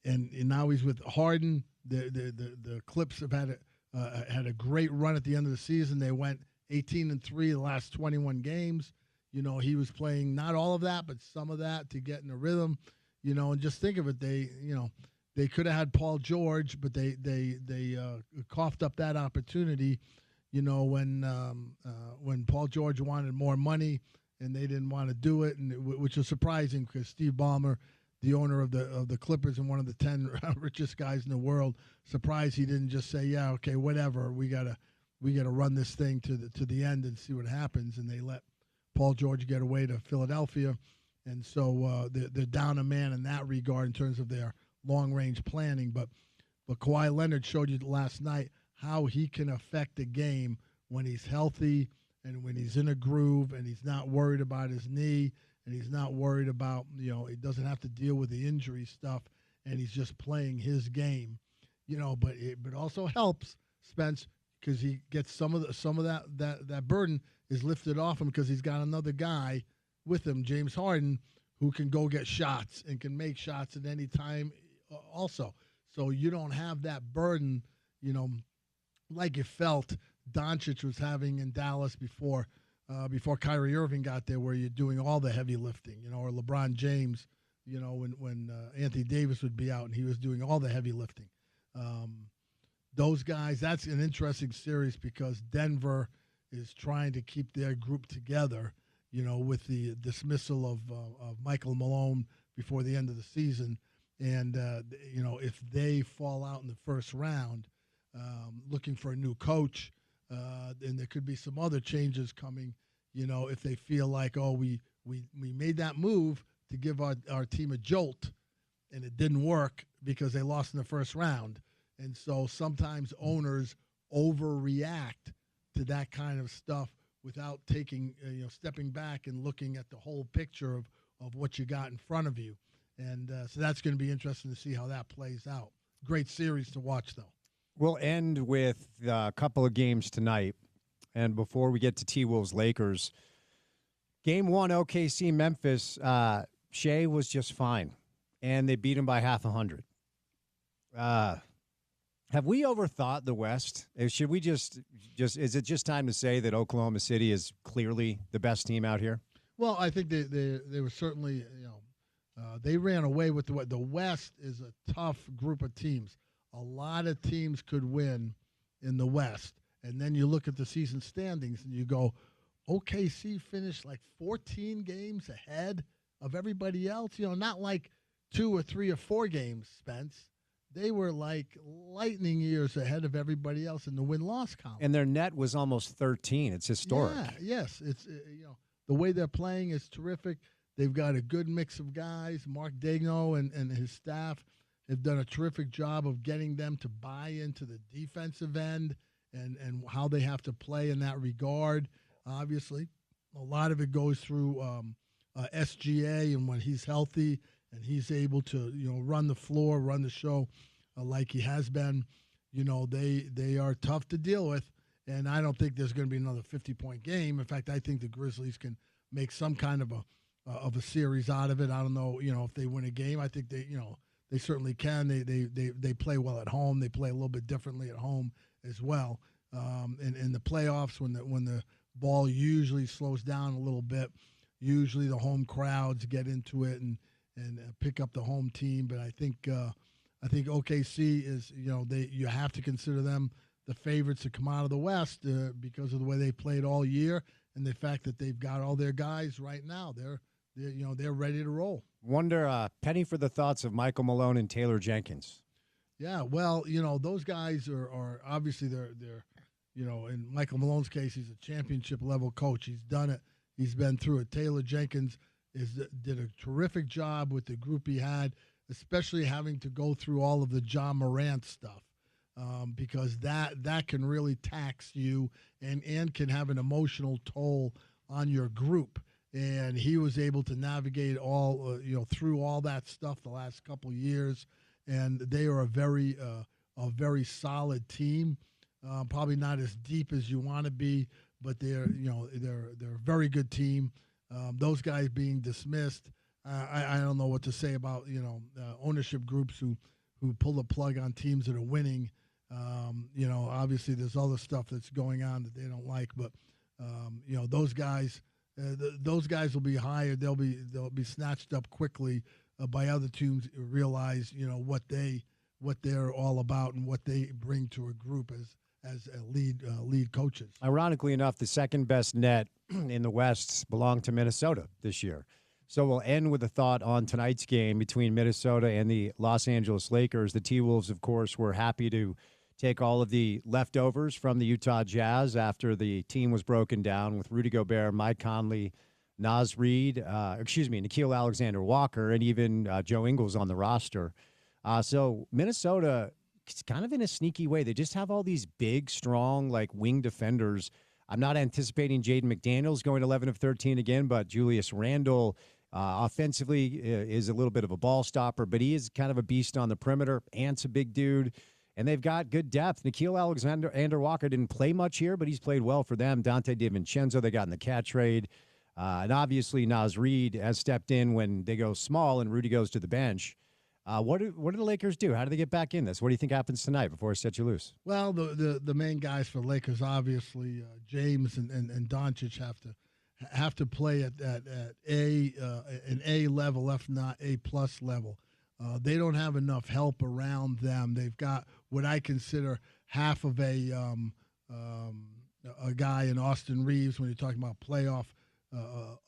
S6: now he's with Harden. The Clips have had a great run at the end of the season. They went 18-3 the last 21 games. He was playing not all of that, but some of that to get in a rhythm. And just think of it. They could have had Paul George, but they coughed up that opportunity. When Paul George wanted more money and they didn't want to do it, which was surprising because Steve Ballmer, the owner of the Clippers and one of the 10 richest guys in the world, surprised he didn't just say, yeah, okay, whatever. We gotta run this thing to the end and see what happens. And they let Paul George get away to Philadelphia, and so they're down a man in that regard in terms of their long-range planning. But Kawhi Leonard showed you last night how he can affect a game when he's healthy and when he's in a groove and he's not worried about his knee and he's not worried about, he doesn't have to deal with the injury stuff, and he's just playing his game, but it also helps Spence because he gets some of that burden is lifted off him because he's got another guy with him, James Harden, who can go get shots and can make shots at any time also. So you don't have that burden, like you felt Doncic was having in Dallas before Kyrie Irving got there, where you're doing all the heavy lifting, or LeBron James, when Anthony Davis would be out and he was doing all the heavy lifting. Those guys, that's an interesting series because Denver is trying to keep their group together, with the dismissal of Michael Malone before the end of the season. And, if they fall out in the first round, looking for a new coach, and there could be some other changes coming, if they feel like, we made that move to give our team a jolt and it didn't work because they lost in the first round. And so sometimes owners overreact to that kind of stuff without taking, stepping back and looking at the whole picture of what you got in front of you. And so that's going to be interesting to see how that plays out. Great series to watch, though.
S1: We'll end with a couple of games tonight. And before we get to T-Wolves Lakers, Game 1, OKC Memphis, Shea was just fine. And they beat him by 0.5. Have we overthought the West? Should we just is it just time to say that Oklahoma City is clearly the best team out here?
S6: Well, I think they were certainly, They ran away with the West is a tough group of teams. A lot of teams could win in the West. And then you look at the season standings and you go, OKC finished like 14 games ahead of everybody else. Not like 2 or 3 or 4 games, Spence. They were like lightning years ahead of everybody else in the win-loss column.
S1: And their net was almost 13. It's historic.
S6: Yeah, yes. It's the way they're playing is terrific. They've got a good mix of guys. Mark Daigneault and his staff have done a terrific job of getting them to buy into the defensive end and how they have to play in that regard. Obviously, a lot of it goes through SGA, and when he's healthy and he's able to run the floor, run the show like he has been, they are tough to deal with. And I don't think there's going to be another 50-point game. In fact, I think the Grizzlies can make some kind of a series out of it. I don't know, if they win a game. I think they certainly can. They play well at home. They play a little bit differently at home as well. In the playoffs, when the ball usually slows down a little bit, usually the home crowds get into it and pick up the home team. But I think OKC is you have to consider them the favorites to come out of the West because of the way they played all year and the fact that they've got all their guys right now. They're ready to roll.
S1: Wonder, penny for the thoughts of Michael Malone and Taylor Jenkins.
S6: Yeah, well, those guys are obviously they're in Michael Malone's case, he's a championship level coach. He's done it. He's been through it. Taylor Jenkins did a terrific job with the group he had, especially having to go through all of the Ja Morant stuff. Because that can really tax you and can have an emotional toll on your group. And he was able to navigate all through all that stuff the last couple of years, and they are a very solid team. Probably not as deep as you want to be, but they're a very good team. Those guys being dismissed, I don't know what to say about ownership groups who pull the plug on teams that are winning. Obviously there's other stuff that's going on that they don't like, but those guys will be hired. They'll be snatched up quickly by other teams who realize what they're all about and what they bring to a group as lead coaches.
S1: Ironically enough, the second best net in the West belonged to Minnesota this year. So we'll end with a thought on tonight's game between Minnesota and the Los Angeles Lakers. The T-Wolves, of course, were happy to take all of the leftovers from the Utah Jazz after the team was broken down with Rudy Gobert, Mike Conley, Naz Reid, Nickeil Alexander-Walker, and even Joe Ingles on the roster. So Minnesota, it's kind of in a sneaky way. They just have all these big, strong, wing defenders. I'm not anticipating Jaden McDaniels going 11 of 13 again, but Julius Randle offensively is a little bit of a ball stopper, but he is kind of a beast on the perimeter. Ant's a big dude. And they've got good depth. Nickeil Alexander-Walker didn't play much here, but he's played well for them. Dante DiVincenzo, they got in the cat trade. And obviously Naz Reid has stepped in when they go small and Rudy goes to the bench. What do the Lakers do? How do they get back in this? What do you think happens tonight before I set you loose?
S6: Well, the main guys for the Lakers, obviously, James and Doncic have to play at an A level, if not A+ level. They don't have enough help around them. They've got what I consider half of a guy in Austin Reeves when you're talking about playoff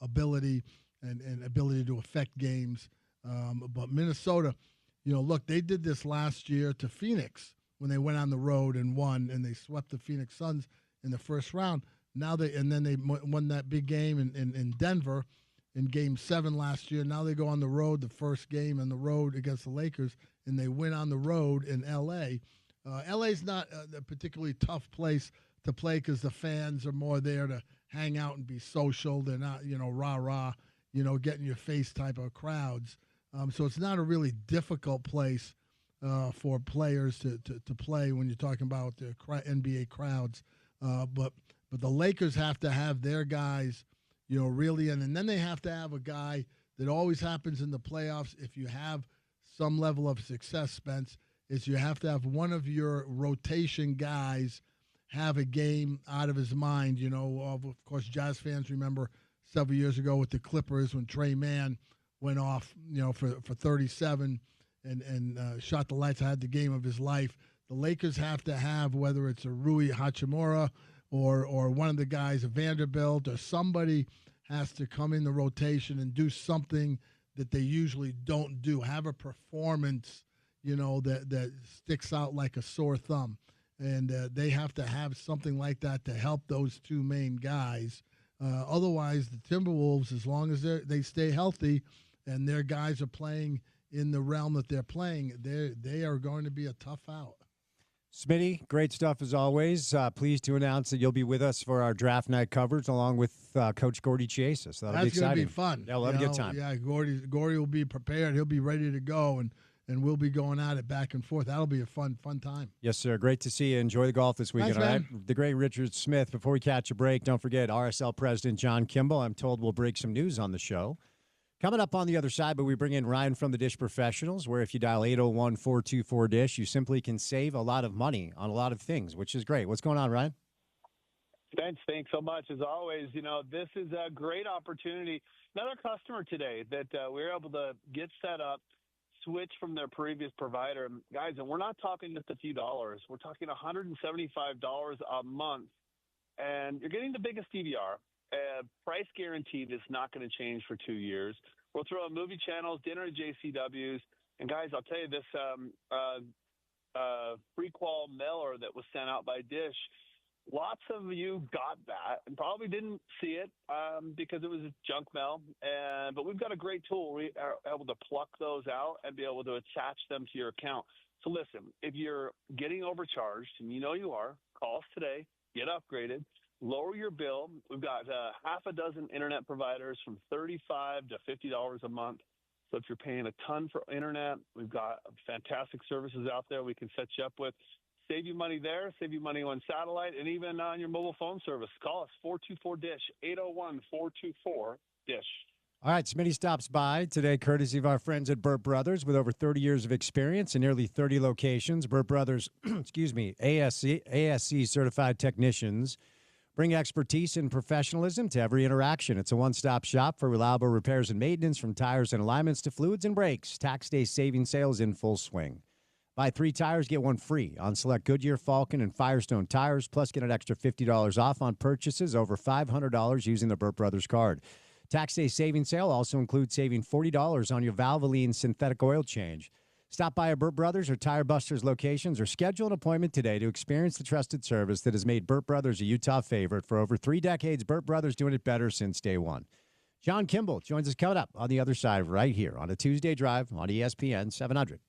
S6: ability and ability to affect games. But Minnesota, look, they did this last year to Phoenix when they went on the road and won, and they swept the Phoenix Suns in the first round. Then they won that big game in Denver in Game 7 last year. Now they go on the road, the first game on the road against the Lakers, and they win on the road in L.A. L.A.'s not a particularly tough place to play because the fans are more there to hang out and be social. They're not, rah-rah, get in your face type of crowds. So it's not a really difficult place for players to play when you're talking about the NBA crowds. But the Lakers have to have their guys, really, and then they have to have a guy that always happens in the playoffs if you have some level of success, Spence, is you have to have one of your rotation guys have a game out of his mind. Of course, Jazz fans remember several years ago with the Clippers when Trey Mann went off, for 37 and shot the lights, had the game of his life. The Lakers have to have, whether it's a Rui Hachimura or one of the guys at Vanderbilt, or somebody has to come in the rotation and do something that they usually don't do. Have a performance, that sticks out like a sore thumb. And they have to have something like that to help those two main guys. Otherwise, the Timberwolves, as long as they stay healthy and their guys are playing in the realm that they're playing, they are going to be a tough out.
S1: Smitty, great stuff as always. Pleased to announce that you'll be with us for our draft night coverage along with Coach Gordy Chiesa. So that'll be exciting.
S6: That's going to be fun.
S1: Yeah, we'll have a good time.
S6: Yeah, Gordy will be prepared. He'll be ready to go, and we'll be going at it back and forth. That'll be a fun time.
S1: Yes, sir. Great to see you. Enjoy the golf this weekend,
S6: Thanks,
S1: all
S6: man.
S1: right? The great Richard Smith. Before we catch a break, don't forget RSL President John Kimball. I'm told we'll break some news on the show. Coming up on the other side, but we bring in Ryan from the Dish Professionals, where if you dial 801-424-DISH, you simply can save a lot of money on a lot of things, which is great. What's going on, Ryan?
S7: Spence, thanks so much. As always, this is a great opportunity. Another customer today that we were able to get set up, switch from their previous provider. Guys, and we're not talking just a few dollars. We're talking $175 a month, and you're getting the biggest DVR. Price guaranteed is not going to change for 2 years. We'll throw in movie channels, dinner at JCW's. And, guys, I'll tell you this pre-qual mailer that was sent out by Dish, lots of you got that and probably didn't see it because it was junk mail. But we've got a great tool. We are able to pluck those out and be able to attach them to your account. So, listen, if you're getting overcharged, and you know you are, call us today, get upgraded. Lower your bill. We've got half a dozen internet providers from $35 to $50 a month. So if you're paying a ton for internet, we've got fantastic services out there we can set you up with. Save you money there, save you money on satellite, and even on your mobile phone service. Call us, 424-DISH, 801-424-DISH.
S1: All right, Smitty stops by today courtesy of our friends at Burt Brothers with over 30 years of experience and nearly 30 locations. Burt Brothers, ASC certified technicians bring expertise and professionalism to every interaction. It's a one-stop shop for reliable repairs and maintenance, from tires and alignments to fluids and brakes. Tax day saving sales in full swing. Buy 3 tires, get 1 free on select Goodyear, Falcon, and Firestone tires, plus get an extra $50 off on purchases over $500 using the Burt Brothers card. Tax day saving sale also includes saving $40 on your Valvoline synthetic oil change. Stop by a Burt Brothers or Tire Busters locations or schedule an appointment today to experience the trusted service that has made Burt Brothers a Utah favorite for over 3 decades. Burt Brothers doing it better since day one. John Kimball joins us coming up on the other side right here on a Tuesday Drive on ESPN 700.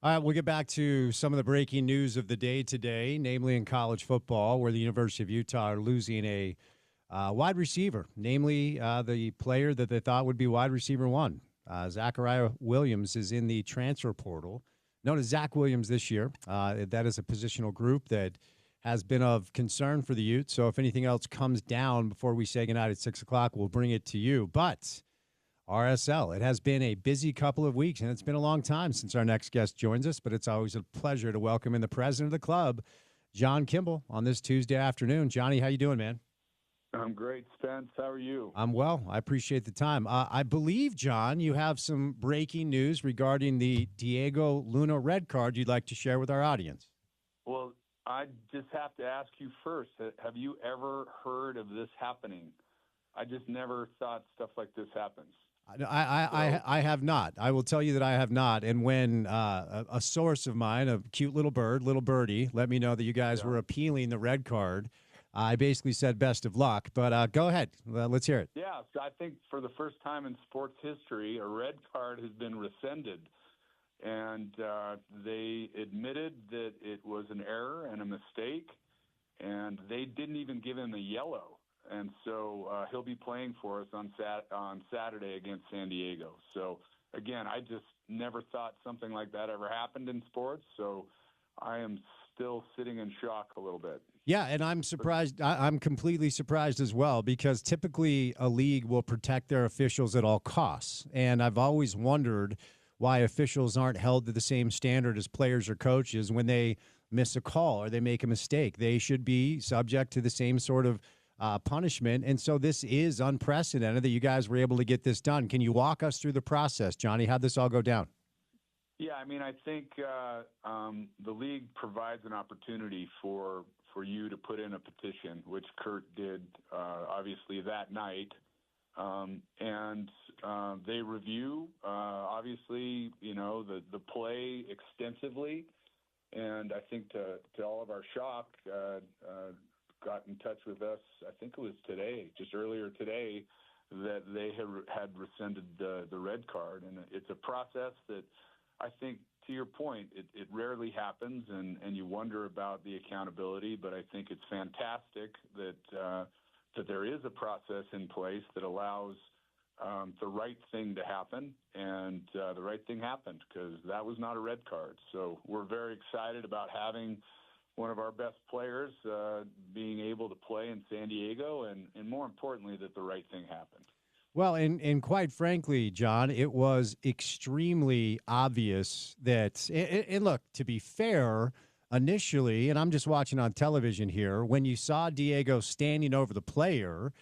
S1: All right, we'll get back to some of the breaking news of the day today, namely in college football, where the University of Utah are losing a wide receiver, namely the player that they thought would be wide receiver one. Zachariah Williams is in the transfer portal, known as Zach Williams this year. That is a positional group that has been of concern for the Utes. So if anything else comes down before we say goodnight at 6 o'clock, we'll bring it to you. But RSL, it has been a busy couple of weeks, and it's been a long time since our next guest joins us, but it's always a pleasure to welcome in the president of the club, John Kimball, on this Tuesday afternoon. Johnny, how you doing, man?
S8: I'm great, Spence. How are you?
S1: I'm well. I appreciate the time. I believe, John, you have some breaking news regarding the Diego Luna red card you'd like to share with our audience.
S8: Well, I just have to ask you first, have you ever heard of this happening? I just never thought stuff like this happens.
S1: I have not. I will tell you that I have not. And when a source of mine, a cute little birdie, let me know that you guys were appealing the red card, I basically said best of luck. But go ahead. Let's hear it.
S8: Yeah, so I think for the first time in sports history, a red card has been rescinded. And they admitted that it was an error and a mistake, and they didn't even give him a yellow. And so he'll be playing for us on Saturday against San Diego. So, again, I just never thought something like that ever happened in sports, so I am still sitting in shock a little bit.
S1: Yeah, and I'm surprised. I'm completely surprised as well, because typically a league will protect their officials at all costs. And I've always wondered why officials aren't held to the same standard as players or coaches when they miss a call or they make a mistake. They should be subject to the same sort of punishment. And so this is unprecedented that you guys were able to get this done. Can you walk us through the process, Johnny? How'd this all go down?
S8: Yeah, I mean, I think the league provides an opportunity for you to put in a petition, which Kurt did obviously that night. And they review, obviously, the play extensively. And I think to all of our shock, got in touch with us, I think it was today, just earlier today, that they had rescinded the red card. And it's a process that I think, to your point, it rarely happens, and you wonder about the accountability. But I think it's fantastic that there is a process in place that allows the right thing to happen, and the right thing happened, because that was not a red card. So we're very excited about having one of our best players being able to play in San Diego, and more importantly, that the right thing happened.
S1: Well, and quite frankly, John, it was extremely obvious that, and look, to be fair, initially, and I'm just watching on television here, when you saw Diego standing over the player,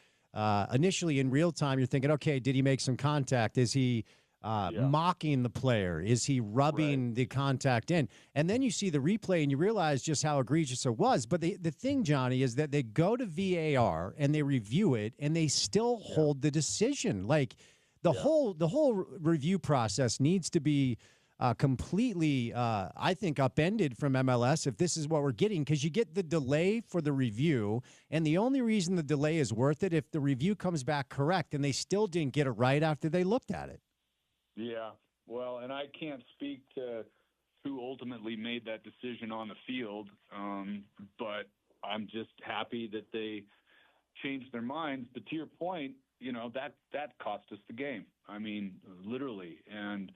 S1: initially in real time, you're thinking, okay, did he make some contact? Is he mocking the player? Is he rubbing the contact in? And then you see the replay and you realize just how egregious it was. But the thing, Johnny, is that they go to VAR and they review it and they still hold the decision. Like the whole review process needs to be completely, I think, upended from MLS if this is what we're getting, because you get the delay for the review, and the only reason the delay is worth it if the review comes back correct, and they still didn't get it right after they looked at it.
S8: Yeah, well, and I can't speak to who ultimately made that decision on the field, but I'm just happy that they changed their minds. But to your point, that cost us the game. I mean, literally, and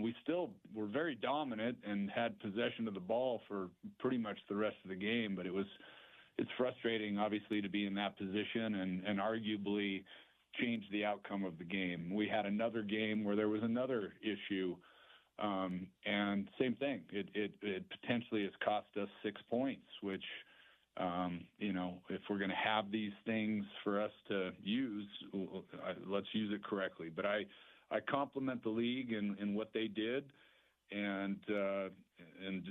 S8: we still were very dominant and had possession of the ball for pretty much the rest of the game, but it's frustrating, obviously, to be in that position and arguably change the outcome of the game. We had another game where there was another issue, and same thing. It potentially has cost us 6 points, which, if we're going to have these things for us to use, let's use it correctly. But I compliment the league and what they did, and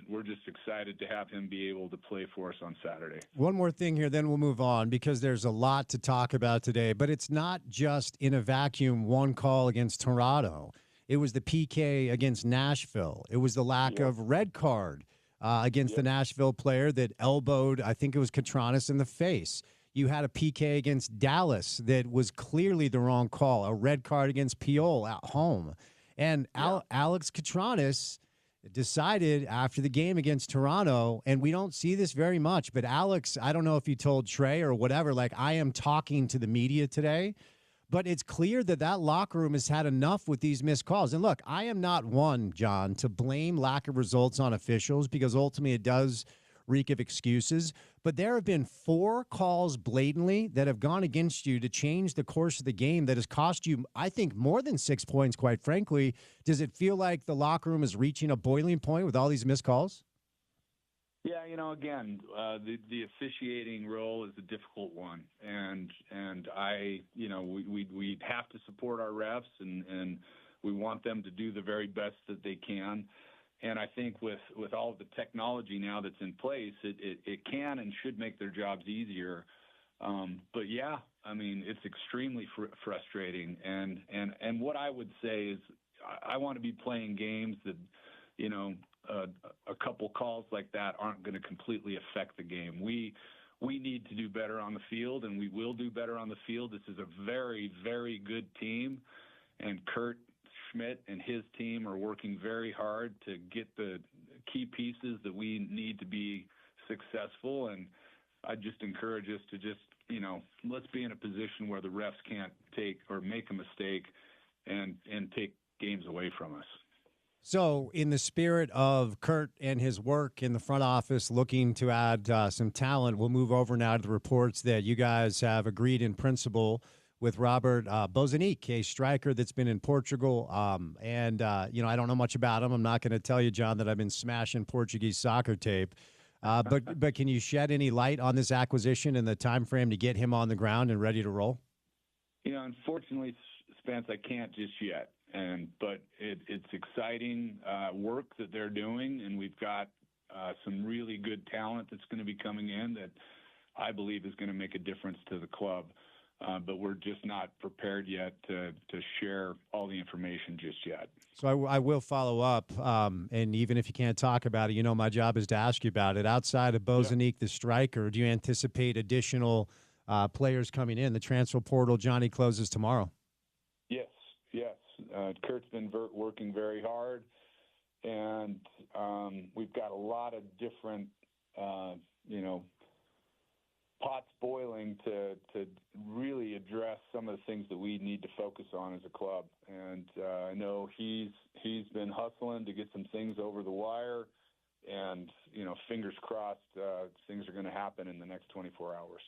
S8: we're just excited to have him be able to play for us on Saturday.
S1: One more thing here, then we'll move on, because there's a lot to talk about today. But it's not just in a vacuum one call against Toronto. It was the PK against Nashville. It was the lack of red card against the Nashville player that elbowed, I think it was Catranis, in the face. You had a PK against Dallas that was clearly the wrong call, a red card against Piol at home. And Alex Catranis decided after the game against Toronto, and we don't see this very much, but Alex, I don't know if you told Trey or whatever, like I am talking to the media today, but it's clear that that locker room has had enough with these missed calls. And look, I am not one, John, to blame lack of results on officials because ultimately it does reek of excuses. But there have been 4 calls blatantly that have gone against you to change the course of the game that has cost you, I think, more than 6 points, quite frankly. Does it feel like the locker room is reaching a boiling point with all these missed calls?
S8: Yeah, again, the officiating role is a difficult one, and I, we have to support our refs, and we want them to do the very best that they can. And I think with all of the technology now that's in place, it can and should make their jobs easier. But yeah, I mean, it's extremely frustrating. And what I would say is I want to be playing games that, a couple calls like that aren't going to completely affect the game. We need to do better on the field, and we will do better on the field. This is a very, very good team, and Kurt Schmidt and his team are working very hard to get the key pieces that we need to be successful. And I just encourage us to just, let's be in a position where the refs can't take or make a mistake and take games away from us.
S1: So in the spirit of Kurt and his work in the front office looking to add some talent, we'll move over now to the reports that you guys have agreed in principle with Robert Bozanic, a striker that's been in Portugal. I don't know much about him. I'm not going to tell you, John, that I've been smashing Portuguese soccer tape. But can you shed any light on this acquisition and the time frame to get him on the ground and ready to roll?
S8: Unfortunately, Spence, I can't just yet. But it's exciting work that they're doing, and we've got some really good talent that's going to be coming in that I believe is going to make a difference to the club. But we're just not prepared yet to share all the information just yet.
S1: So I will follow up, and even if you can't talk about it, my job is to ask you about it. Outside of Bozanic, the striker, do you anticipate additional players coming in? The transfer portal, Johnny, closes tomorrow.
S8: Yes. Kurt's been working very hard, and we've got a lot of different, pots boiling to really address some of the things that we need to focus on as a club. And I know he's been hustling to get some things over the wire, and fingers crossed things are going to happen in the next 24 hours.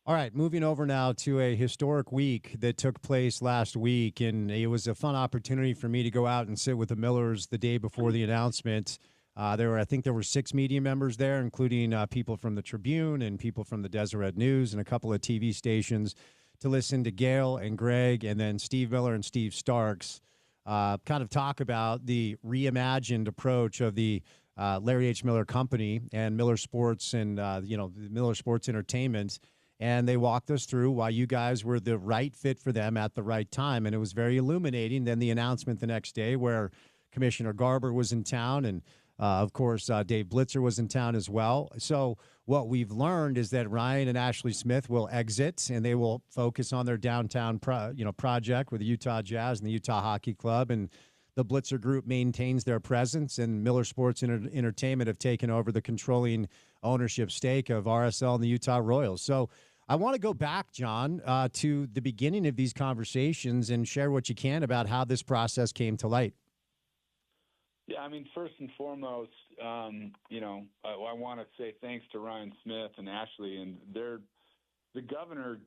S1: All right, moving over now to a historic week that took place last week, and it was a fun opportunity for me to go out and sit with the Millers the day before the announcement. I think there were 6 media members there, including people from the Tribune and people from the Deseret News and a couple of TV stations, to listen to Gail and Greg and then Steve Miller and Steve Starks kind of talk about the reimagined approach of the Larry H. Miller Company and Miller Sports and Miller Sports Entertainment. And they walked us through why you guys were the right fit for them at the right time. And it was very illuminating. Then the announcement the next day where Commissioner Garber was in town and, of course, Dave Blitzer was in town as well. So what we've learned is that Ryan and Ashley Smith will exit and they will focus on their downtown project with the Utah Jazz and the Utah Hockey Club. And the Blitzer Group maintains their presence, and Miller Sports Entertainment have taken over the controlling ownership stake of RSL and the Utah Royals. So I want to go back, John, to the beginning of these conversations and share what you can about how this process came to light.
S8: Yeah, I mean, first and foremost, I want to say thanks to Ryan Smith and Ashley. And the governor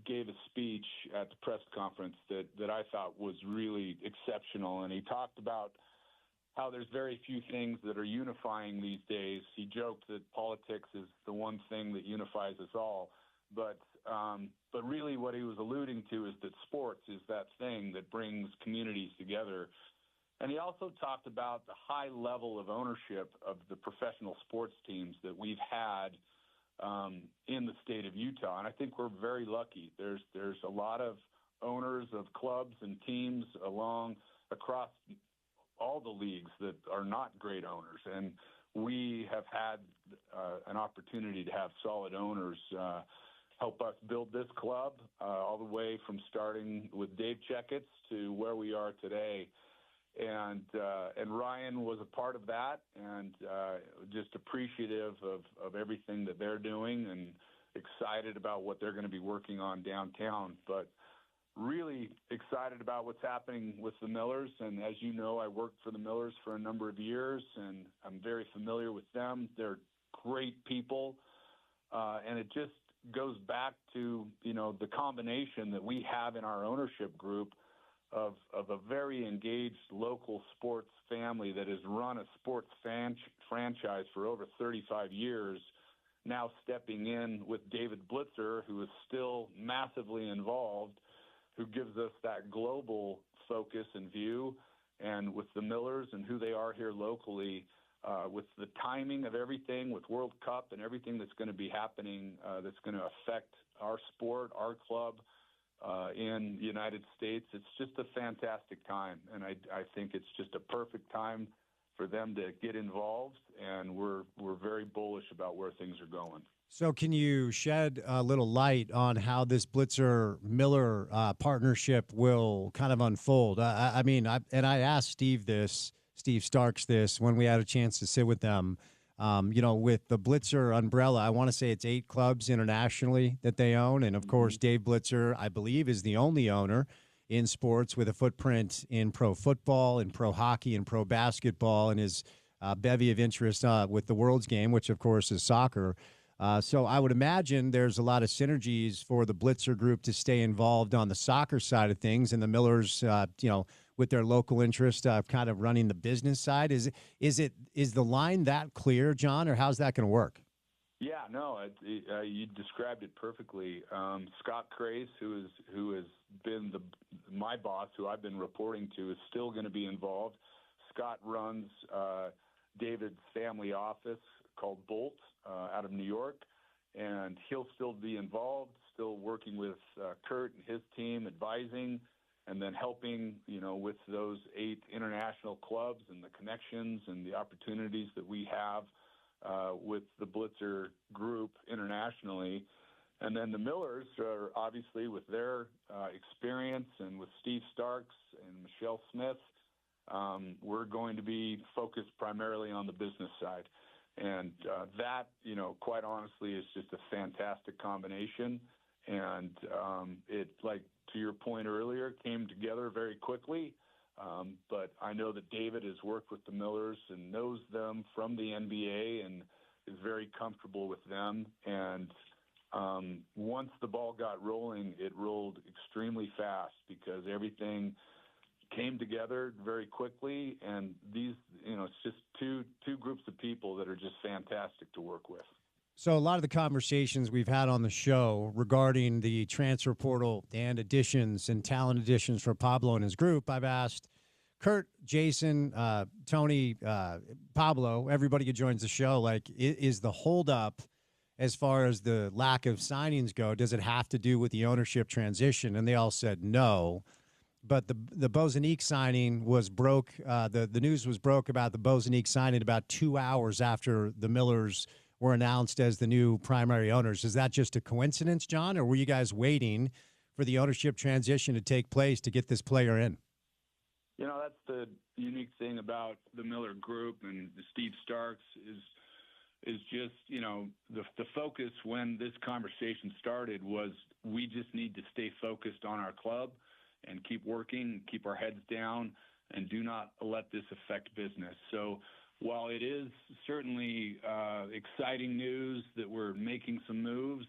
S8: gave a speech at the press conference that I thought was really exceptional. And he talked about how there's very few things that are unifying these days. He joked that politics is the one thing that unifies us all. But really what he was alluding to is that sports is that thing that brings communities together. And he also talked about the high level of ownership of the professional sports teams that we've had in the state of Utah. And I think we're very lucky. There's a lot of owners of clubs and teams across all the leagues that are not great owners. And we have had an opportunity to have solid owners help us build this club all the way from starting with Dave Checketts to where we are today. and Ryan was a part of that, and just appreciative of everything that they're doing, and excited about what they're going to be working on downtown. But really excited about what's happening with the Millers. And as you know, I worked for the Millers for a number of years, and I'm very familiar with them. They're great people. And it just goes back to, the combination that we have in our ownership group of a very engaged local sports family that has run a sports franchise for over 35 years, now stepping in with David Blitzer, who is still massively involved, who gives us that global focus and view, and with the Millers and who they are here locally, with the timing of everything, with World Cup and everything that's going to be happening, that's going to affect our sport, our club in the United States. It's just a fantastic time, and I think it's just a perfect time for them to get involved, and we're very bullish about where things are going.
S1: So can you shed a little light on how this Blitzer-Miller partnership will kind of unfold? I asked Steve Starks this when we had a chance to sit with them. With the Blitzer umbrella, I want to say it's 8 clubs internationally that they own. And, of course, Dave Blitzer, I believe, is the only owner in sports with a footprint in pro football, in pro hockey, and pro basketball, and his bevy of interest with the World's Game, which, of course, is soccer. So I would imagine there's a lot of synergies for the Blitzer group to stay involved on the soccer side of things, and the Millers, with their local interest, kind of running the business side. Is the line that clear, John, or how's that going to work?
S8: Yeah, no, you described it perfectly. Scott Crace, who has been my boss, who I've been reporting to, is still going to be involved. Scott runs David's family office called Bolt out of New York, and he'll still be involved, still working with Kurt and his team, advising, and then helping, with those 8 international clubs and the connections and the opportunities that we have with the Blitzer group internationally. And then the Millers are obviously, with their experience and with Steve Starks and Michelle Smith, we're going to be focused primarily on the business side. And that, quite honestly, is just a fantastic combination. And it, like to your point earlier, came together very quickly. But I know that David has worked with the Millers and knows them from the NBA and is very comfortable with them. And once the ball got rolling, it rolled extremely fast because everything came together very quickly, and these, it's just two groups of people that are just fantastic to work with.
S1: So a lot of the conversations we've had on the show regarding the transfer portal and additions and talent additions for Pablo and his group, I've asked Kurt, Jason, Tony, Pablo, everybody who joins the show, is the holdup as far as the lack of signings go, does it have to do with the ownership transition? And they all said no. But the Bozanique signing was broke. The news was broke about the Bozanique signing about 2 hours after the Millers were announced as the new primary owners. Is that just a coincidence, John, or were you guys waiting for the ownership transition to take place to get this player in?
S8: That's the unique thing about the Miller Group and Steve Starks is just, the focus when this conversation started was we just need to stay focused on our club and keep working, keep our heads down, and do not let this affect business. So while it is certainly exciting news that we're making some moves,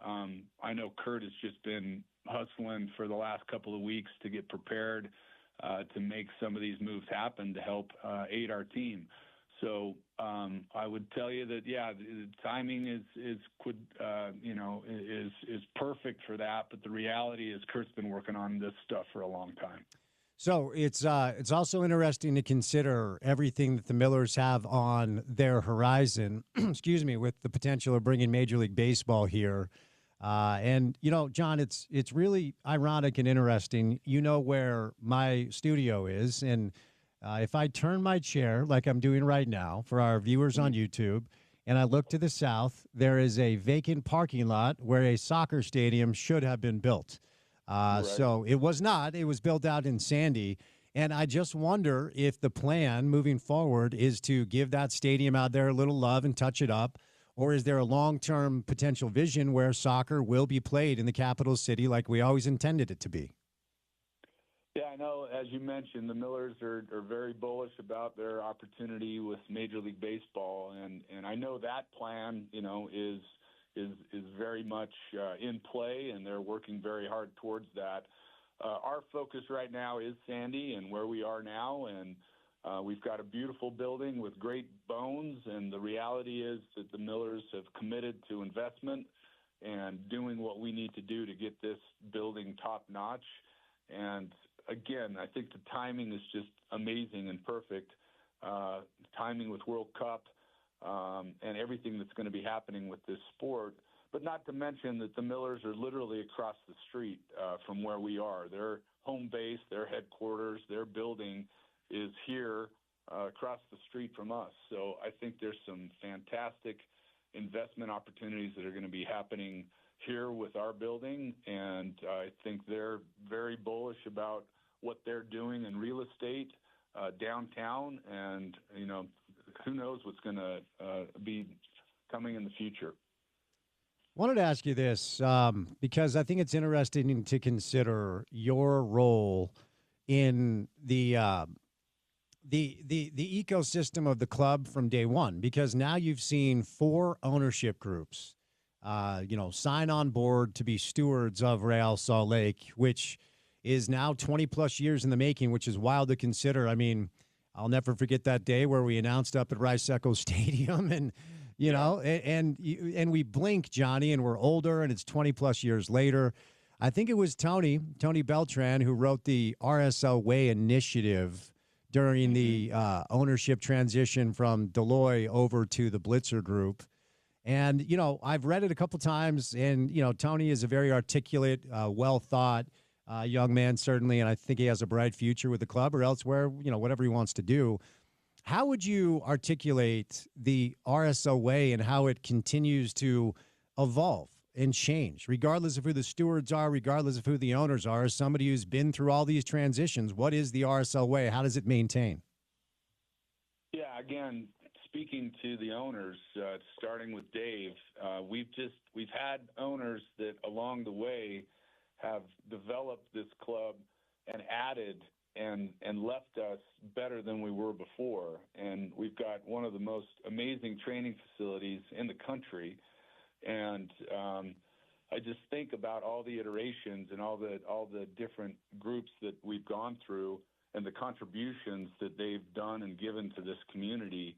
S8: I know Kurt has just been hustling for the last couple of weeks to get prepared to make some of these moves happen to help aid our team. So I would tell you that, the timing is perfect for that. But the reality is Kurt's been working on this stuff for a long time.
S1: So it's also interesting to consider everything that the Millers have on their horizon, excuse me, with the potential of bringing Major League Baseball here. And, John, it's really ironic and interesting. You know where my studio is, and if I turn my chair like I'm doing right now for our viewers on YouTube, and I look to the south, there is a vacant parking lot where a soccer stadium should have been built. Right. So it was not. It was built out in Sandy. And I just wonder if the plan moving forward is to give that stadium out there a little love and touch it up, or is there a long-term potential vision where soccer will be played in the capital city like we always intended it to be?
S8: Yeah, I know. As you mentioned, the Millers are very bullish about their opportunity with Major League Baseball, and I know that plan, is very much in play, and they're working very hard towards that. Our focus right now is Sandy and where we are now, and we've got a beautiful building with great bones, and the reality is that the Millers have committed to investment and doing what we need to do to get this building top-notch. And again, I think the timing is just amazing and perfect. Timing with World Cup and everything that's going to be happening with this sport. But not to mention that the Millers are literally across the street from where we are. Their home base, their headquarters, their building is here across the street from us. So I think there's some fantastic investment opportunities that are going to be happening here with our building. And I think they're very bullish about what they're doing in real estate downtown. And, who knows what's going to be coming in the future.
S1: Wanted to ask you this because I think it's interesting to consider your role in the ecosystem of the club from day one, because now you've seen 4 ownership groups, sign on board to be stewards of Real Salt Lake, which is now 20 plus years in the making, which is wild to consider. I mean, I'll never forget that day where we announced up at Rice-Eccles Stadium and and we blink, Johnny, and we're older, and it's 20 plus years later. I think it was Tony Beltran, who wrote the RSL Way initiative during the ownership transition from Deloy over to the Blitzer Group. And, I've read it a couple times, and, Tony is a very articulate, well-thought young man, certainly, and I think he has a bright future with the club or elsewhere, whatever he wants to do. How would you articulate the RSL Way and how it continues to evolve and change, regardless of who the stewards are, regardless of who the owners are? As somebody who's been through all these transitions, what is the RSL Way? How does it maintain?
S8: Yeah, again, speaking to the owners, starting with Dave, we've had owners that along the way have developed this club and added and left us better than we were before. And we've got one of the most amazing training facilities in the country. And I just think about all the iterations and all the different groups that we've gone through and the contributions that they've done and given to this community.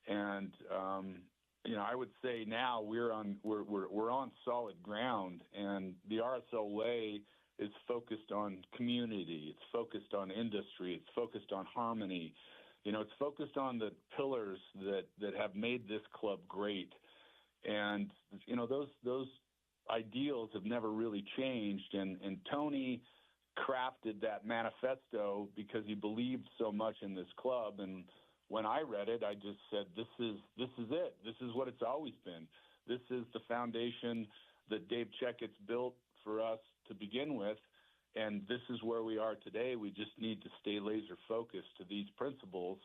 S8: And I would say now we're on solid ground, and the RSL Way is focused on community. It's focused on industry. It's focused on harmony. It's focused on the pillars that have made this club great. And, those ideals have never really changed. And Tony crafted that manifesto because he believed so much in this club. And when I read it, I just said, this is it. This is what it's always been. This is the foundation that Dave Checketts built for us to begin with, and this is where we are today. We just need to stay laser focused to these principles.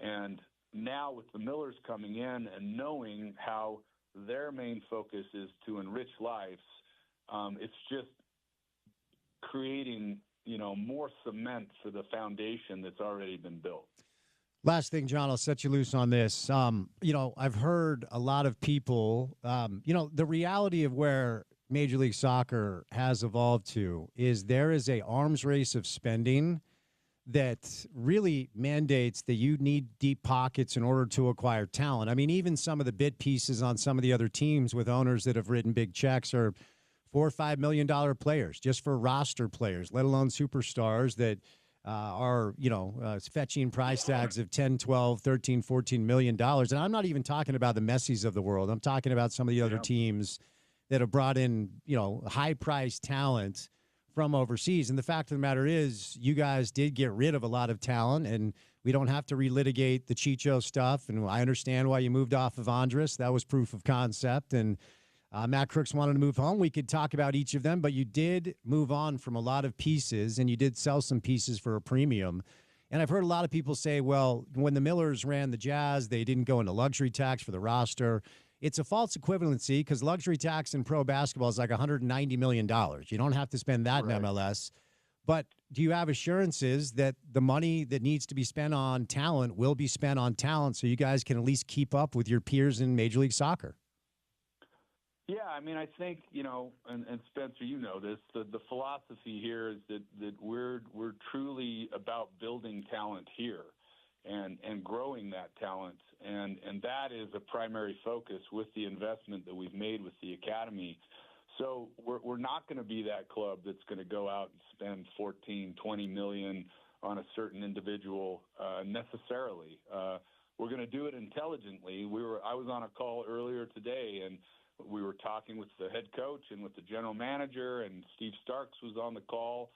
S8: And now with the Millers coming in and knowing how their main focus is to enrich lives, it's just creating, more cement for the foundation that's already been built.
S1: Last thing, John, I'll set you loose on this. I've heard a lot of people, the reality of where Major League Soccer has evolved to is there is a arms race of spending that really mandates that you need deep pockets in order to acquire talent. I mean, even some of the bit pieces on some of the other teams with owners that have written big checks are $4 or $5 million players just for roster players, let alone superstars that are, fetching price tags of 10, 12, 13, 14 million dollars. And I'm not even talking about the Messis of the world. I'm talking about some of the other teams that have brought in, high-priced talent from overseas. And the fact of the matter is, you guys did get rid of a lot of talent, and we don't have to relitigate the Chicho stuff. And I understand why you moved off of Andres. That was proof of concept. And Matt Crooks wanted to move on. We could talk about each of them, but you did move on from a lot of pieces, and you did sell some pieces for a premium. And I've heard a lot of people say, well, when the Millers ran the Jazz, they didn't go into luxury tax for the roster. It's a false equivalency because luxury tax in pro basketball is like $190 million. You don't have to spend that in MLS. But do you have assurances that the money that needs to be spent on talent will be spent on talent so you guys can at least keep up with your peers in Major League Soccer?
S8: Yeah, I mean, I think, and Spencer, you know this, the philosophy here is that we're truly about building talent here and growing that talent. And that is a primary focus with the investment that we've made with the academy. So we're not going to be that club that's going to go out and spend 14, 20 million on a certain individual necessarily. We're going to do it intelligently. I was on a call earlier today, and we were talking with the head coach and with the general manager, and Steve Starks was on the call.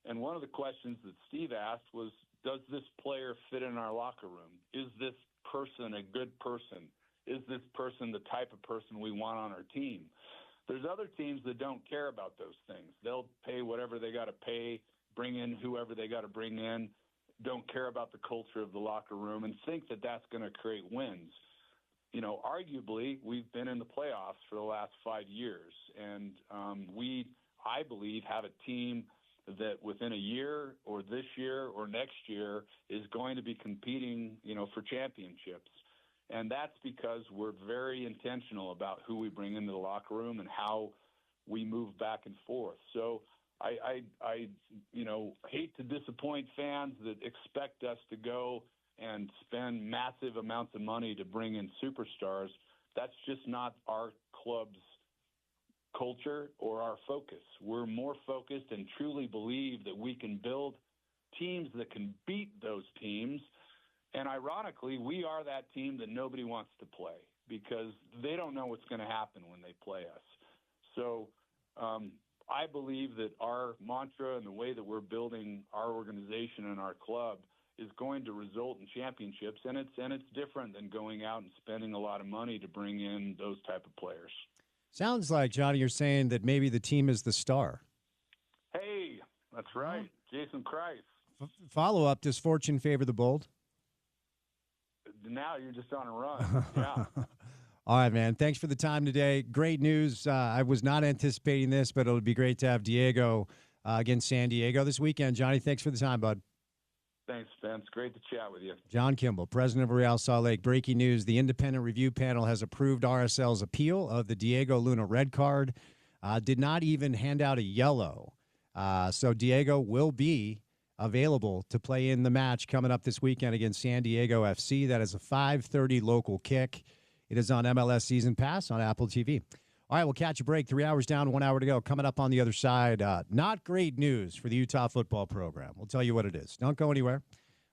S8: And one of the questions that Steve asked was, does this player fit in our locker room? Is this person a good person? Is this person the type of person we want on our team? There's other teams that don't care about those things. They'll pay whatever they got to pay, bring in whoever they got to bring in, don't care about the culture of the locker room, and think that that's going to create wins. Arguably, we've been in the playoffs for the last 5 years, and I believe, have a team that within a year or this year or next year is going to be competing, for championships. And that's because we're very intentional about who we bring into the locker room and how we move back and forth. So I hate to disappoint fans that expect us to go and spend massive amounts of money to bring in superstars. That's just not our club's culture or our focus. We're more focused and truly believe that we can build teams that can beat those teams. And ironically, we are that team that nobody wants to play because they don't know what's going to happen when they play us. So I believe that our mantra and the way that we're building our organization and our club is going to result in championships, and it's different than going out and spending a lot of money to bring in those type of players.
S1: Sounds like, Johnny, you're saying that maybe the team is the star.
S8: Hey, that's right. Jason Christ.
S1: Follow-up, does fortune favor the bold?
S8: Now you're just on a run. Yeah.
S1: All right, man. Thanks for the time today. Great news. I was not anticipating this, but it'll be great to have Diego against San Diego this weekend. Johnny, thanks for the time, bud.
S8: Thanks, Spence. Great to chat with you.
S1: John Kimball, president of Real Salt Lake. Breaking news, the independent review panel has approved RSL's appeal of the Diego Luna red card. Did not even hand out a yellow. So Diego will be available to play in the match coming up this weekend against San Diego FC. That is a 5:30 local kick. It is on MLS Season Pass on Apple TV. All right, we'll catch a break. 3 hours down, 1 hour to go. Coming up on the other side, not great news for the Utah football program. We'll tell you what it is. Don't go anywhere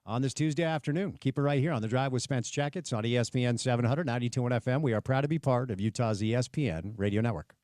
S1: on this Tuesday afternoon. Keep it right here on The Drive with Spence Checketts on ESPN 700, 92.1 FM. We are proud to be part of Utah's ESPN radio network.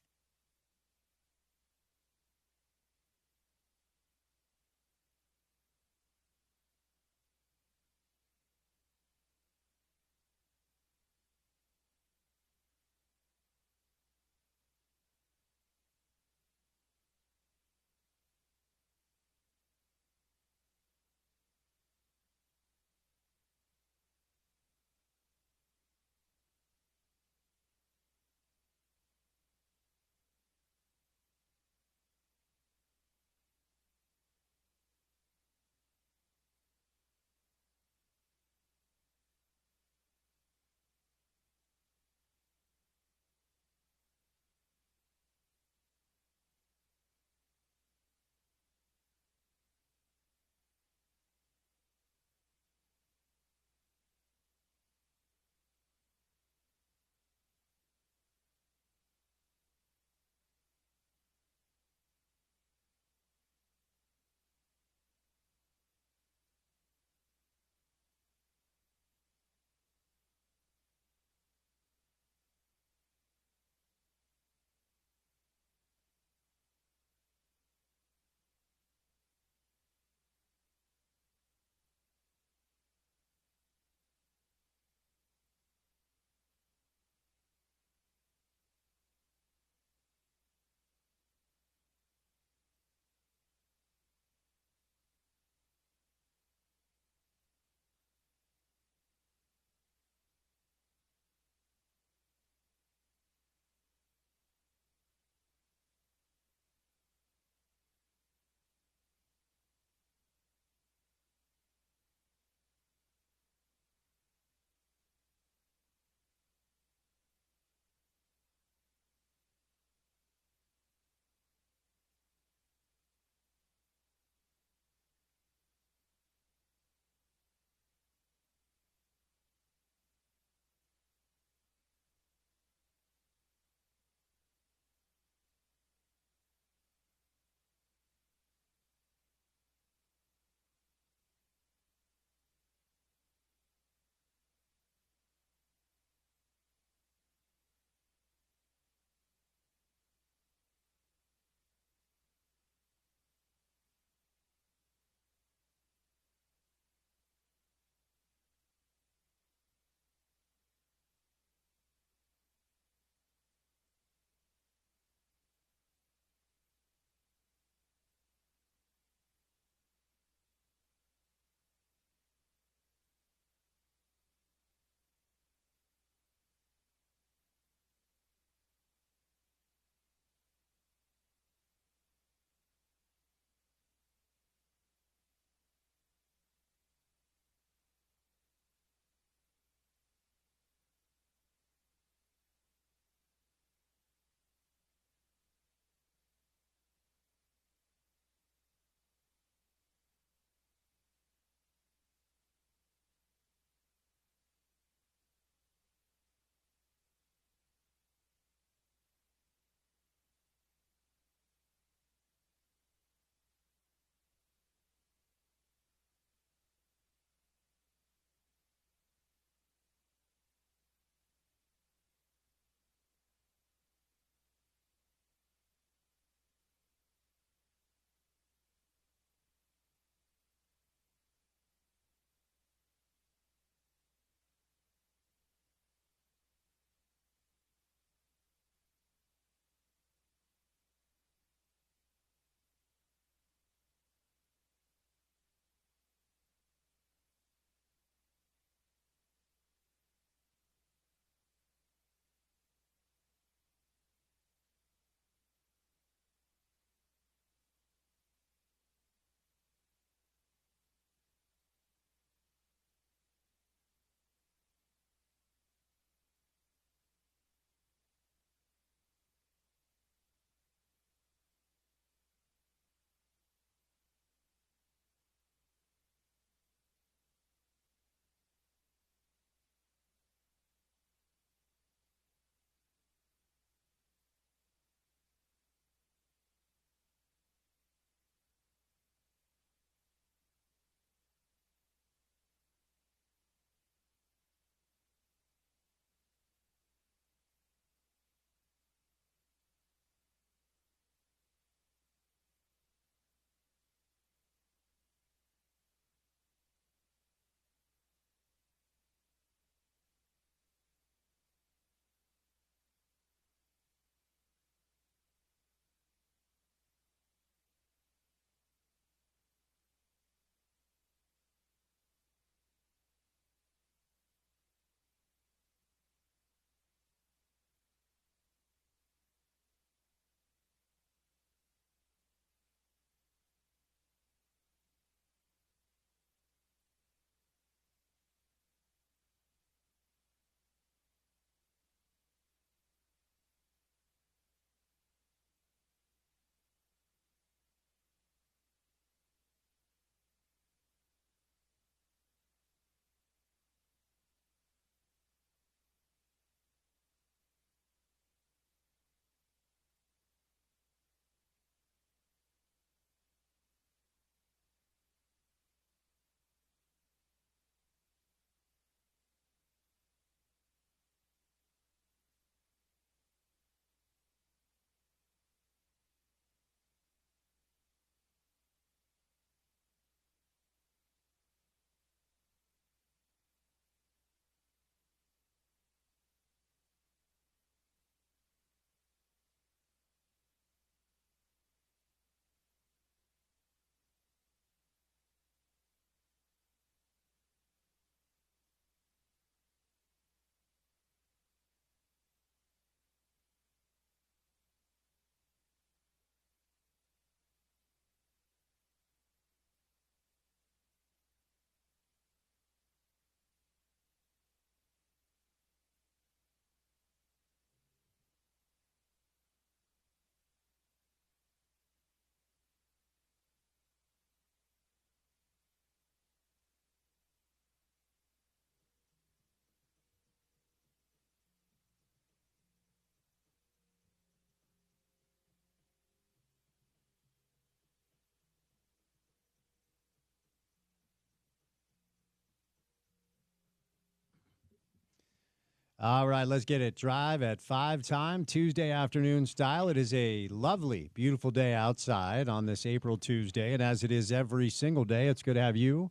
S1: All right, let's get it. Drive at 5 time, Tuesday afternoon style. It is a lovely, beautiful day outside on this April Tuesday. And as it is every single day, it's good to have you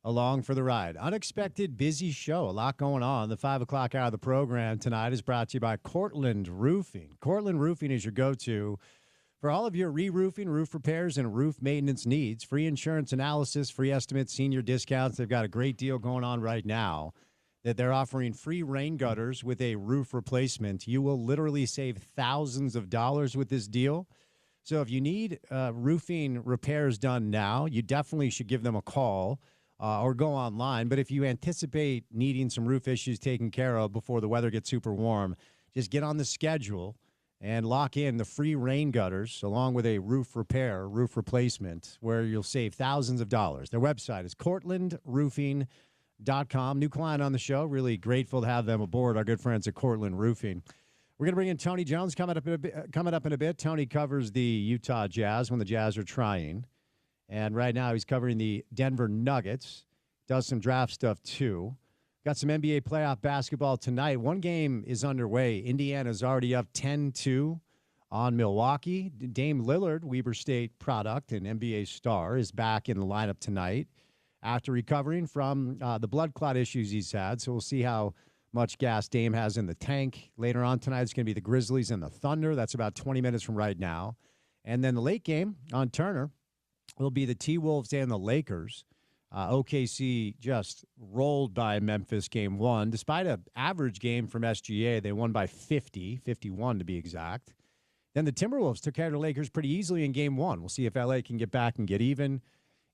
S1: along for the ride. Unexpected busy show. A lot going on. The 5 o'clock hour of the program tonight is brought to you by Cortland Roofing. Cortland Roofing is your go-to for all of your re-roofing, roof repairs, and roof maintenance needs. Free insurance analysis, free estimates, senior discounts. They've got a great deal going on right now that they're offering free rain gutters with a roof replacement. You will literally save thousands of dollars with this deal. So if you need roofing repairs done now, you definitely should give them a call or go online. But if you anticipate needing some roof issues taken care of before the weather gets super warm, just get on the schedule and lock in the free rain gutters along with a roof repair, roof replacement, where you'll save thousands of dollars. Their website is cortlandroofing.com. New client on the show. Really grateful to have them aboard, our good friends at Cortland Roofing. We're going to bring in Tony Jones coming up in a bit. Tony covers the Utah Jazz when the Jazz are trying. And right now he's covering the Denver Nuggets. Does some draft stuff, too. Got some NBA playoff basketball tonight. One game is underway. Indiana's already up 10-2 on Milwaukee. Dame Lillard, Weber State product and NBA star, is back in the lineup tonight after recovering from the blood clot issues he's had. So we'll see how much gas Dame has in the tank. Later on tonight, it's going to be the Grizzlies and the Thunder. That's about 20 minutes from right now. And then the late game on Turner will be the T-Wolves and the Lakers. OKC just rolled by Memphis game one. Despite an average game from SGA, they won by 51 to be exact. Then the Timberwolves took care of the Lakers pretty easily in game one. We'll see if LA can get back and get even.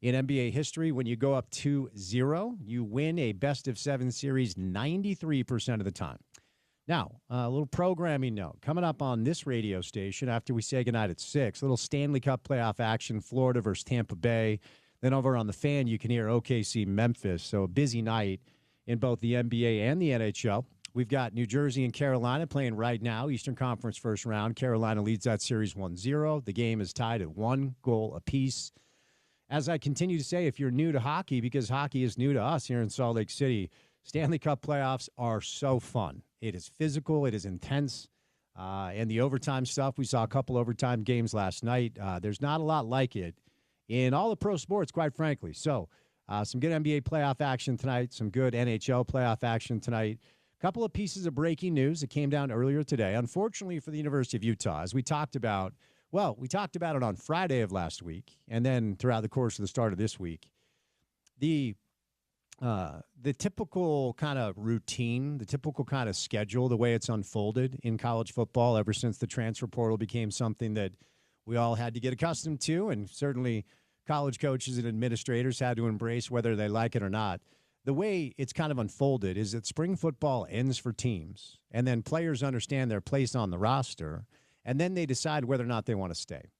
S1: In NBA history, when you go up 2-0, you win a best-of-7 series 93% of the time. Now, a little programming note. Coming up on this radio station after we say goodnight at 6, a little Stanley Cup playoff action, Florida versus Tampa Bay. Then over on the Fan, you can hear OKC Memphis. So a busy night in both the NBA and the NHL. We've got New Jersey and Carolina playing right now, Eastern Conference first round. Carolina leads that series 1-0. The game is tied at 1 goal apiece. As I continue to say, if you're new to hockey, because hockey is new to us here in Salt Lake City, Stanley Cup playoffs are so fun. It is physical. It is intense. And the overtime stuff, we saw a couple overtime games last night. There's not a lot like it in all the pro sports, quite frankly. So some good NBA playoff action tonight, some good NHL playoff action tonight. A couple of pieces of breaking news that came down earlier today. Unfortunately for the University of Utah, as we talked about, we talked about it on Friday of last week, and then throughout the course of the start of this week. The typical kind of routine, the typical kind of schedule, the way it's unfolded in college football ever since the transfer portal became something that we all had to get accustomed to, and certainly college coaches and administrators had to embrace whether they like it or not. The way it's kind of unfolded is that spring football ends for teams, and then players understand their place on the roster, and then they decide whether or not they want to stay.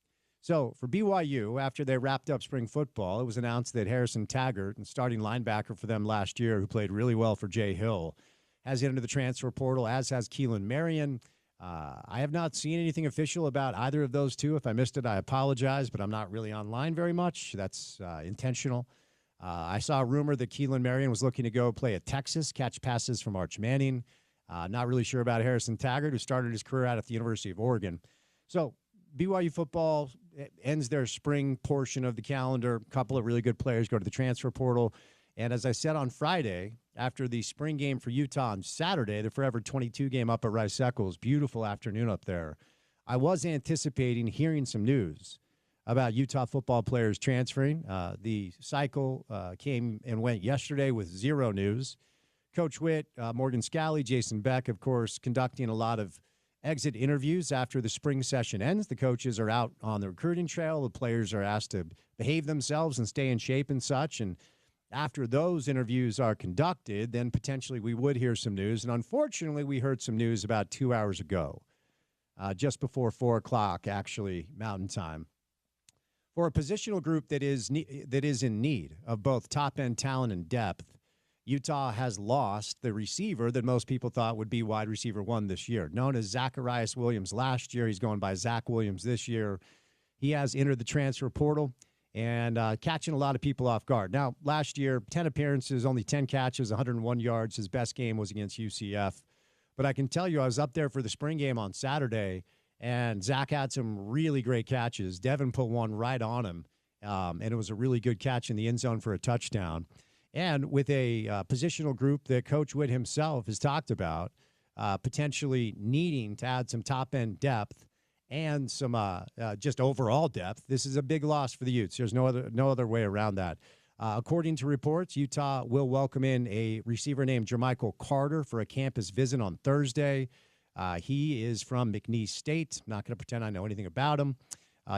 S1: So for BYU, after they wrapped up spring football, it was announced that Harrison Taggart, and starting linebacker for them last year, who played really well for Jay Hill, has entered the transfer portal, as has Keelan Marion. I have not seen anything official about either of those two. If I missed it, I apologize, but I'm not really online very much. That's intentional. I saw a rumor that Keelan Marion was looking to go play at Texas, catch passes from Arch Manning. Not really sure about Harrison Taggart, who started his career out at the University of Oregon. So BYU football ends their spring portion of the calendar. A couple of really good players go to the transfer portal. And as I said on Friday, after the spring game for Utah on Saturday, the Forever 22 game up at Rice Eccles, beautiful afternoon up there, I was anticipating hearing some news about Utah football players transferring. The cycle came and went yesterday with zero news. Coach Witt, Morgan Scalley, Jason Beck, of course, conducting a lot of exit interviews after the spring session ends. The coaches are out on the recruiting trail. The players are asked to behave themselves and stay in shape and such. And after those interviews are conducted, then potentially we would hear some news. And unfortunately, we heard some news about 2 hours ago, just before 4 o'clock, actually, Mountain Time. For a positional group that is in need of both top-end talent and depth, Utah has lost the receiver that most people thought would be wide receiver one this year. Known as Zacharias Williams last year, he's going by Zach Williams this year. He has entered the transfer portal and catching a lot of people off guard. Now, last year, 10 appearances, only 10 catches, 101 yards. His best game was against UCF. But I can tell you, I was up there for the spring game on Saturday, and Zach had some really great catches. Devin put one right on him, and it was a really good catch in the end zone for a touchdown. And with a positional group that Coach Witt himself has talked about, potentially needing to add some top-end depth and some just overall depth, this is a big loss for the Utes. There's no other way around that. According to reports, Utah will welcome in a receiver named Jermichael Carter for a campus visit on Thursday. He is from McNeese State. I'm not going to pretend I know anything about him.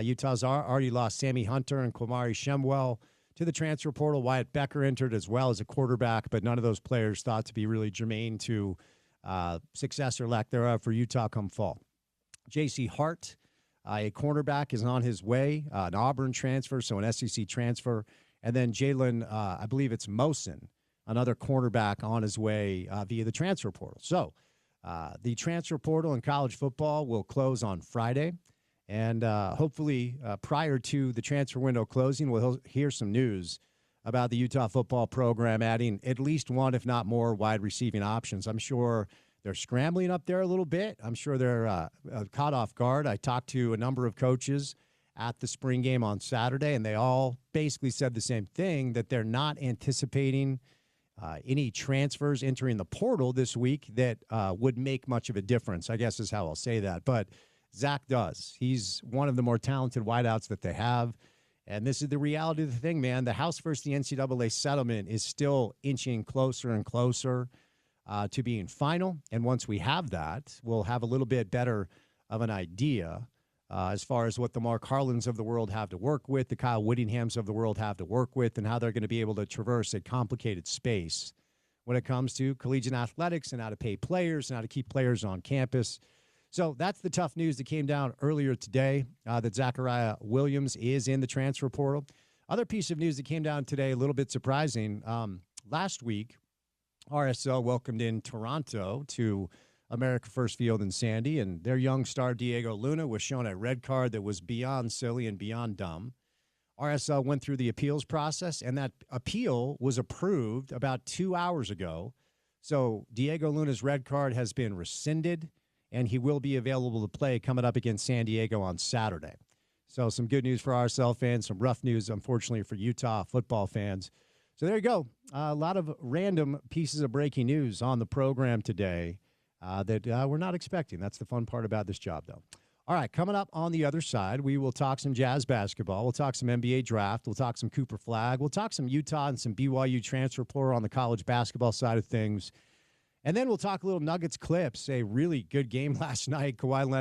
S1: Utah's already lost Sammy Hunter and Kwamari Shemwell to the transfer portal. Wyatt Becker entered as well as a quarterback, but none of those players thought to be really germane to success or lack thereof for Utah come fall. J.C. Hart, a cornerback, is on his way, an Auburn transfer, so an SEC transfer. And then Jalen, I believe it's Mosin, another cornerback on his way via the transfer portal. So the transfer portal in college football will close on Friday. And hopefully prior to the transfer window closing, we'll hear some news about the Utah football program adding at least one, if not more, wide receiving options. I'm sure they're scrambling up there a little bit. I'm sure they're caught off guard. I talked to a number of coaches at the spring game on Saturday, and they all basically said the same thing, that they're not anticipating any transfers entering the portal this week that would make much of a difference, I guess is how I'll say that. But Zach does. He's one of the more talented wideouts that they have. And this is the reality of the thing, man. The House versus the NCAA settlement is still inching closer and closer to being final. And once we have that, we'll have a little bit better of an idea as far as what the Mark Harlans of the world have to work with, the Kyle Whittinghams of the world have to work with, and how they're going to be able to traverse a complicated space when it comes to collegiate athletics and how to pay players and how to keep players on campus. So that's the tough news that came down earlier today, that Zachariah Williams is in the transfer portal. Other piece of news that came down today, a little bit surprising. Last week, RSL welcomed in Toronto to America First Field in Sandy, and their young star Diego Luna was shown a red card that was beyond silly and beyond dumb. RSL went through the appeals process, and that appeal was approved about 2 hours ago. So Diego Luna's red card has been rescinded, and he will be available to play coming up against San Diego on Saturday. So some good news for RSL fans, some rough news, unfortunately, for Utah football fans. So there you go. A lot of random pieces of breaking news on the program today that we're not expecting. That's the fun part about this job, though. All right, coming up on the other side, we will talk some Jazz basketball. We'll talk some NBA draft. We'll talk some Cooper Flag. We'll talk some Utah and some BYU transfer portal on the college basketball side of things. And then we'll talk a little Nuggets clips, a really good game last night. Kawhi Leonard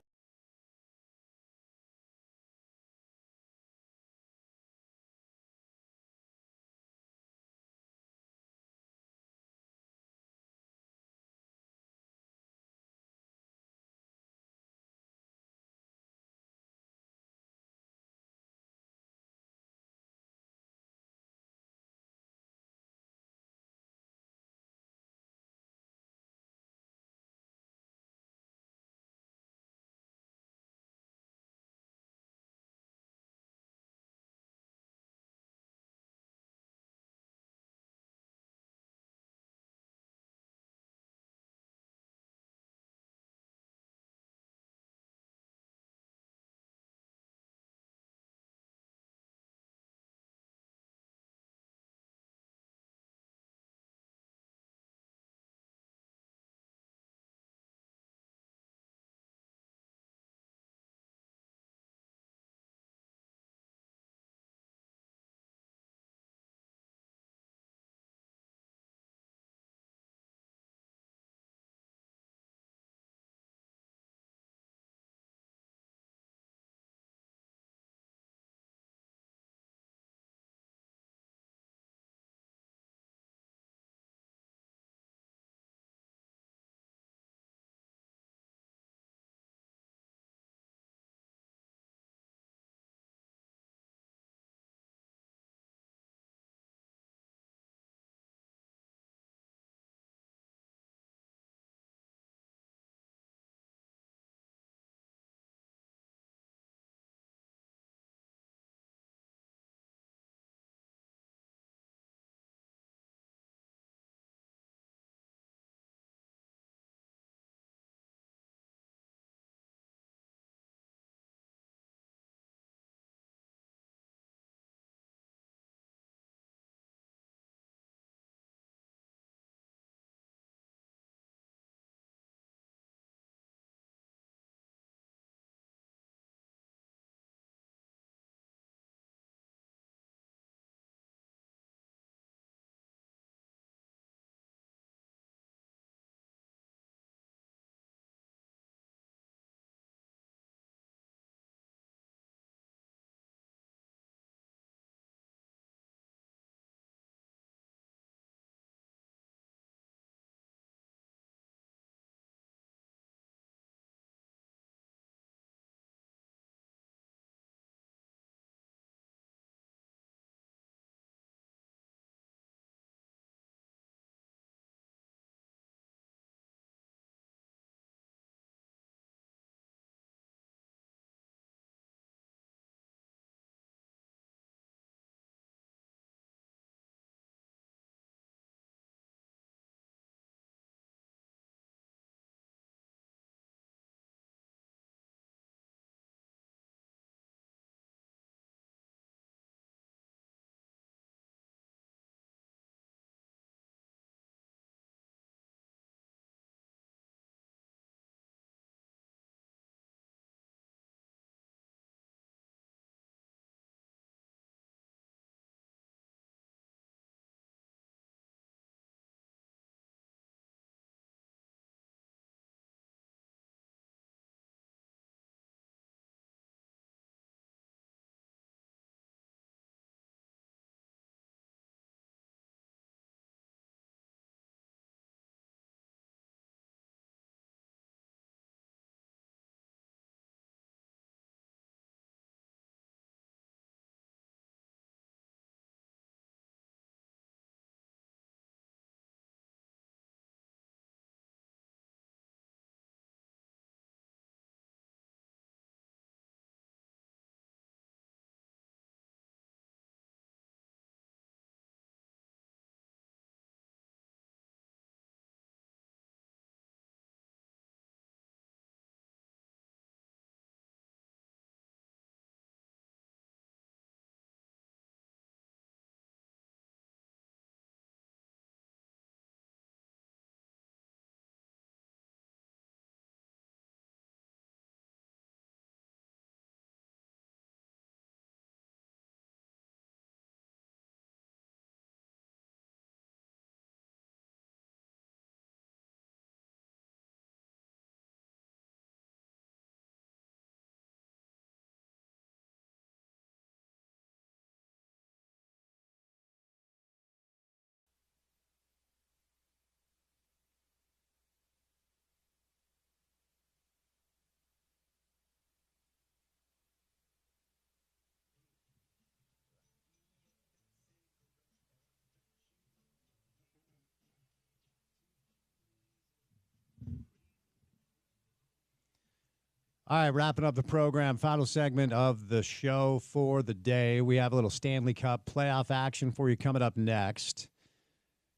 S1: All right, wrapping up the program, final segment of the show for the day. We have a little Stanley Cup playoff action for you coming up next.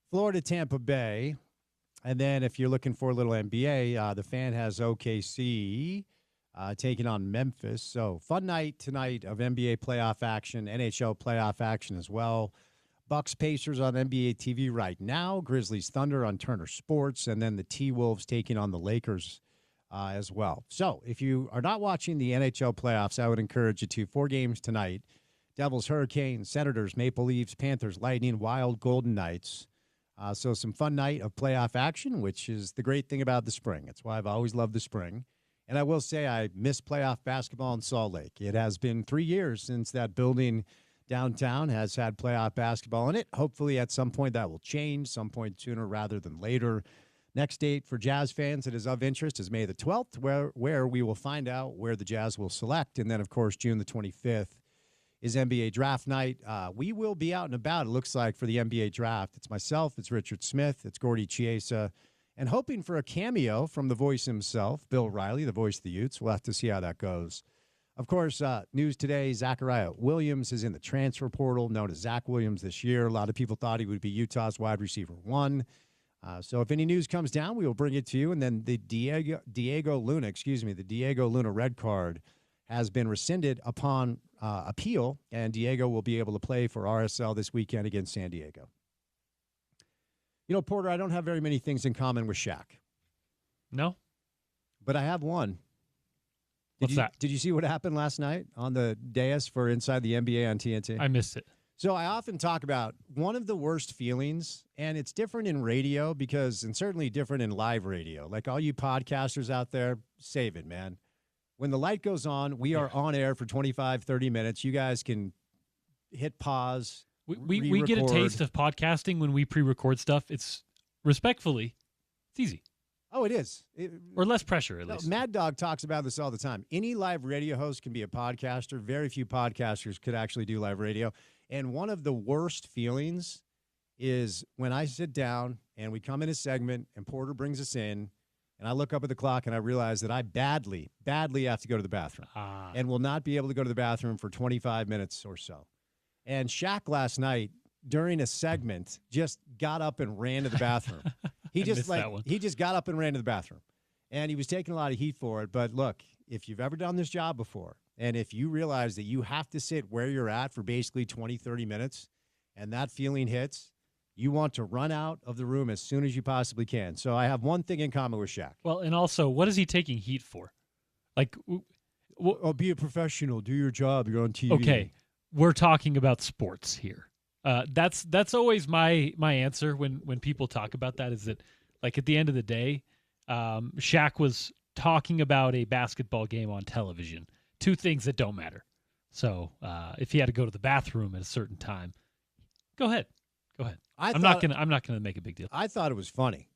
S1: Florida, Tampa Bay. And then if you're looking for a little NBA, the Fan has OKC taking on Memphis. So fun night tonight of NBA playoff action, NHL playoff action as well. Bucks Pacers on NBA TV right now. Grizzlies Thunder on Turner Sports. And then the T-Wolves taking on the Lakers as well. So if you are not watching the NHL playoffs, I would encourage you to. 4 games tonight. Devils, Hurricanes, Senators, Maple Leafs, Panthers, Lightning, Wild, Golden Knights. So some fun night of playoff action, which is the great thing about the spring. It's why I've always loved the spring. And I will say I miss playoff basketball in Salt Lake. It has been 3 years since that building downtown has had playoff basketball in it. Hopefully at some point that will change, some point sooner rather than later. Next date for Jazz fans that is of interest is May the 12th, where we will find out where the Jazz will select. And then, of course, June the 25th is NBA draft night. We will be out and about, it looks like, for the NBA draft. It's myself, it's Richard Smith, it's Gordy Chiesa, and hoping for a cameo from the voice himself, Bill Riley, the voice of the Utes. We'll have to see how that goes. Of course, news today, Zachariah Williams is in the transfer portal, known as Zach Williams this year. A lot of people thought he would be Utah's wide receiver 1. So if any news comes down, we will bring it to you. And then the Diego Luna red card has been rescinded upon appeal, and Diego will be able to play for RSL this weekend against San Diego. You know, Porter, I don't have very many things in common with Shaq.
S2: No?
S1: But I have one.
S2: What's that?
S1: Did you see what happened last night on the dais for Inside the NBA on TNT?
S2: I missed it.
S1: So I often talk about one of the worst feelings, and it's different in radio and certainly different in live radio. Like all you podcasters out there, save it, man. When the light goes on, we are on air for 25, 30 minutes. You guys can hit pause.
S2: We get a taste of podcasting when we pre-record stuff. It's respectfully, it's easy.
S1: Oh, it is.
S2: Or less pressure, at least.
S1: Mad Dog talks about this all the time. Any live radio host can be a podcaster. Very few podcasters could actually do live radio. And one of the worst feelings is when I sit down and we come in a segment and Porter brings us in, and I look up at the clock and I realize that I badly have to go to the bathroom and will not be able to go to the bathroom for 25 minutes or so. And Shaq last night during a segment just got up and ran to the bathroom. He just got up and ran to the bathroom. And he was taking a lot of heat for it. But look, if you've ever done this job before, and if you realize that you have to sit where you're at for basically 20, 30 minutes, and that feeling hits, you want to run out of the room as soon as you possibly can. So I have one thing in common with Shaq.
S2: Well, and also, what is he taking heat for? Like,
S1: be a professional. Do your job. You're on TV.
S2: Okay, we're talking about sports here. That's always my answer when people talk about that, is that, like, at the end of the day, Shaq was talking about a basketball game on television. Two things that don't matter. So if he had to go to the bathroom at a certain time, go ahead. I'm not gonna make a big deal.
S1: I thought it was funny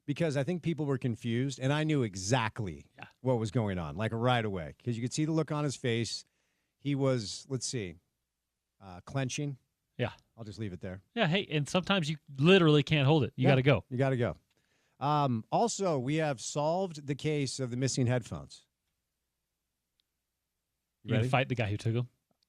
S1: because I think people were confused, and I knew exactly what was going on, like right away, because you could see the look on his face. He was, clenching.
S2: Yeah.
S1: I'll just leave it there.
S2: Yeah, hey, and sometimes you literally can't hold it. You got to go.
S1: You got to go. Also, we have solved the case of the missing headphones.
S2: You gonna fight the guy who took them?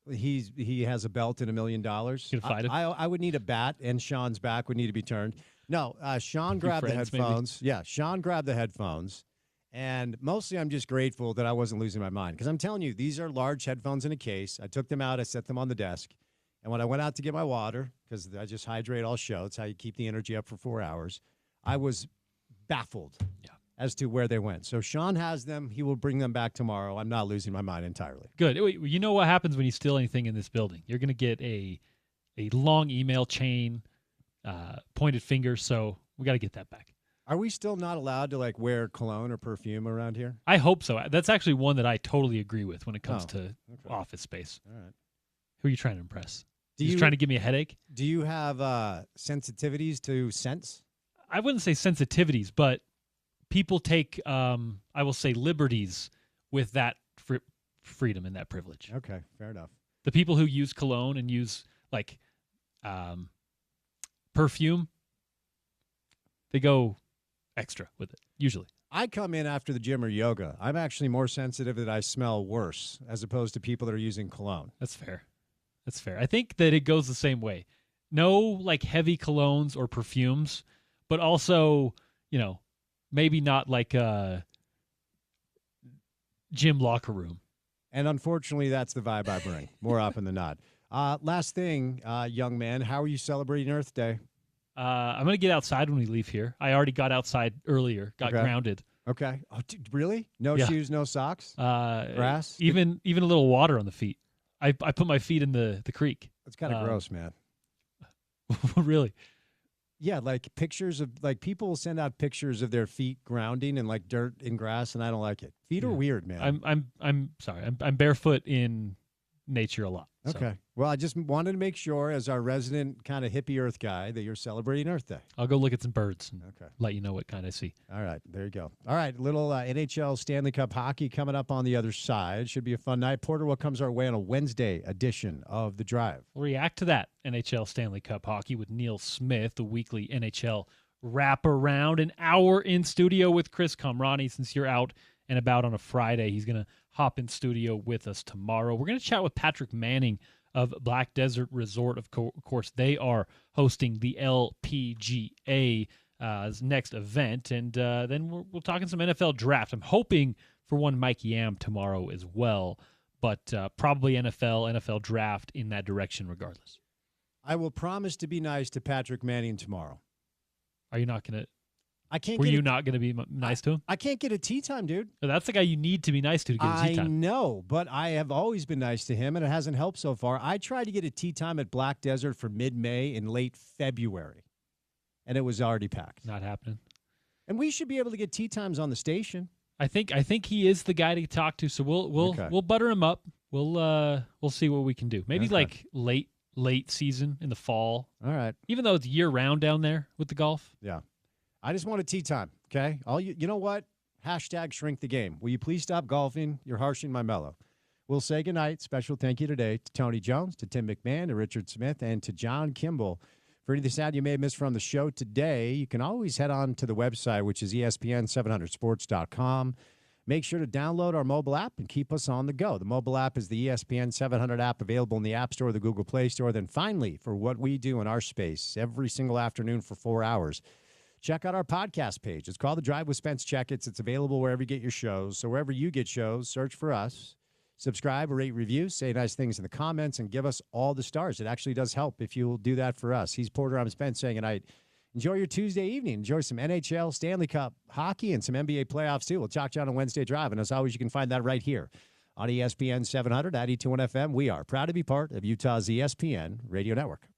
S1: He has a belt and $1 million.
S2: You gonna fight him?
S1: I would need a bat, and Sean's back would need to be turned. No, Sean grabbed the headphones. Maybe? Yeah, Sean grabbed the headphones. And mostly I'm just grateful that I wasn't losing my mind, because I'm telling you, these are large headphones in a case. I took them out. I set them on the desk. And when I went out to get my water, because I just hydrate all show, it's how you keep the energy up for 4 hours, I was baffled as to where they went. So Sean has them. He will bring them back tomorrow. I'm not losing my mind entirely.
S2: Good. You know what happens when you steal anything in this building? You're going to get a long email chain, pointed fingers, so we got to get that back.
S1: Are we still not allowed to wear cologne or perfume around here?
S2: I hope so. That's actually one that I totally agree with when it comes to office space.
S1: All right.
S2: Who are you trying to impress? He's trying to give me a headache?
S1: Do you have sensitivities to scents?
S2: I wouldn't say sensitivities, but people take, I will say, liberties with that freedom and that privilege.
S1: Okay, fair enough.
S2: The people who use cologne and use perfume, they go extra with it, usually.
S1: I come in after the gym or yoga. I'm actually more sensitive that I smell worse as opposed to people that are using cologne.
S2: That's fair. That's fair. I think that it goes the same way. No like heavy colognes or perfumes, but also, maybe not like a gym locker room.
S1: And unfortunately, that's the vibe I bring more often than not. Last thing, young man, how are you celebrating Earth Day?
S2: I'm going to get outside when we leave here. I already got outside earlier, got grounded.
S1: Okay. Oh, really? No shoes, no socks? Grass?
S2: Even a little water on the feet. I put my feet in the creek.
S1: That's kind of gross, man.
S2: Really?
S1: Yeah, like pictures of people will send out pictures of their feet grounding in like dirt and grass, and I don't like it. Feet are weird, man.
S2: I'm sorry. I'm barefoot in nature a lot. So.
S1: Okay. Well, I just wanted to make sure, as our resident kind of hippie Earth guy, that you're celebrating Earth Day.
S2: I'll go look at some birds and let you know what kind I see.
S1: All right. There you go. All right. Little NHL Stanley Cup hockey coming up on the other side. Should be a fun night. Porter, what comes our way on a Wednesday edition of The Drive?
S2: We'll react to that NHL Stanley Cup hockey with Neil Smith, the weekly NHL wraparound. An hour in studio with Chris Kamrani. Since you're out and about on a Friday, he's going to hop in studio with us tomorrow. We're going to chat with Patrick Manning of Black Desert Resort. Of course, they are hosting the LPGA next event. And then we're talking some NFL draft. I'm hoping for one Mike Yam tomorrow as well, but probably NFL draft in that direction regardless.
S1: I will promise to be nice to Patrick Manning tomorrow.
S2: Are you not going to?
S1: Were
S2: you not going to be nice to him?
S1: I can't get a tea time, dude.
S2: No, that's the guy you need to be nice to get a tea time.
S1: I know, but I have always been nice to him, and it hasn't helped so far. I tried to get a tea time at Black Desert for mid-May and late February, and it was already packed.
S2: Not happening.
S1: And we should be able to get tea times on the station.
S2: I think he is the guy to talk to, so we'll butter him up. We'll see what we can do. Maybe like late season in the fall.
S1: All right.
S2: Even though it's year round down there with the golf.
S1: Yeah. I just want a tea time, okay? You know what? Hashtag shrink the game. Will you please stop golfing? You're harshing my mellow. We'll say goodnight. Special thank you today to Tony Jones, to Tim McMahon, to Richard Smith, and to John Kimball. For any of the sound you may have missed from the show today, you can always head on to the website, which is ESPN700sports.com. Make sure to download our mobile app and keep us on the go. The mobile app is the ESPN 700 app, available in the App Store or the Google Play Store. Then finally, for what we do in our space every single afternoon for 4 hours, check out our podcast page. It's called The Drive with Spence Checketts. It's available wherever you get your shows. So wherever you get shows, search for us. Subscribe, rate, review, say nice things in the comments, and give us all the stars. It actually does help if you'll do that for us. He's Porter. I'm Spence saying goodnight. Enjoy your Tuesday evening. Enjoy some NHL, Stanley Cup hockey, and some NBA playoffs, too. We'll talk to you on a Wednesday Drive. And as always, you can find that right here on ESPN 700, 92.1 FM. We are proud to be part of Utah's ESPN Radio Network.